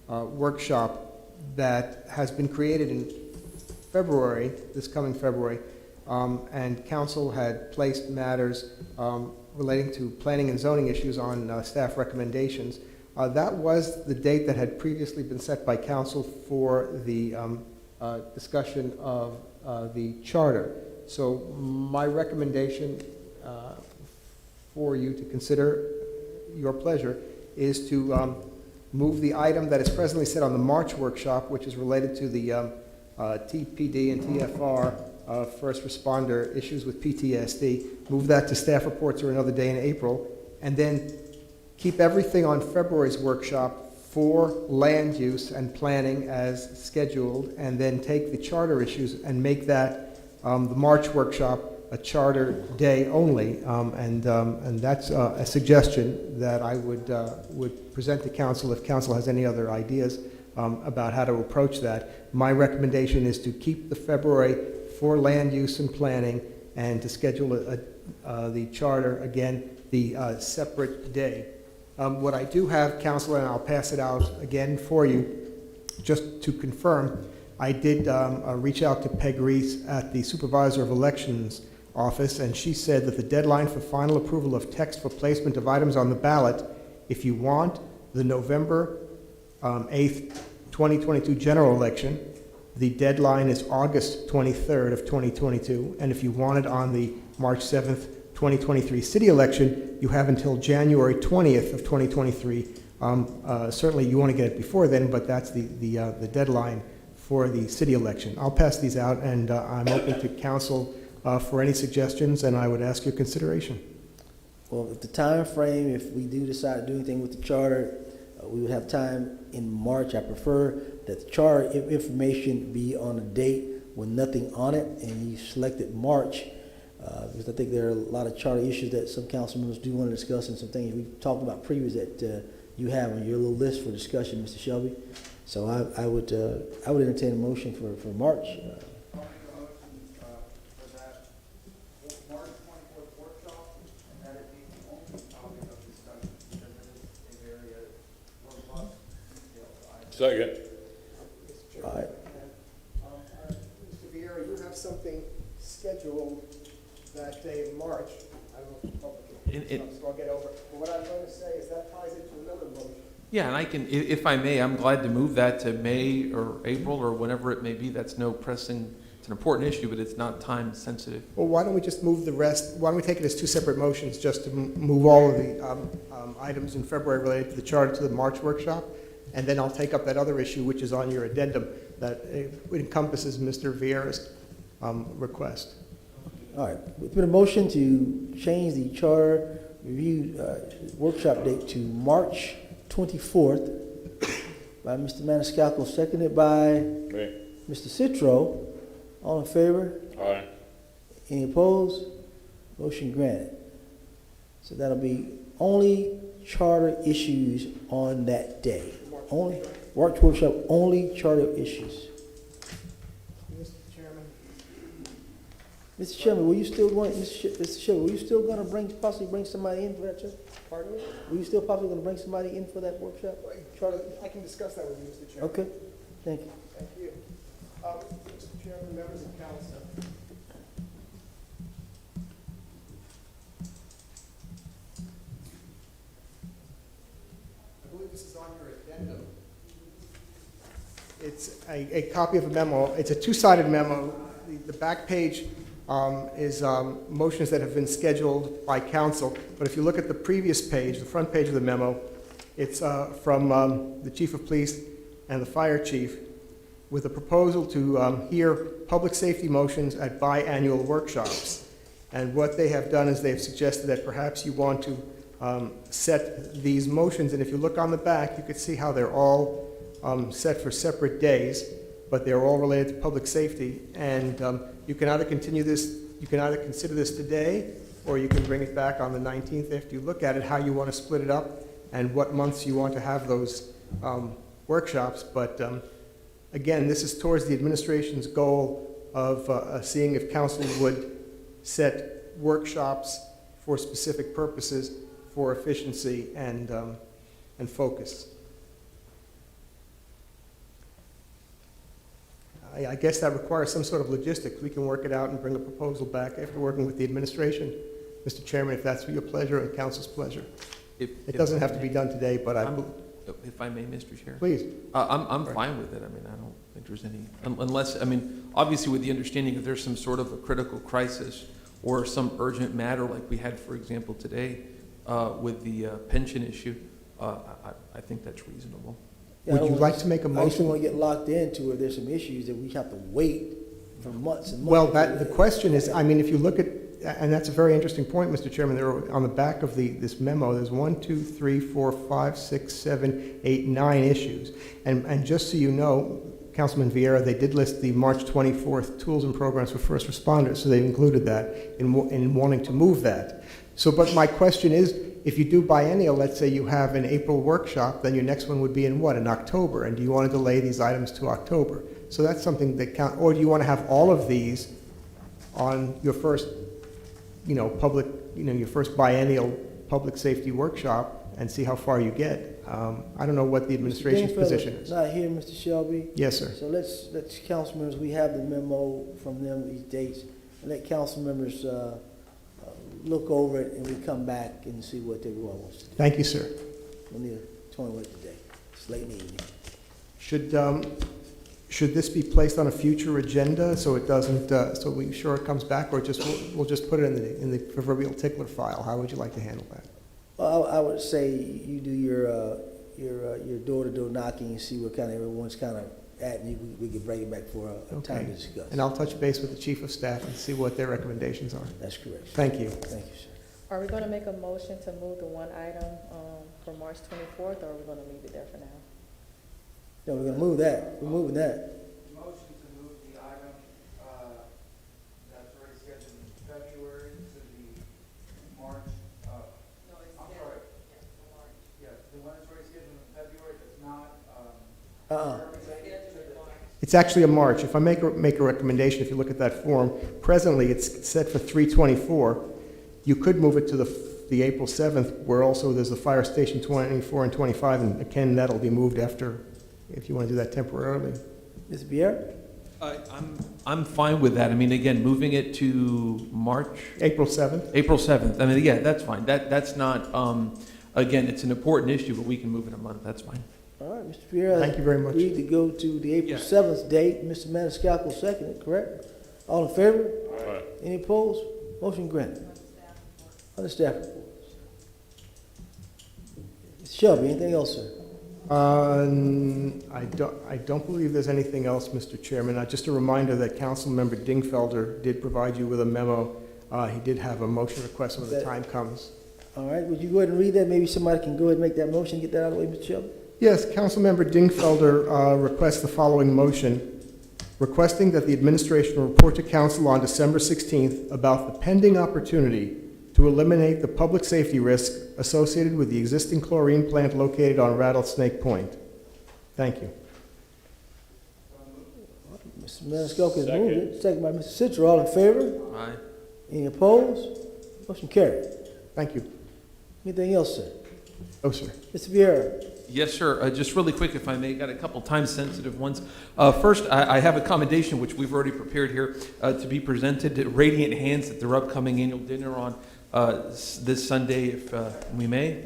workshop that has been created in February, this coming February, and Council had placed matters relating to planning and zoning issues on staff recommendations. That was the date that had previously been set by Council for the discussion of the charter. So my recommendation for you to consider, your pleasure, is to move the item that is presently set on the March workshop, which is related to the TPD and TFR first responder issues with PTSD, move that to staff reports or another day in April, and then keep everything on February's workshop for land use and planning as scheduled, and then take the charter issues and make that the March workshop a charter day only, and that's a suggestion that I would present to Council if Council has any other ideas about how to approach that. My recommendation is to keep the February for land use and planning, and to schedule the charter again the separate day. What I do have, Council, and I'll pass it out again for you, just to confirm, I did reach out to Peg Reese at the Supervisor of Elections office, and she said that the deadline for final approval of text for placement of items on the ballot, if you want the November 8th, 2022 general election, the deadline is August 23rd of 2022, and if you want it on the March 7th, 2023 city election, you have until January 20th of 2023. Certainly you want to get it before then, but that's the deadline for the city election. I'll pass these out, and I'm open to Council for any suggestions, and I would ask your consideration. Well, if the time frame, if we do decide to do anything with the charter, we would have time in March. I prefer that the charter information be on a date with nothing on it, and you selected March, because I think there are a lot of charter issues that some council members do want to discuss, and some things we've talked about previous that you have on your little list for discussion, Mr. Shelby. So I would entertain a motion for March. Second. All right. Mr. Vieira, you have something scheduled that day in March. I don't know if the public can, so I'll get over it. But what I'm going to say is that ties into another motion. Yeah, and I can, if I may, I'm glad to move that to May or April or whenever it may be. That's no pressing, it's an important issue, but it's not time sensitive. Well, why don't we just move the rest, why don't we take it as two separate motions, just to move all of the items in February related to the charter to the March workshop? And then I'll take up that other issue, which is on your addendum, that encompasses Mr. Vieira's request. All right. It's been a motion to change the charter review workshop date to March 24th by Mr. Maniscalco, seconded by Me. Mr. Citro. All in favor? Aye. Any opposed? Motion granted. So that'll be only charter issues on that day. Only, March workshop, only charter issues. Mr. Chairman. Mr. Chairman, were you still going, Mr. Chairman, were you still going to possibly bring somebody in for that, pardon me? Were you still possibly going to bring somebody in for that workshop? Charter? I can discuss that with you, Mr. Chairman. Okay, thank you. Thank you. Mr. Chairman, members of council. I believe this is on your addendum. It's a copy of a memo. It's a two-sided memo. The back page is motions that have been scheduled by council. But if you look at the previous page, the front page of the memo, it's from the chief of police and the fire chief with a proposal to hear public safety motions at biannual workshops. And what they have done is they've suggested that perhaps you want to set these motions. And if you look on the back, you can see how they're all set for separate days, but they're all related to public safety. And you can either continue this, you can either consider this today, or you can bring it back on the 19th after you look at it, how you want to split it up and what months you want to have those workshops. But again, this is towards the administration's goal of seeing if council would set workshops for specific purposes for efficiency and focus. I guess that requires some sort of logistics. We can work it out and bring a proposal back after working with the administration, Mr. Chairman, if that's your pleasure and council's pleasure. It doesn't have to be done today, but If I may, Mr. Chair? Please. I'm fine with it. I mean, I don't think there's any, unless, I mean, obviously with the understanding if there's some sort of a critical crisis or some urgent matter like we had, for example, today with the pension issue, I think that's reasonable. Yeah, Would you like to make a I just motion? don't want to get locked into it. There's some issues that we have to wait for months and months. Well, the question is, I mean, if you look at, and that's a very interesting point, Mr. Chairman, there are, on the back of this memo, there's 1, 2, 3, 4, 5, 6, 7, 8, 9 issues. And just so you know, Councilman Vieira, they did list the March 24th tools and programs for first responders, so they included that in wanting to move that. So, but my question is, if you do biennial, let's say you have an April workshop, then your next one would be in what, in October? And do you want to delay these items to October? So that's something that count, or do you want to have all of these on your first, public, your first biennial public safety workshop and see how far you get? I don't know what the administration's position is. Not here, Mr. Shelby. Yes, sir. So let's council members, we have the memo from them, these dates, and let council members look over it, and we come back and see what they want. Thank you, sir. We need a 20 minutes today. It's late in the evening. Should this be placed on a future agenda so it doesn't, so we sure it comes back, or we'll just put it in the proverbial tickler file? How would you like to handle that? Well, I would say you do your door-to-door knocking and see what kind of everyone's kind of at, and we can bring it back for a time to discuss. And I'll touch base with the chief of staff and see what their recommendations are. That's correct. Thank you. Thank you, sir. Are we gonna make a motion to move the one item, for March 24th, or are we gonna leave it there for now? No, we're gonna move that. We're moving that. Motion to move the item, that's already scheduled in February to the March, I'm sorry. Yeah, the one that's already scheduled in February does not, It's actually a March. If I make a recommendation, if you look at that form, presently it's set for 3/24. You could move it to the April 7th, where also there's the fire station 24 and 25, and again, that'll be moved after, if you want to do that temporarily. Mr. Vieira? I'm fine with that. I mean, again, moving it to March? April 7th. April 7th. I mean, yeah, that's fine. That's not, again, it's an important issue, but we can move it a month. That's fine. All right, Mr. Vieira. Thank you very much. Agreed to go to the April Yes. 7th date. Mr. Maniscalco seconded, correct? All in favor? Aye. Any opposed? Motion granted. Other staff reports. Mr. Shelby, anything else, sir? I don't believe there's anything else, Mr. Chairman. Just a reminder that Councilmember Dingfelder did provide you with a memo. He did have a motion request when the time comes. All right, would you go ahead and read that? Maybe somebody can go ahead and make that motion, get that out of the way, Mr. Shelby? Yes, Councilmember Dingfelder requests the following motion, requesting that the administration report to council on December 16th about the pending opportunity to eliminate the public safety risk associated with the existing chlorine plant located on Rattlesnake Point. Thank you. Mr. Maniscalco has moved it. Second by Mr. Citro. All in favor? Aye. Any opposed? Motion carried. Thank you. Anything else, sir? Oh, sir. Mr. Vieira? Yes, sir. Just really quick, if I may, got a couple time-sensitive ones. First, I have a commendation, which we've already prepared here, to be presented to Radiant Hands at their upcoming annual dinner on this Sunday, if we may.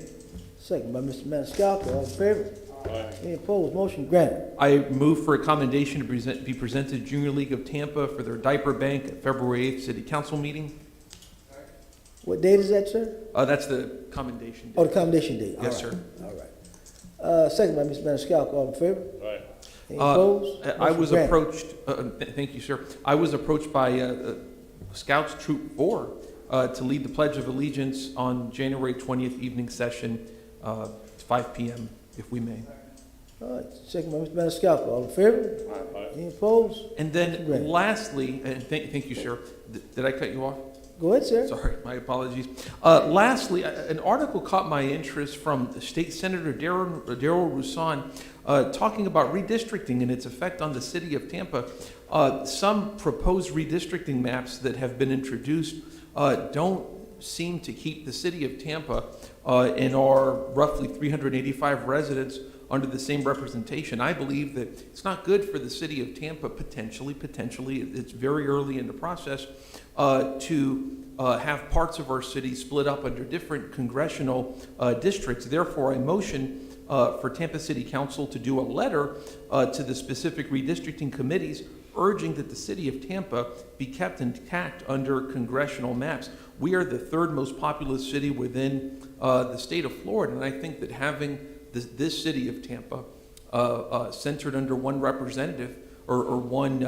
Second by Mr. Maniscalco. All in favor? Aye. Any opposed? Motion granted. I move for a commendation to be presented to Junior League of Tampa for their diaper bank at February 8th City Council meeting. What date is that, sir? That's the commendation. Oh, the commendation date. Yes, All right. sir. All right. Second by Mr. Maniscalco. All in favor? Aye. Any opposed? I Motion was granted. approached, thank you, sir. I was approached by Scouts Troop 4 to lead the Pledge of Allegiance on January 20th evening session, 5 p.m., if we may. All right. Second by Mr. Maniscalco. All in favor? Aye. Any opposed? And Motion then granted. lastly, and thank you, sir. Did I cut you off? Go ahead, sir. Sorry, my apologies. Lastly, an article caught my interest from State Senator Darrell Roussan talking about redistricting and its effect on the city of Tampa. Some proposed redistricting maps that have been introduced don't seem to keep the city of Tampa and our roughly 385 residents under the same representation. I believe that it's not good for the city of Tampa, potentially, it's very early in the process, to have parts of our city split up under different congressional districts. Therefore, I motion for Tampa City Council to do a letter to the specific redistricting committees urging that the city of Tampa be kept intact under congressional maps. We are the third most populous city within the state of Florida, and I think that having this city of Tampa centered under one representative or one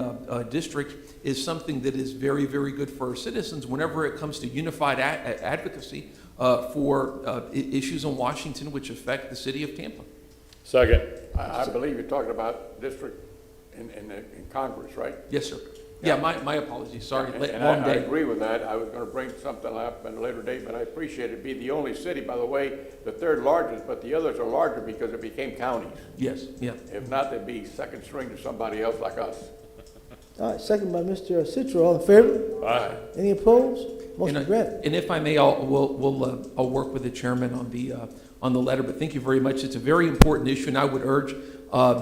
district is something that is very, very good for our citizens whenever it comes to unified advocacy for issues in Washington which affect the city of Tampa. Second. I believe you're talking about district in Congress, right? Yes, sir. Yeah, my apologies. Sorry, And long I day. agree with that. I was going to bring something up at a later date, but I appreciate it. Be the only city, by the way, the third largest, but the others are larger because it became counties. Yes, yeah. If not, they'd be second string to somebody else like us. All right. Second by Mr. Citro. All in favor? Aye. Any opposed? Motion granted. And if I may, I'll work with the chairman on the letter, but thank you very much. It's a very important issue, and I would urge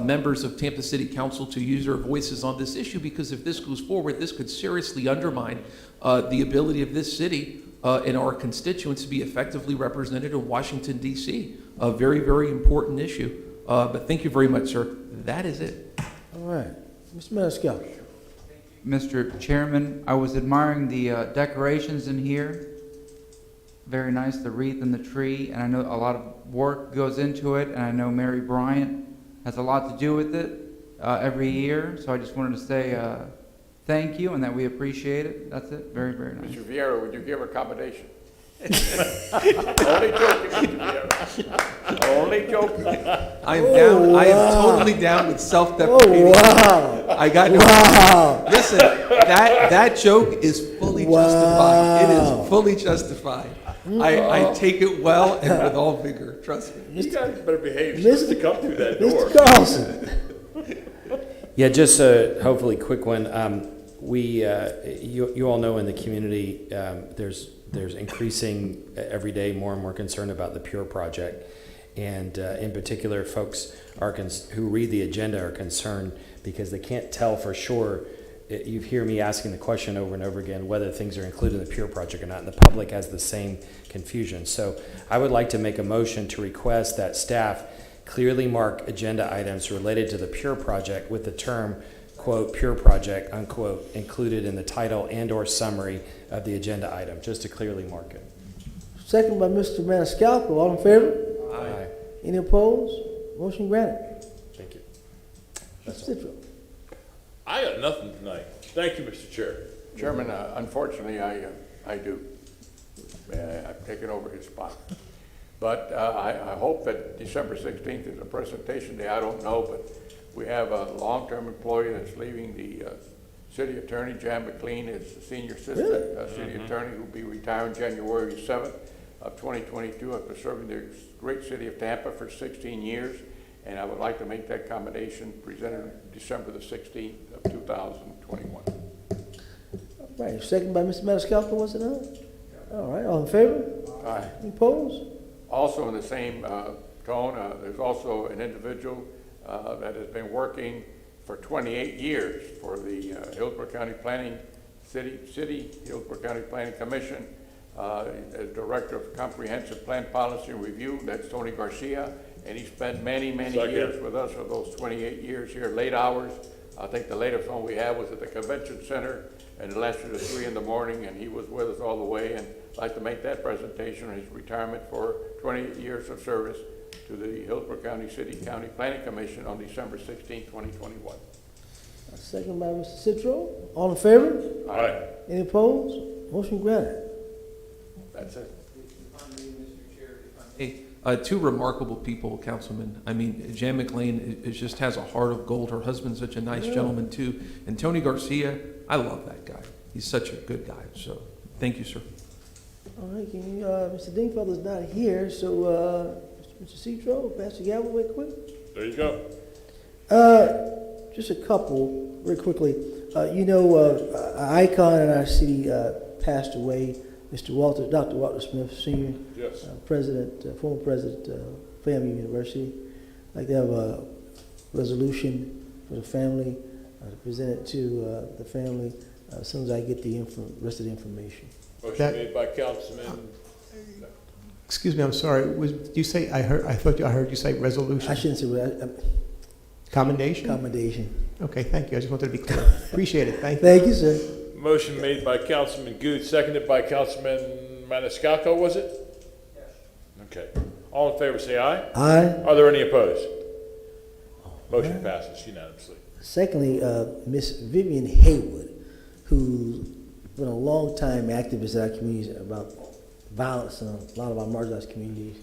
members of Tampa City Council to use their voices on this issue, because if this goes forward, this could seriously undermine the ability of this city and our constituents to be effectively represented in Washington, D.C. A very, very important issue. But thank you very much, sir. That is it. All right. Mr. Maniscalco. Mr. Chairman, I was admiring the decorations in here. Very nice, the wreath and the tree, and I know a lot of work goes into it, and I know Mary Bryant has a lot to do with it every year, so I just wanted to say thank you and that we appreciate it. That's it. Very, very nice. Mr. Vieira, would you give her accommodation? Only joking, Mr. Chair. Only joking. I am down. I am totally down with self-deprecating. Oh, wow. I got no. Wow. Listen, that joke is fully justified. It is fully justified. I take it well and with all vigor. Trust me. You guys better behave. You're supposed to come through that door. Mr. Carlson. Yeah, just a hopefully quick one. You all know in the community, there's increasing every day more and more concern about the Pure project. And in particular, folks who read the agenda are concerned because they can't tell for sure. You hear me asking the question over and over again whether things are included in the Pure project or not, and the public has the same confusion. So I would like to make a motion to request that staff clearly mark agenda items related to the Pure project with the term, quote, Pure project, unquote, included in the title and/or summary of the agenda item, just to clearly mark it. Second by Mr. Maniscalco. All in favor? Aye. Any opposed? Motion granted. Thank you. Mr. Citro. I got nothing tonight. Thank you, Mr. Chair. Chairman, unfortunately, I do. I've taken over his spot. But I hope that December 16th is a presentation day. I don't know, but we have a long-term employee that's leaving the city attorney. Jan McLean is the senior assistant city attorney who will be retiring January 7th of 2022 after serving the great city of Tampa for 16 years. And I would like to make that commendation presented December the 16th of 2021. All right. Second by Mr. Maniscalco. Was it not? All right. All in favor? Aye. Any opposed? Also in the same tone, there's also an individual that has been working for 28 years for the Hillsborough County Planning City Hillsborough County Planning Commission as Director of Comprehensive Plan Policy and Review. That's Tony Garcia, and he spent many years with us for those 28 years here, late hours. I think the latest one we had was at the Convention Center, and it lasted to 3 in the morning, and he was with us all the way. And I'd like to make that presentation on his retirement for 20 years of service to the Hillsborough County City County Planning Commission on December 16, 2021. Second by Mr. Citro. All in favor? Aye. Any opposed? Motion granted. That's it. Hey, two remarkable people, Councilman. I mean, Jan McLean just has a heart of gold. Her husband's such a nice gentleman, too. And Tony Garcia, I love that guy. He's such a good guy. So thank you, sir. All right. Can you, Mr. Dingfelder's not here, so Mr. Citro, Pastor Galvin, wait quick. There you go. Just a couple, very quickly. An icon in our city passed away, Dr. Walter Smith, Sr., Yes. former president of FAMU University. I'd like to have a resolution for the family, to present it to the family as soon as I get the rest of the information. Motion made by Councilman. Excuse me, I'm sorry. Did you say, I heard you say resolution? I shouldn't say Commendation? commendation. Okay, thank you. I just wanted to be clear. Appreciate it. Thank you. Thank you, sir. Motion made by Councilman Good, seconded by Councilman Maniscalco, was it? Yes. Okay. All in favor, say aye. Aye. Are there any opposed? Motion passes unanimously. Secondly, Miss Vivian Haywood, who's been a long-time activist in our communities about violence in a lot of our marginalized communities.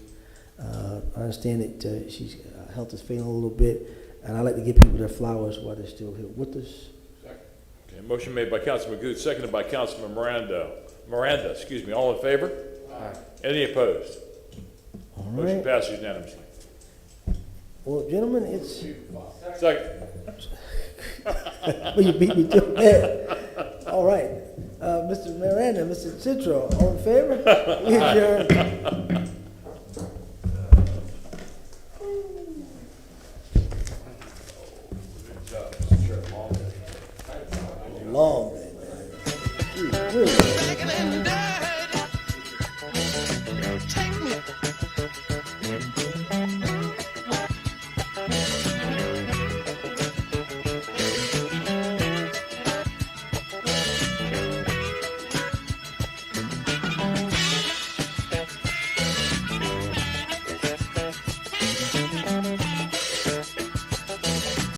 I understand that she's health is failing a little bit, and I'd like to give people their flowers while they're still here with us. Okay, motion made by Councilman Good, seconded by Councilman Miranda, excuse me. All in favor? Aye. Any opposed? All Motion right. passes unanimously. Well, gentlemen, it's... Second. Well, you beat me to it. All right. Mr. Miranda, Mr. Citro, all in favor? We adjourn.